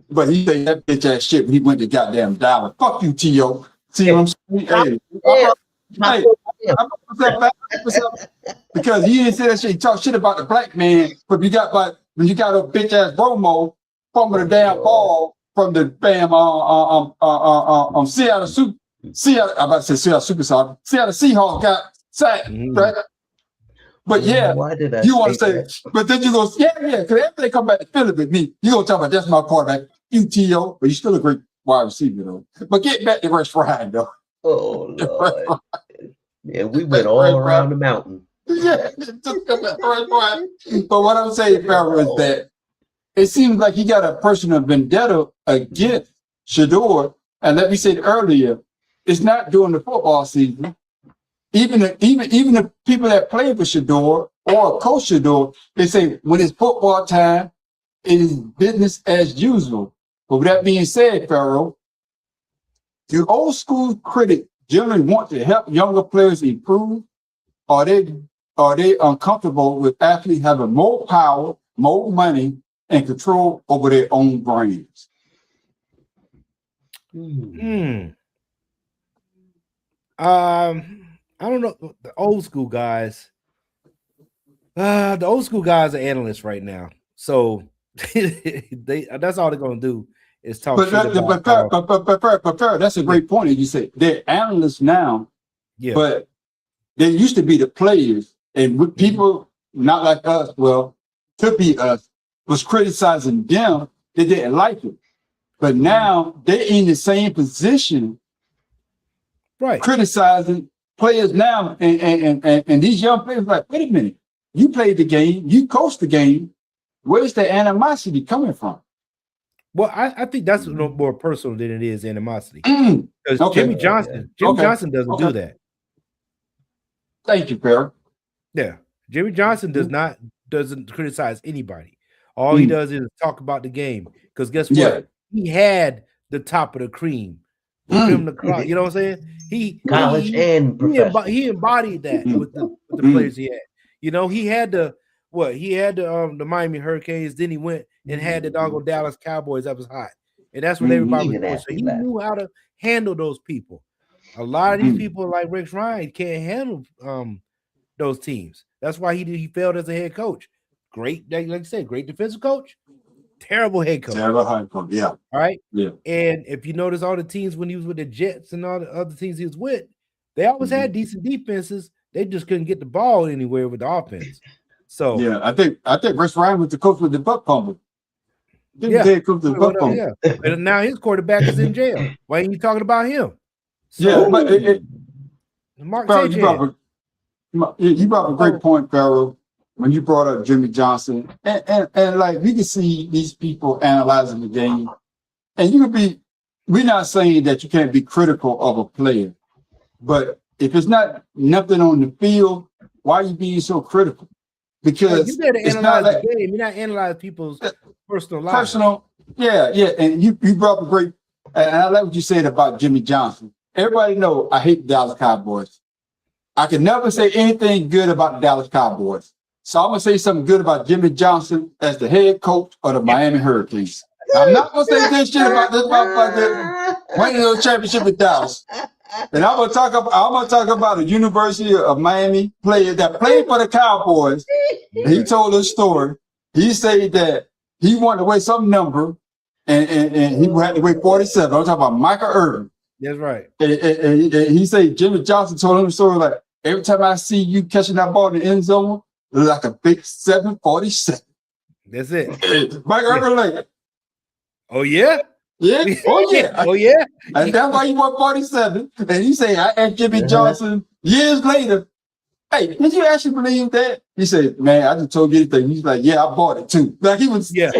S11: But he said that bitch ass shit when he went to goddamn Dallas. Fuck you, T.O. See what I'm saying? Because he didn't say that shit. He talked shit about the black man, but when you got a bitch ass Romo fumbling the damn ball from the Seattle Seahawks got sacked, right? But yeah,
S3: why did I
S11: you want to say
S3: that?
S11: But then you go, yeah, because after they come back to Philly with me, you gonna talk about that's my quarterback, UTO, but you're still a great wide receiver though. But get back to Rex Ryan though.
S3: Oh Lord. Yeah, we went all around the mountain.
S11: Yeah, but what I'm saying, Farrell, is that it seems like he got a personal vendetta against Shedeur. And let me say it earlier, it's not during the football season. Even the people that play for Shedeur or coach Shedeur, they say when it's football time, it is business as usual. But with that being said, Farrell, do old school critics generally want to help younger players improve? Are they uncomfortable with athletes having more power, more money, and control over their own brains?
S4: I don't know. The old school guys. The old school guys are analysts right now, so that's all they're gonna do is talk.
S11: But that's a great point. As you say, they're analysts now. Yeah. But they used to be the players, and with people not like us, well, could be us, was criticizing them. They didn't like it, but now they're in the same position,
S4: right?
S11: Criticizing players now, and these young players are like, wait a minute, you played the game, you coached the game. Where's the animosity coming from?
S4: Well, I think that's more personal than it is animosity. Because Jimmy Johnson doesn't do that.
S11: Thank you, Perry.
S4: Yeah, Jimmy Johnson doesn't criticize anybody. All he does is talk about the game. Because guess what? Yeah. He had the top of the cream. You know what I'm saying? He embodied that with the players he had. You know, he had the Miami Hurricanes. Then he went and had the doggone Dallas Cowboys that was hot, and that's when everybody was going. So he knew how to handle those people. A lot of these people like Rex Ryan can't handle those teams. That's why he failed as a head coach. Great, like I said, great defensive coach, terrible head coach.
S11: Terrible head coach, yeah.
S4: All right.
S11: Yeah.
S4: And if you notice all the teams when he was with the Jets and all the other teams he was with, they always had decent defenses. They just couldn't get the ball anywhere with the offense. So
S11: yeah, I think Rex Ryan was the coach with the Buck Pumper.
S4: Yeah,
S11: Yeah.
S4: And now his quarterback is in jail. Why ain't you talking about him? So,
S11: Yeah, but
S4: Mark
S11: Farrell, you brought up a great point, Farrell, when you brought up Jimmy Johnson. And like we can see these people analyzing the game. And you could be, we're not saying that you can't be critical of a player, but if it's not nothing on the field, why are you being so critical? Because
S4: you better
S11: it's
S4: analyze
S11: not
S4: the game. You're not analyzing people's personal lives.
S11: Yeah. And you brought up a great, and I like what you said about Jimmy Johnson. Everybody know I hate the Dallas Cowboys. I can never say anything good about the Dallas Cowboys. So I'm gonna say something good about Jimmy Johnson as the head coach of the Miami Hurricanes. I'm not gonna say this shit about the winning the championship with Dallas. And I'm gonna talk about a University of Miami player that played for the Cowboys. He told a story. He said that he wanted to weigh some number, and he had to weigh 47. I'm talking about Michael Irvin.
S4: That's right.
S11: And he said Jimmy Johnson told him the story like, every time I see you catching that ball in the end zone, it look like a big 747.
S4: That's it.
S11: Michael Irvin like,
S4: oh yeah?
S11: Yeah. Oh yeah.
S4: Oh yeah.
S11: And that's why he won 47. And he said, I asked Jimmy Johnson years later, hey, did you actually believe that? He said, man, I just told you anything. He's like, yeah, I bought it too. Like he was
S3: Yeah, I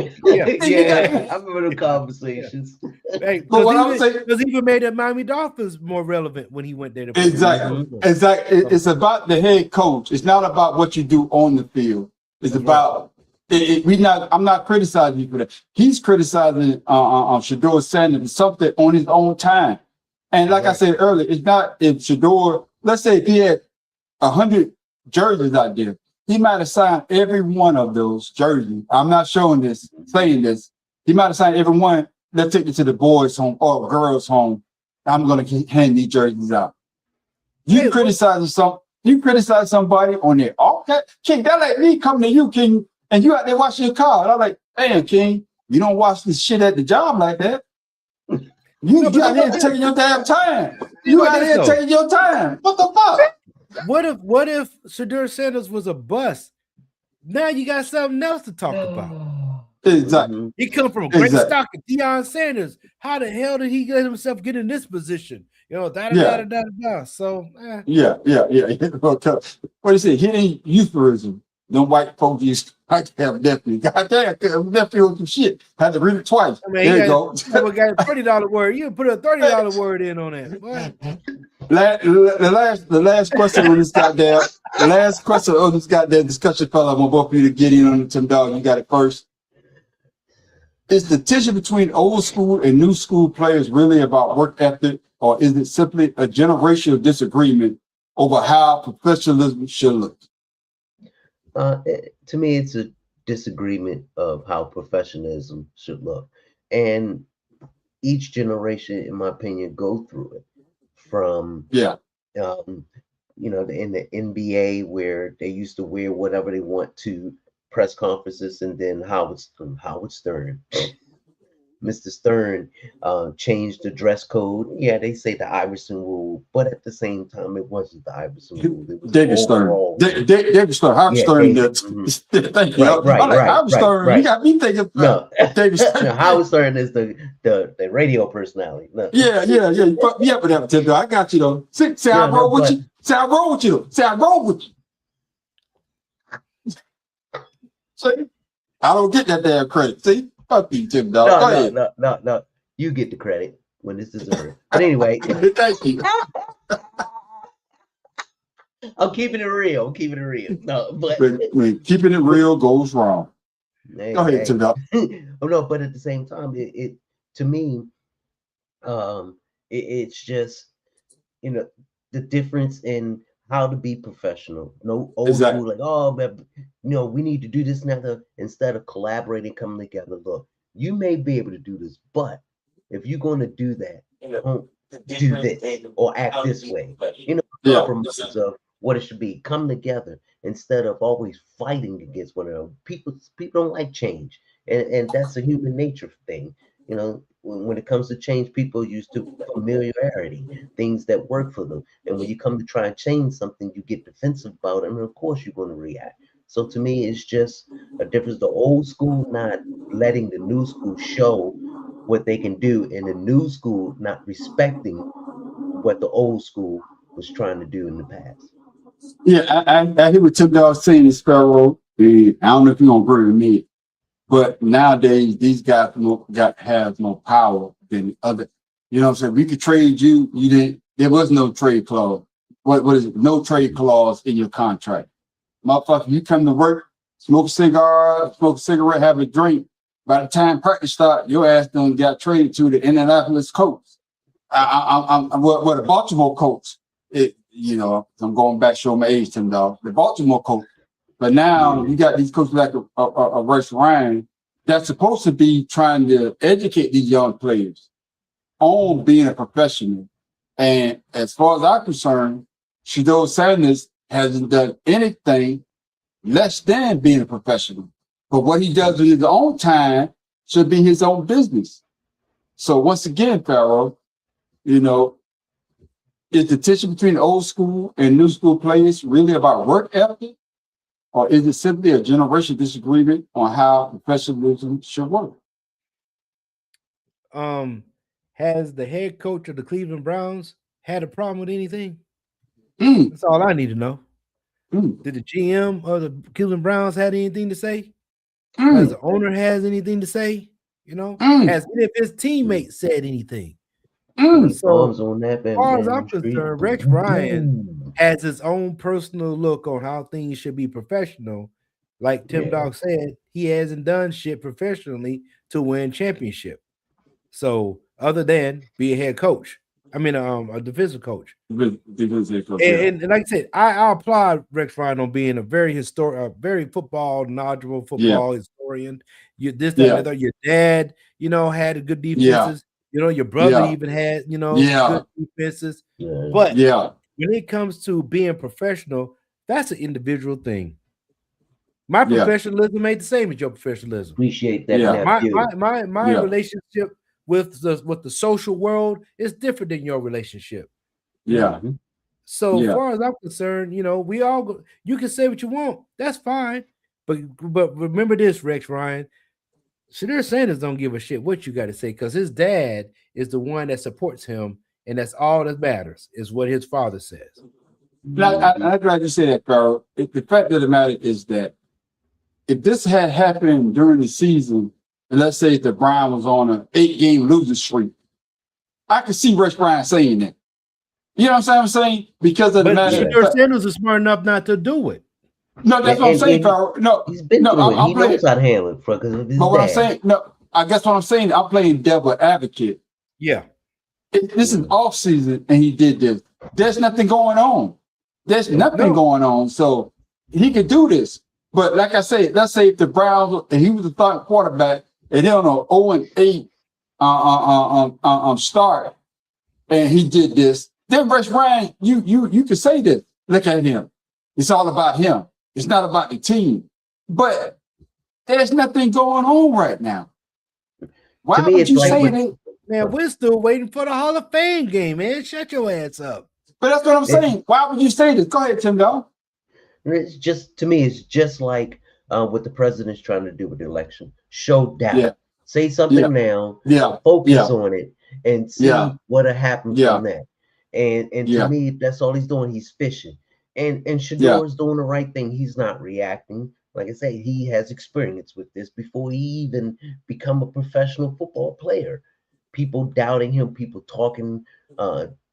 S3: remember the conversations.
S4: Hey,
S11: but what I'm saying,
S4: because he even made the Miami Dolphins more relevant when he went there. To
S11: Exactly. It's about the head coach. It's not about what you do on the field. It's about I'm not criticizing you for that. He's criticizing Shedeur Sanders for something on his own time. And like I said earlier, it's not if Shedeur, let's say if he had 100 jerseys out there, he might have signed every one of those jerseys. I'm not saying this. He might have signed every one. Let's take it to the boys' home or girls' home. I'm going to hand these jerseys out. You criticize somebody on there. Okay, King, that like me coming to you, King, and you out there washing your car. And I'm like, damn, King, you don't wash this shit at the job like that. You out here taking your damn time. You out here taking your time. What the fuck?
S4: What if Shedeur Sanders was a bust? Now you got something else to talk about.
S11: Exactly.
S4: He come from a great stock of Deion Sanders. How the hell did he get himself get in this position? You know, da. So
S11: Yeah. What do you say? Hitting euphemism. No white folks used to have nephew. Goddamn, nephew with some shit. Had to read it twice. I mean, there you go.
S4: We got a $30 word. You put a $30 word in on that.
S11: The last question on this goddamn, discussion, fella. I want both of you to get in on it. Tim Dog, you got it first. Is the tension between old school and new school players really about work ethic, or is it simply a generational disagreement over how professionalism should look?
S3: To me, it's a disagreement of how professionalism should look. And each generation, in my opinion, go through it. From, in the NBA, where they used to wear whatever they want to press conferences, and then Howard Stern. Mr. Stern changed the dress code. Yeah, they say the Iverson rule, but at the same time, it wasn't the Iverson rule. It was
S11: David Stern. David Stern. Howard Stern. Thank you. Howard Stern. You got me thinking.
S3: No,
S11: David Stern.
S3: No, Howard Stern is the radio personality. No.
S11: Yeah. You fucked me up with that, Tim. I got you though. Say I roll with you. Say I roll with you. Say I roll with you. See, I don't get that damn credit. See. Fuck you, Tim Dog.
S3: No. You get the credit when it's deserved. But anyway,
S11: thank you.
S3: I'm keeping it real. No, but
S11: when keeping it real goes wrong. Go ahead, Tim Dog.
S3: Oh no, but at the same time, it to me, it's just the difference in how to be professional. No old school, like, we need to do this now. Instead of collaborating, coming together. Look, you may be able to do this, but if you're going to do that, do this or act this way. You know,
S11: Yeah.
S3: compromise of what it should be. Come together instead of always fighting against one another. People don't like change, and that's a human nature thing. You know, when it comes to change, people are used to familiarity, things that work for them. And when you come to try and change something, you get defensive about it, and of course you're going to react. So to me, it's just a difference. The old school not letting the new school show what they can do, and the new school not respecting what the old school was trying to do in the past.
S11: Yeah, I hear what Tim Dog saying in Sparrow. I don't know if you're gonna agree with me, but nowadays these guys have more power than other. You know what I'm saying? We could trade you. You didn't. There was no trade clause. What is it? No trade clause in your contract. Motherfucker, you come to work, smoke a cigar, smoke a cigarette, have a drink. By the time practice start, your ass done got traded to the Indianapolis Colts. I'm the Baltimore Colts. You know, I'm going back, show my age, Tim Dog. The Baltimore Colts. But now you got these coaches like a Rex Ryan that's supposed to be trying to educate these young players on being a professional. And as far as I'm concerned, Shedeur Sanders hasn't done anything less than being a professional. But what he does in his own time should be his own business. So once again, Pharaoh, you know, is the tension between old school and new school players really about work ethic? Or is it simply a generation disagreement on how professionalism should work?
S4: Has the head coach of the Cleveland Browns had a problem with anything? That's all I need to know. Did the GM of the Cleveland Browns had anything to say? Has the owner has anything to say? You know, has any of his teammates said anything? So,
S3: on that,
S4: as far as I'm concerned, Rex Ryan has his own personal look on how things should be professional. Like Tim Dog said, he hasn't done shit professionally to win championship. So, other than be a head coach, I mean, a defensive coach.
S11: Defensive coach,
S4: and like I said, I applaud Rex Ryan on being a very very knowledgeable football historian. Your dad, you know, had a good defenses. You know, your brother even had, you know, good defenses. But when it comes to being professional, that's an individual thing. My professionalism ain't the same as your professionalism.
S3: Appreciate that.
S4: My relationship with the social world is different than your relationship. So as far as I'm concerned, you know, you can say what you want. That's fine. But remember this, Rex Ryan. Shedeur Sanders don't give a shit what you got to say, because his dad is the one that supports him, and that's all that matters, is what his father says.
S11: I'd like to say that, Carl. The fact of the matter is that if this had happened during the season, and let's say the Browns was on an 8-game losing streak, I could see Rex Ryan saying that. You know what I'm saying? Because of the matter.
S4: Shedeur Sanders is smart enough not to do it.
S11: No, that's what I'm saying, Pharaoh. No,
S3: he's been through it. He knows how to handle it because of his
S11: But what I'm
S3: dad.
S11: saying, no, I guess what I'm saying, I'm playing devil advocate.
S4: Yeah.
S11: This is off season, and he did this. There's nothing going on. There's nothing going on, so he could do this. But like I said, let's say if the Browns, and he was the starting quarterback, and they're on an 0-8 start, and he did this, then Rex Ryan, you could say this. Look at him. It's all about him. It's not about the team. But there's nothing going on right now. Why would you say that?
S4: Man, we're still waiting for the Hall of Fame game, man. Shut your ass up.
S11: But that's what I'm saying. Why would you say this? Go ahead, Tim Dog.
S3: It's just, to me, it's just like what the president's trying to do with the election. Show doubt. Say something now. Focus on it and see what'll happen from that. And to me, that's all he's doing. He's fishing. And Shedeur is doing the right thing. He's not reacting. Like I say, he has experience with this before he even become a professional football player. People doubting him, people talking,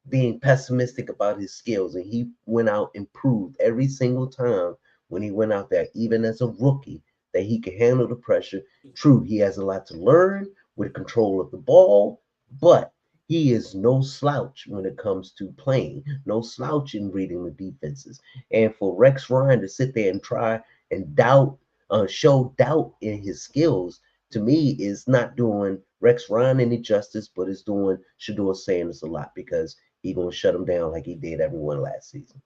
S3: being pessimistic about his skills. And he went out and proved every single time when he went out there, even as a rookie, that he can handle the pressure. True, he has a lot to learn with control of the ball, but he is no slouch when it comes to playing, no slouch in reading the defenses. And for Rex Ryan to sit there and try and show doubt in his skills, to me, is not doing Rex Ryan any justice, but it's doing Shedeur Sanders a lot because he's going to shut him down like he did everyone last season.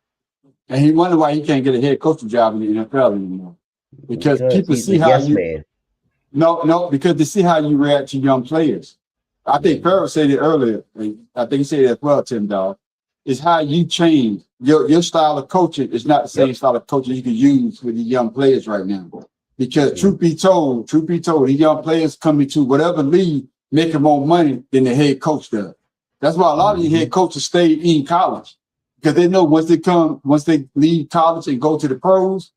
S11: And he wonder why he can't get a head coaching job in the NFL anymore. Because people
S3: he's
S11: see
S3: a
S11: how
S3: yes
S11: you.
S3: man.
S11: No, because they see how you react to young players. I think Farrell said it earlier. I think he said it as well, Tim Dog. It's how you change. Your style of coaching is not the same style of coaching you can use with the young players right now. Because truth be told, the young players coming to whatever league making more money than the head coach does. That's why a lot of these head coaches stay in college. Because they know once they leave college and go to the pros,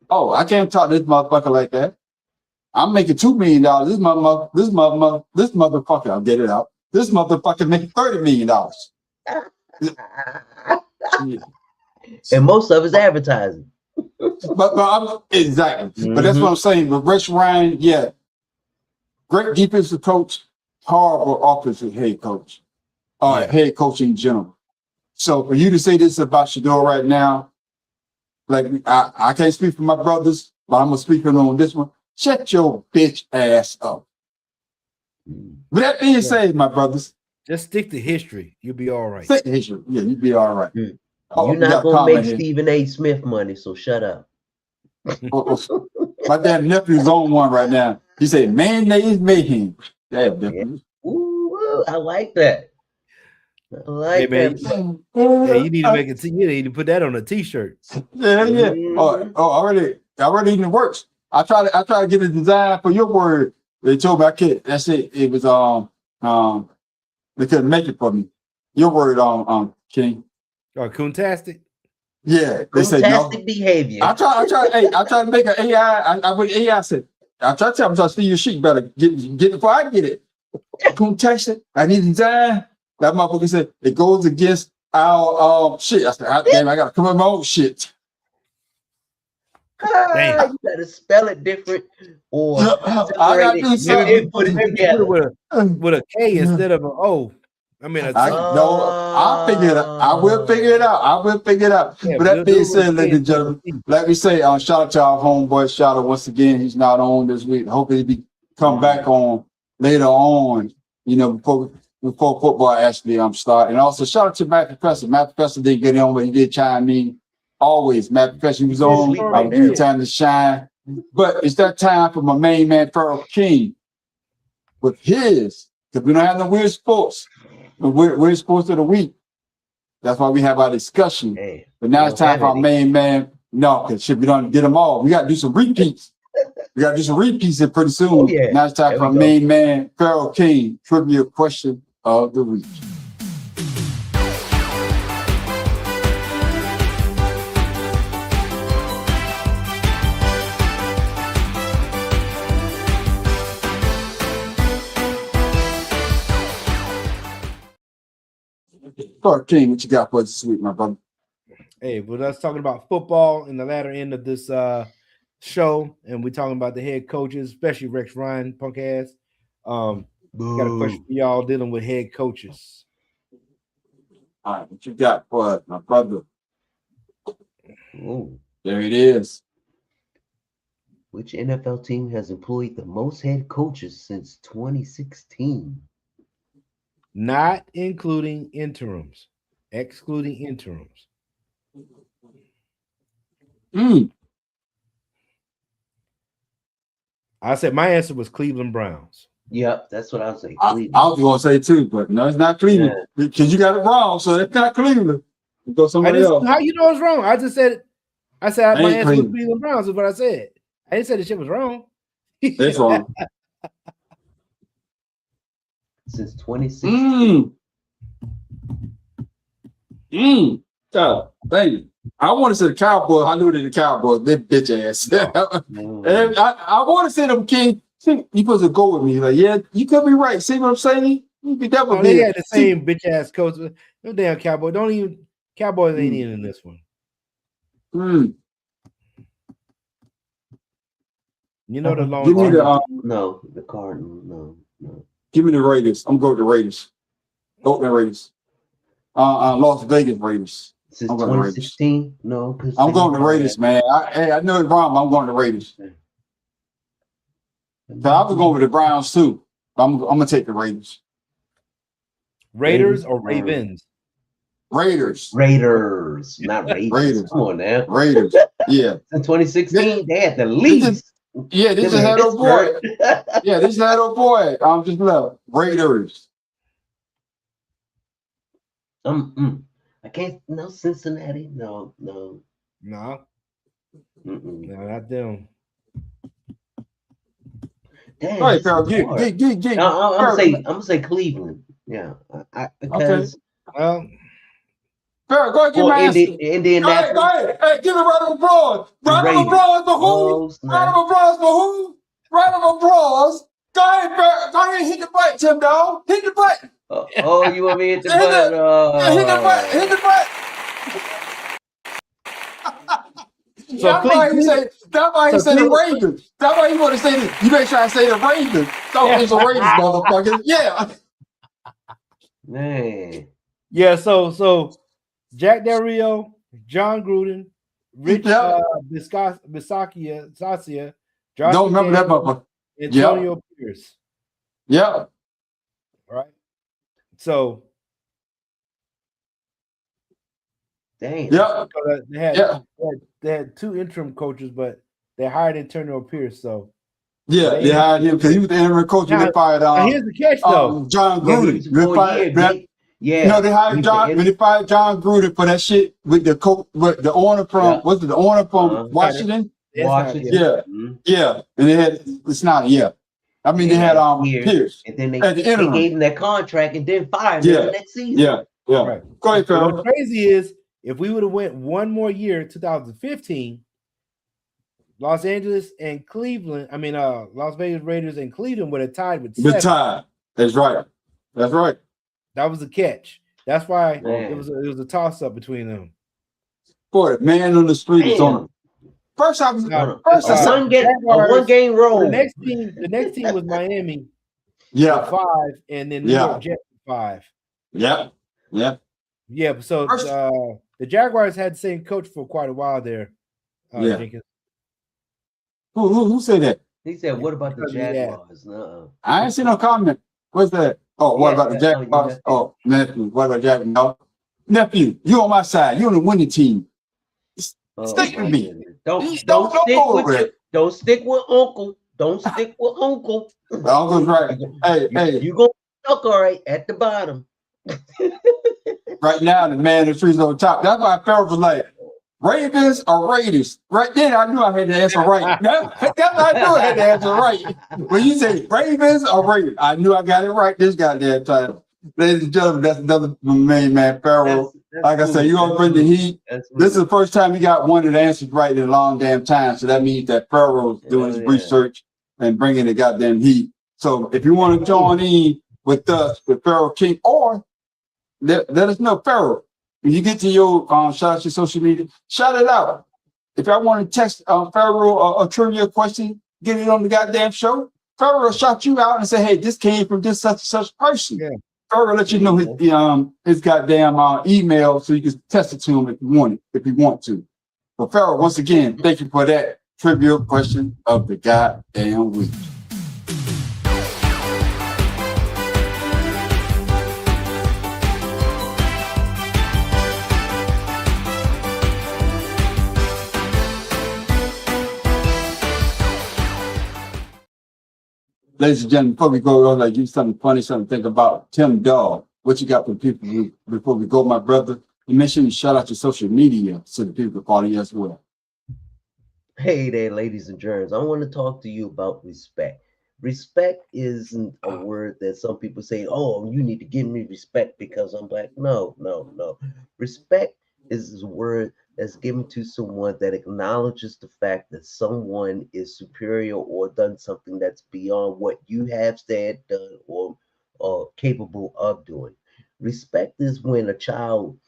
S11: oh, I can't talk to this motherfucker like that. I'm making $2 million. This motherfucker, I'll get it out. This motherfucker making $30 million.
S3: And most of it's advertising.
S11: But exactly. But that's what I'm saying. But Rex Ryan, yeah, great defensive coach, horrible offensive head coach, head coach in general. So for you to say this about Shedeur right now, like I can't speak for my brothers, but I'm gonna speak on this one. Shut your bitch ass up. With that being said, my brothers,
S4: just stick to history. You'll be all right.
S11: Stick to history. Yeah, you'll be all right.
S3: You're not gonna make Stephen A. Smith money, so shut up.
S11: My damn nephew's on one right now. He said, "Mayonnaise mayhem." Damn,
S3: Ooh, I like that. I like that.
S4: Yeah, you need to make it. You need to put that on a T-shirt.
S11: Yeah. Already in the works. I try to get a design for your word. They told me I can't. That's it. It was they couldn't make it for me. Your word King.
S4: Oh, coontastic.
S11: Yeah, they said no.
S3: Behavior.
S11: I try to make an AI. I with AI said I try to tell them, Steve, your sheet better get it before I get it. Coontastic. I need a design. That motherfucker said it goes against our shit. I said, damn, I gotta come up with my own shit.
S3: You gotta spell it different, or
S11: I gotta do something.
S3: Put it together
S4: with a K instead of an O. I mean,
S11: I'll figure it out. I will figure it out.
S4: Yeah,
S11: but that being said, ladies and gentlemen, let me say, shout out to our homeboy. Shout out once again. He's not on this week. Hopefully, he come back on later on. You know, before football actually start. And also shout out to Matt Professor. Matt Professor didn't get on, but he did chime in. Always, Matt Professor was on. I would give you time to shine. But it's that time for my main man, Pharoah King, with his, because we don't have no weird sports. Weird sports of the week. That's why we have our discussion. But now it's time for our main man. No, because we don't get them all. We got to do some repeats. And pretty soon. Now it's time for our main man, Pharoah King, trivia question of the week. Pharoah King, what you got for us this week, my brother?
S4: Hey, we're just talking about football in the latter end of this show, and we're talking about the head coaches, especially Rex Ryan, punk ass. Got a question for y'all dealing with head coaches.
S11: All right, what you got for us, my brother?
S3: Ooh.
S11: There it is.
S3: Which NFL team has employed the most head coaches since 2016?
S4: Not including interims, excluding interims. I said my answer was Cleveland Browns.
S3: Yep, that's what I was saying.
S11: I was going to say too, but no, it's not Cleveland because you got it wrong. So it's not Cleveland. Go somebody else.
S4: How you know it's wrong? I just said my answer was Cleveland Browns is what I said. I didn't say the shit was wrong.
S11: It's wrong.
S3: Since 2016.
S11: So, thank you. I want to say the Cowboys. I knew that the Cowboys, they bitch ass. And I want to say them, King. You supposed to go with me. Like, yeah, you could be right. See what I'm saying? You could definitely
S4: they had the same bitch ass coach. No damn Cowboys. Cowboys ain't even in this one. You know the long.
S11: Give me
S3: the Cardinals. No.
S11: Give me the Raiders. I'm going to the Raiders. Oakland Raiders. Las Vegas Raiders.
S3: Since 2016? No.
S11: I'm going to the Raiders, man. I know it's wrong, but I'm going to the Raiders. So I was going with the Browns too. I'm gonna take the Raiders.
S4: Raiders or Ravens?
S11: Raiders.
S3: Raiders, not Ravens.
S11: Raiders.
S3: Come on now.
S11: Raiders. Yeah.
S3: In 2016, they had the least.
S11: Yeah, this is
S3: Them in
S11: had old boy.
S3: Pittsburgh.
S11: Yeah, this is had old boy. I'm just left. Raiders.
S3: I can't. No, Cincinnati. No.
S4: No,
S3: Mm-mm.
S4: no, not them.
S3: Damn,
S11: All right,
S3: this
S11: Farrell,
S3: is hard.
S11: get.
S3: I'm gonna say Cleveland. Yeah, because
S4: Well,
S11: Farrell, go ahead, give
S3: or
S11: my answer.
S3: Indianapolis.
S11: Go ahead. Hey, give a round of applause. Round of
S3: Raiders.
S11: applause for who?
S3: Oh, snap.
S11: Round of applause for who? Round of applause. Go ahead, Farrell. Go ahead, hit the button, Tim Dog. Hit the button.
S3: Oh, you want me to hit the
S11: Hit
S3: button?
S11: Yeah, hit the button. Hit the button.
S4: So
S11: That's why he
S4: Cleveland-
S11: say the Ravens. That's why you want to say this. You make sure I say the Ravens. Don't it's the Ravens, motherfucker. Yeah.
S3: Man.
S4: yeah. So Jack Del Rio, John Gruden, Rich Bisaccia, Josh
S11: Don't remember that
S4: McDaniels,
S11: motherfucker.
S4: Antonio Pierce.
S11: Yeah.
S4: Right. So
S3: Damn.
S11: Yeah.
S4: they had two interim coaches, but they hired Antonio Pierce. So
S11: Yeah, they hired him because he was the interim coach.
S4: Now-
S11: They fired
S4: now here's the catch, though.
S11: John
S3: Yeah, he
S11: Gruden.
S3: was
S11: They
S3: 4
S11: fired-
S3: years, yeah.
S11: You know, they hired
S3: He's
S11: John
S3: the
S11: when they fired John Gruden for that shit with the coach, with the owner from what's it, the owner from Washington?
S3: Washington.
S11: Yeah,
S3: Mhm.
S11: yeah. And they had it's not I mean they had
S3: Years.
S11: Pierce.
S3: And then they
S11: at the interim.
S3: gave him that contract and then fired him
S11: Yeah.
S3: the next season.
S11: Yeah, yeah.
S4: Right.
S11: Go ahead,
S4: But
S11: Farrell.
S4: what's crazy is if we would have went one more year, 2015, Los Angeles and Cleveland, Las Vegas Raiders and Cleveland would have tied with
S11: The
S4: 7.
S11: tie. That's right. That's right.
S4: That was the catch. That's why
S3: Man.
S4: it was a toss up between them.
S11: Boy, the man on the street is on.
S3: Damn.
S11: First, I was
S4: No,
S11: first. I said,
S3: One game
S4: The
S3: roll.
S4: next team was Miami
S11: yeah,
S4: with 5, and then New
S11: Yeah.
S4: York Jets with 5.
S11: yeah, yeah.
S4: Yeah, so
S11: First-
S4: the Jaguars had the same coach for quite a while there.
S11: Yeah.
S4: Jenkins.
S11: Who said that?
S3: He said, "What about the
S4: Yeah.
S3: Jaguars?"
S11: I ain't seen no comment. What's that? Oh, what
S3: Yeah,
S11: about the
S3: that's how you
S11: Jaguars?
S3: nephew.
S11: Oh, nephew. What about Jack? No, nephew. You on my side. You on the winning team. Stick with me.
S3: Don't
S11: Don't
S3: don't
S11: go
S3: stick
S11: over
S3: with
S11: it.
S3: don't stick with Uncle. Don't stick with Uncle.
S11: The uncle's right. Hey,
S3: You gonna stuck all right at the bottom.
S11: right now the man in the trees on top. That's why Farrell was like, Ravens or Raiders. Right then, I knew I had to answer right. That's why I knew I had to answer right. When you say Ravens or Raiders, I knew I got it right this goddamn time. Ladies and gentlemen, that's another main man, Farrell.
S3: That's
S11: Like I said, you gonna bring the heat.
S3: That's
S11: This is the first time he got one of the answers right in a long damn time. So that means that Pharaoh's doing his
S3: Yeah.
S11: research and bringing the goddamn heat. So if you want to join in with us, with Pharaoh King, or let us know, Pharaoh. When you get to your shout out your social media, shout it out. If I want to text Pharaoh a trivia question, get it on the goddamn show. Pharaoh will shout you out and say, "Hey, this came from this such and such person."
S4: Yeah.
S11: Pharaoh let you know his goddamn email so you can test it to him if you want to. But Pharaoh, once again, thank you for that trivia question of the goddamn week. Ladies and gentlemen, before we go on, like you something funny, something to think about. Tim Dog, what you got for people before we go, my brother? You mentioned you shout out your social media so the people can follow you as well.
S3: Hey there, ladies and germs. I want to talk to you about respect. Respect isn't a word that some people say, "Oh, you need to give me respect because I'm black." No. Respect is a word that's given to someone that acknowledges the fact that someone is superior or done something that's beyond what you have said, done, or capable of doing. Respect is when a child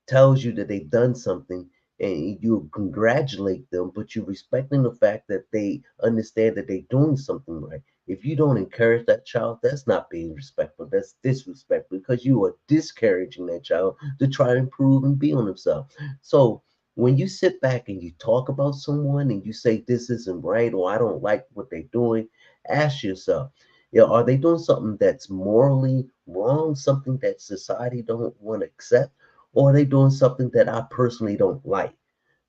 S3: tells you that they've done something and you congratulate them, but you're respecting the fact that they understand that they're doing something right. If you don't encourage that child, that's not being respectful. That's disrespectful because you are discouraging that child to try to improve and be on themselves. So when you sit back and you talk about someone and you say this isn't right or I don't like what they're doing, ask yourself, are they doing something that's morally wrong, something that society don't want to accept, or are they doing something that I personally don't like?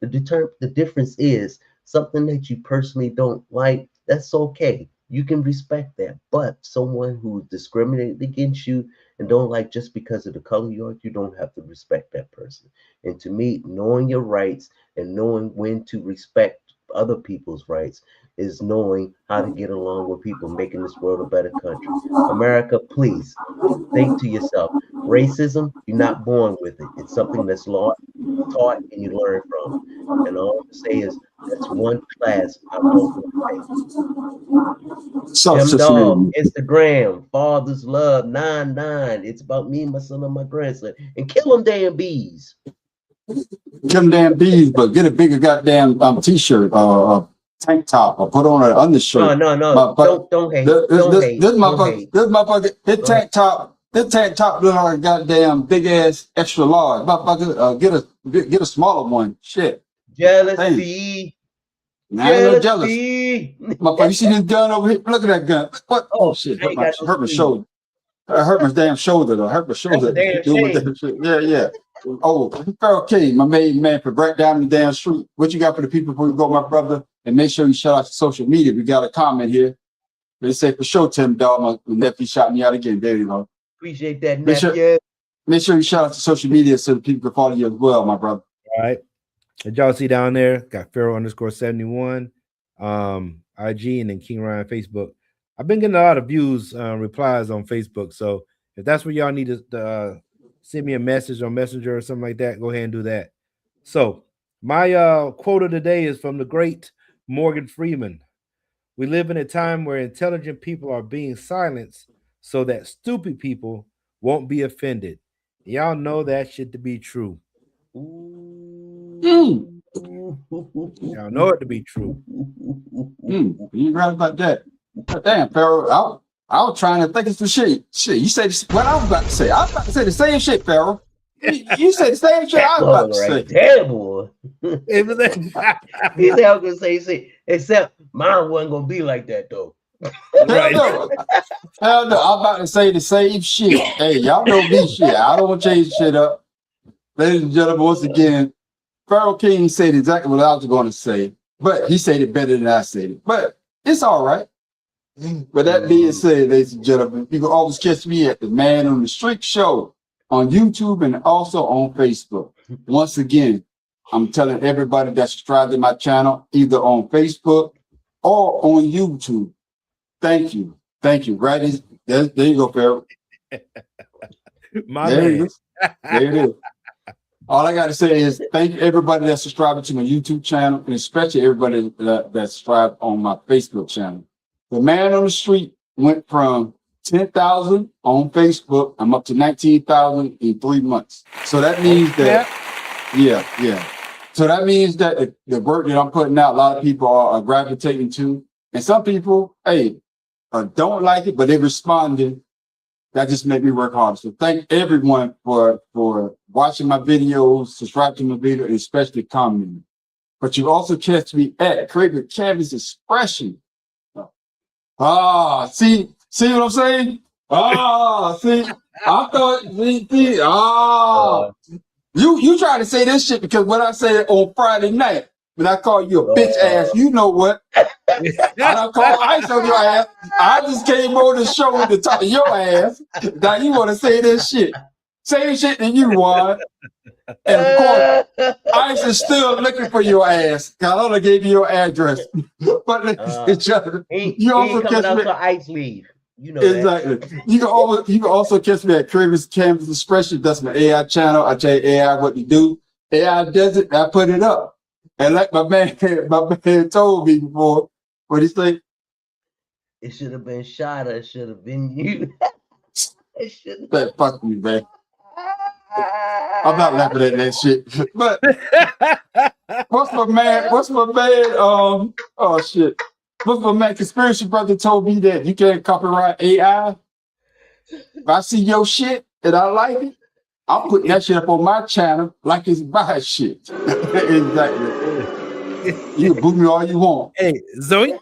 S3: The difference is something that you personally don't like, that's okay. You can respect that. But someone who discriminated against you and don't like just because of the color you are, you don't have to respect that person. And to me, knowing your rights and knowing when to respect other people's rights is knowing how to get along with people, making this world a better country. America, please think to yourself, racism, you're not born with it. It's something that's taught and you learn from. And all I'm say is that's one class I don't want to take. Tim Dog, Instagram, Father's Love 99. It's about me, my son, and my grandson. And kill them damn bees.
S11: Kill them damn bees, but get a bigger goddamn t-shirt or tank top or put on an undershirt.
S3: No. Don't hate.
S11: This motherfucker, his tank top look like a goddamn big ass extra large. Motherfucker, get a smaller one. Shit.
S3: Jealousy.
S11: Now I ain't no jealous. Motherfucker, you see this gun over here? Look at that gun. What? Oh shit! Hurt my shoulder. Hurt my damn shoulder though. Hurt my shoulder. Yeah. Oh, Pharaoh King, my main man for break down the damn street. What you got for the people before you go, my brother? And make sure you shout out to social media. We got a comment here. They say for sure, Tim Dog, my nephew shot me out again. There you go.
S3: Appreciate that, nephew.
S11: Make sure you shout out to social media so the people can follow you as well, my brother.
S4: All right. Did y'all see down there? Got Pharaoh_71, IG, and then King Ryan Facebook. I've been getting a lot of views, replies on Facebook. So if that's where y'all need to send me a message on Messenger or something like that, go ahead and do that. So my quote of the day is from the great Morgan Freeman. We live in a time where intelligent people are being silenced so that stupid people won't be offended. Y'all know that shit to be true. Y'all know it to be true.
S11: You right about that. Damn, Pharaoh. I was trying to think of some shit. Shit, you said what I was about to say. I was about to say the same shit, Pharaoh. You said the same shit I was about to say.
S3: Damn, boy. He said I was gonna say shit, except mine wasn't gonna be like that though.
S11: Right. Hell no, I'm about to say the same shit. Hey, y'all know me shit. I don't want to change shit up. Ladies and gentlemen, once again, Pharaoh King said exactly what I was going to say, but he said it better than I said it. But it's all right. But that being said, ladies and gentlemen, you can always catch me at the Man on the Street Show on YouTube and also on Facebook. Once again, I'm telling everybody that subscribed to my channel, either on Facebook or on YouTube. Thank you. Thank you. Right? There you go, Pharaoh. There it is. All I got to say is thank you everybody that's subscribing to my YouTube channel, and especially everybody that subscribed on my Facebook channel. The Man on the Street went from 10,000 on Facebook. I'm up to 19,000 in 3 months. So that means that, yeah. So that means that the work that I'm putting out, a lot of people are gravitating to. And some people, don't like it, but they responded. That just made me work harder. So thank everyone for watching my videos, subscribe to my video, and especially commenting. But you also catch me at Creative Canvas Expression. See what I'm saying? See, I thought, you trying to say this shit because when I said on Friday night, when I call you a bitch ass, you know what? I don't call ice on your ass. I just came on the show to talk to your ass. Now you want to say this shit. Same shit that you want. And of course, Ice is still looking for your ass. I only gave you your address. But you also catch me.
S3: Ice leave. You know
S11: exactly. That. You can also catch me at Creative Canvas Expression. That's my AI channel. I tell AI what to do. AI does it. I put it up. And like my man told me before, what he say?
S3: It should have been shot. It should have been you.
S11: Fuck me, man. I'm not laughing at that shit. But what's my man? Oh shit. What's my man? Conspiracy Brother told me that you can't copyright AI. If I see your shit and I like it, I'm putting that shit up on my channel like it's my shit. Exactly. You can boot me all you want.
S4: Hey, Zoe.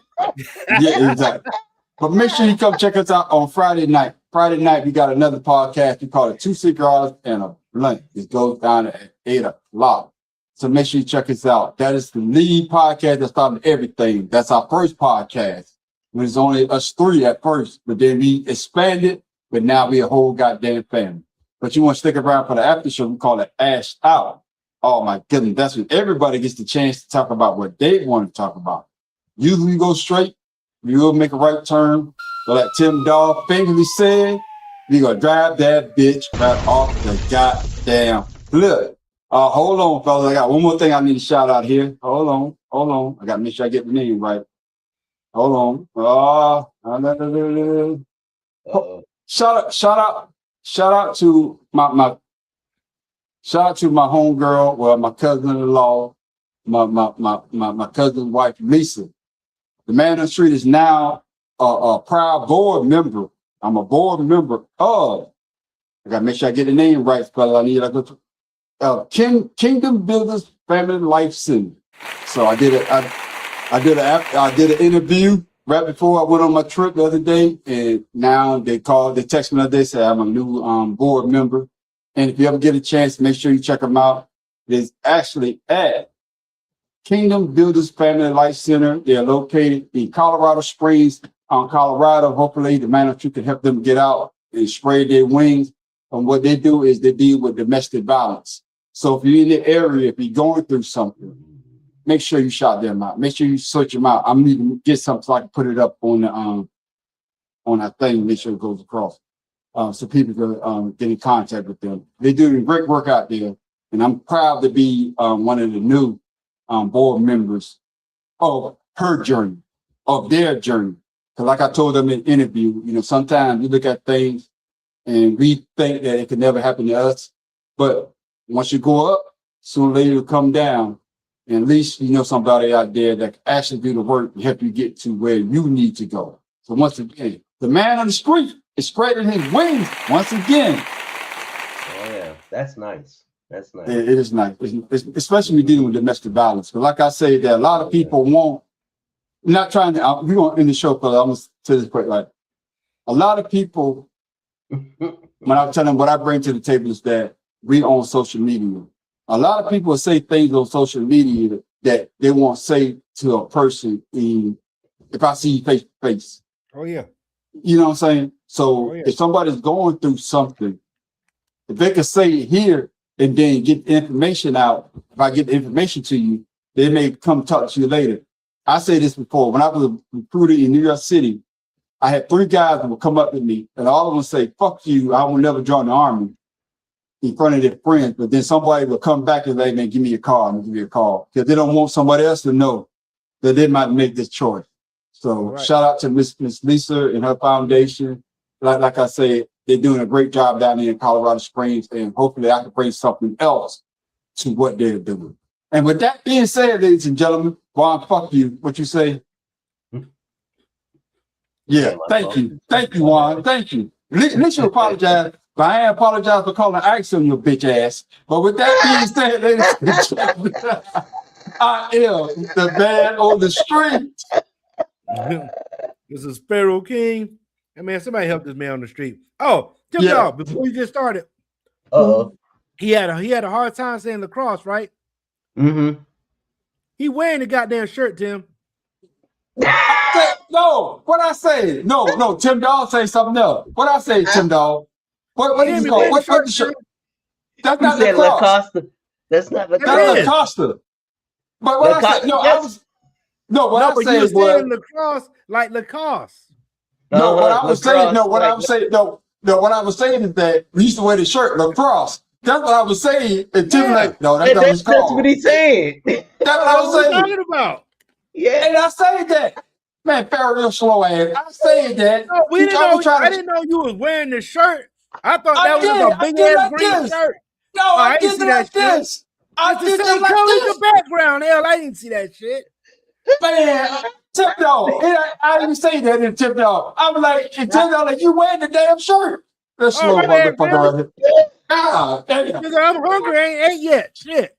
S11: Yeah, exactly. But make sure you come check us out on Friday night. Friday night, we got another podcast. We call it 2 Cigars and a Blunt. It goes down at 8 o'clock. So make sure you check us out. That is the lead podcast that started everything. That's our first podcast. It was only us 3 at first, but then we expanded, but now we a whole goddamn family. But you want to stick around for the after show, we call it Ash Out. Oh my goodness, that's when everybody gets the chance to talk about what they want to talk about. Usually we go straight, we will make a right turn. So like Tim Dog Fingerly said, we gonna drive that bitch right off the goddamn cliff. Hold on, fellas. I got one more thing I need to shout out here. Hold on. I gotta make sure I get the name right. Hold on. Shout out to my homegirl, well, my cousin-in-law, my cousin's wife, Lisa. The Man on the Street is now a proud board member. I'm a board member of, I gotta make sure I get the name right, fella. I need to go to Kingdom Builders Family Life Center. So I did an interview right before I went on my trip the other day, and now they text me the other day, say I'm a new board member. And if you ever get a chance, make sure you check them out. It's actually at Kingdom Builders Family Life Center. They're located in Colorado Springs, Colorado. Hopefully, the Man on the Street can help them get out and spray their wings. And what they do is they deal with domestic violence. So if you're in the area, if you're going through something, make sure you shout them out. Make sure you search them out. I'm going to get something so I can put it up on our thing. Make sure it goes across. So people can get in contact with them. They're doing great work out there. And I'm proud to be one of the new board members of her journey, of their journey. Because like I told them in the interview, sometimes you look at things and we think that it could never happen to us. But once you go up, sooner or later it'll come down. And at least you know somebody out there that can actually do the work and help you get to where you need to go. So once again, the Man on the Street is spreading his wings once again.
S3: Oh yeah, that's nice. That's nice.
S11: It is nice, especially when you're dealing with domestic violence. But like I say, that a lot of people won't. Not trying to. We're going to end the show, but I'm going to say this quick. Like a lot of people, when I tell them what I bring to the table is that we own social media. A lot of people say things on social media that they won't say to a person if I see you face to face.
S4: Oh yeah.
S11: You know what I'm saying? So if somebody's going through something, if they can say it here and then get the information out, if I get the information to you, they may come talk to you later. I said this before, when I was recruited in New York City, I had 3 guys that would come up to me and all of them say, fuck you, I will never join the army in front of their friends. But then somebody will come back and say, man, give me a call, and give me a call. Because they don't want somebody else to know that they might make this choice. So shout out to Miss Lisa and her foundation. Like I said, they're doing a great job down there in Colorado Springs, and hopefully I can bring something else to what they're doing. And with that being said, ladies and gentlemen, Juan, fuck you. What you say? Yeah, thank you. Thank you, Juan. Thank you. At least you apologize. But I ain't apologize for calling Axel your bitch ass. But with that being said, ladies and gentlemen, I am the Man on the Street.
S4: This is Sparrow King. Hey man, somebody help this man on the street. Oh, Tim Dog, before you just started, he had a hard time saying lacrosse, right?
S3: Mm-hmm.
S4: He wearing the goddamn shirt, Tim.
S11: No, what I say? No, Tim Dog say something else. What I say, Tim Dog? What is it called? What's the shirt? That's not Lacoste.
S3: That's not Lacoste.
S11: That's Lacoste. But what I said, what I said was
S4: lacrosse like Lacoste.
S11: What I was saying is that we used to wear the shirt lacrosse. That's what I was saying. And Tim like, no, that's not what it's called.
S3: That's what he said.
S11: That's what I was saying.
S4: Talking about?
S3: Yeah.
S11: And I said that. Man, Farrell, real slow ass. I said that.
S4: No, I didn't know you was wearing the shirt. I thought that was a big ass green shirt.
S11: No, I didn't see that shit. I did it like this.
S4: The background, hell, I didn't see that shit.
S11: Man, Tip Dog. I didn't say that in Tip Dog. I was like, Tip Dog, like, you wearing the damn shirt. That's slow, motherfucker. Ah, damn.
S4: Nigga, I'm hungry. I ain't ate yet. Shit.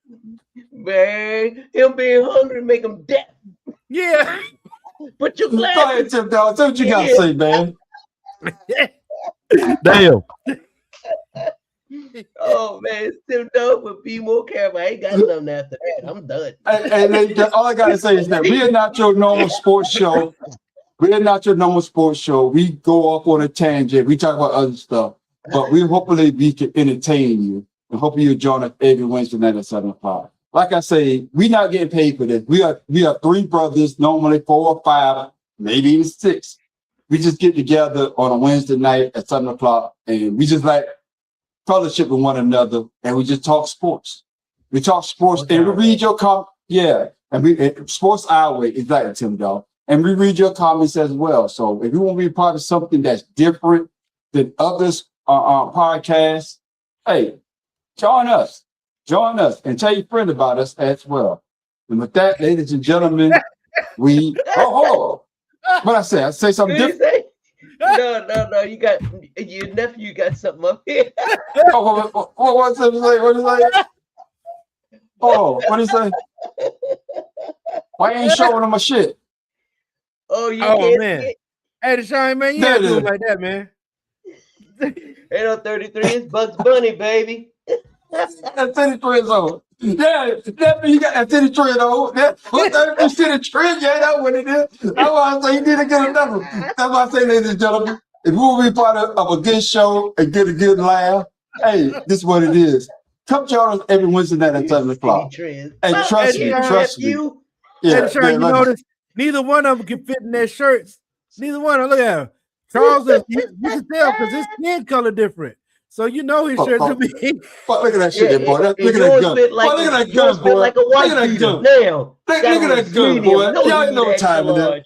S3: Man, him being hungry make him deaf.
S4: Yeah.
S3: Put your
S11: Go ahead,
S3: glasses.
S11: Tim Dog. Say what you got to say, man.
S4: Damn.
S3: Oh man, it's Tim Dog would be more careful. I ain't got nothing after that. I'm done.
S11: And all I gotta say is that we are not your normal sports show. We are not your normal sports show. We go off on a tangent. We talk about other stuff, but hopefully we can entertain you, and hopefully you join us every Wednesday night at 7 o'clock. Like I say, we not getting paid for this. We are 3 brothers, normally 4 or 5, maybe even 6. We just get together on a Wednesday night at 7 o'clock, and we just like fellowship with one another, and we just talk sports. We talk sports, and we read your and we sports our way, exactly, Tim Dog. And we read your comments as well. So if you want to be part of something that's different than others podcasts, hey, join us, and tell your friend about us as well. And with that, ladies and gentlemen, we hold on. What I say something different.
S3: No, you got your nephew got something up here.
S11: What's it say? What is it? Oh, what is it? Why ain't showing him my shit?
S3: Oh, you can't
S4: man.
S3: see it?
S4: Hey, Deshaun, man, you gotta do it like that, man.
S3: Ain't no 33, it's Bugs Bunny, baby.
S11: That's 33 years old. Yeah, that you got that 33 years old. What that shit a trend? Yeah, that's what it is. That's why I say you need to get another. That's why I say, ladies and gentlemen, if you want to be part of a good show and get a good laugh, hey, this is what it is. Come join us every Wednesday night at 7 o'clock. And trust me.
S4: Yeah, Deshaun, you notice neither one of them can fit in their shirts. Neither one of them. Look at him. Charles, you can tell because his skin color different. So you know his shirt to be.
S11: Look at that shit, boy. Look at that gun. Look at that gun, boy.
S3: Like a white
S11: look at that gun.
S3: Now,
S11: look at that gun, boy. Y'all ain't no time in that.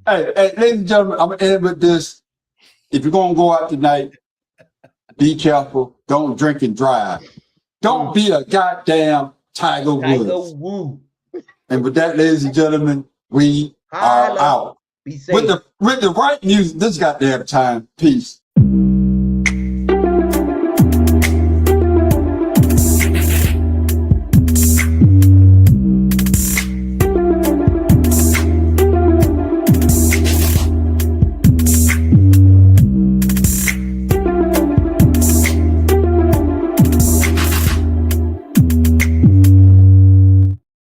S11: Hey, ladies and gentlemen, I'm gonna end with this. If you're gonna go out tonight, be careful. Don't drink and drive. Don't be a goddamn Tiger Woods. And with that, ladies and gentlemen, we are out.
S3: Be safe.
S11: With the right music, this goddamn time. Peace.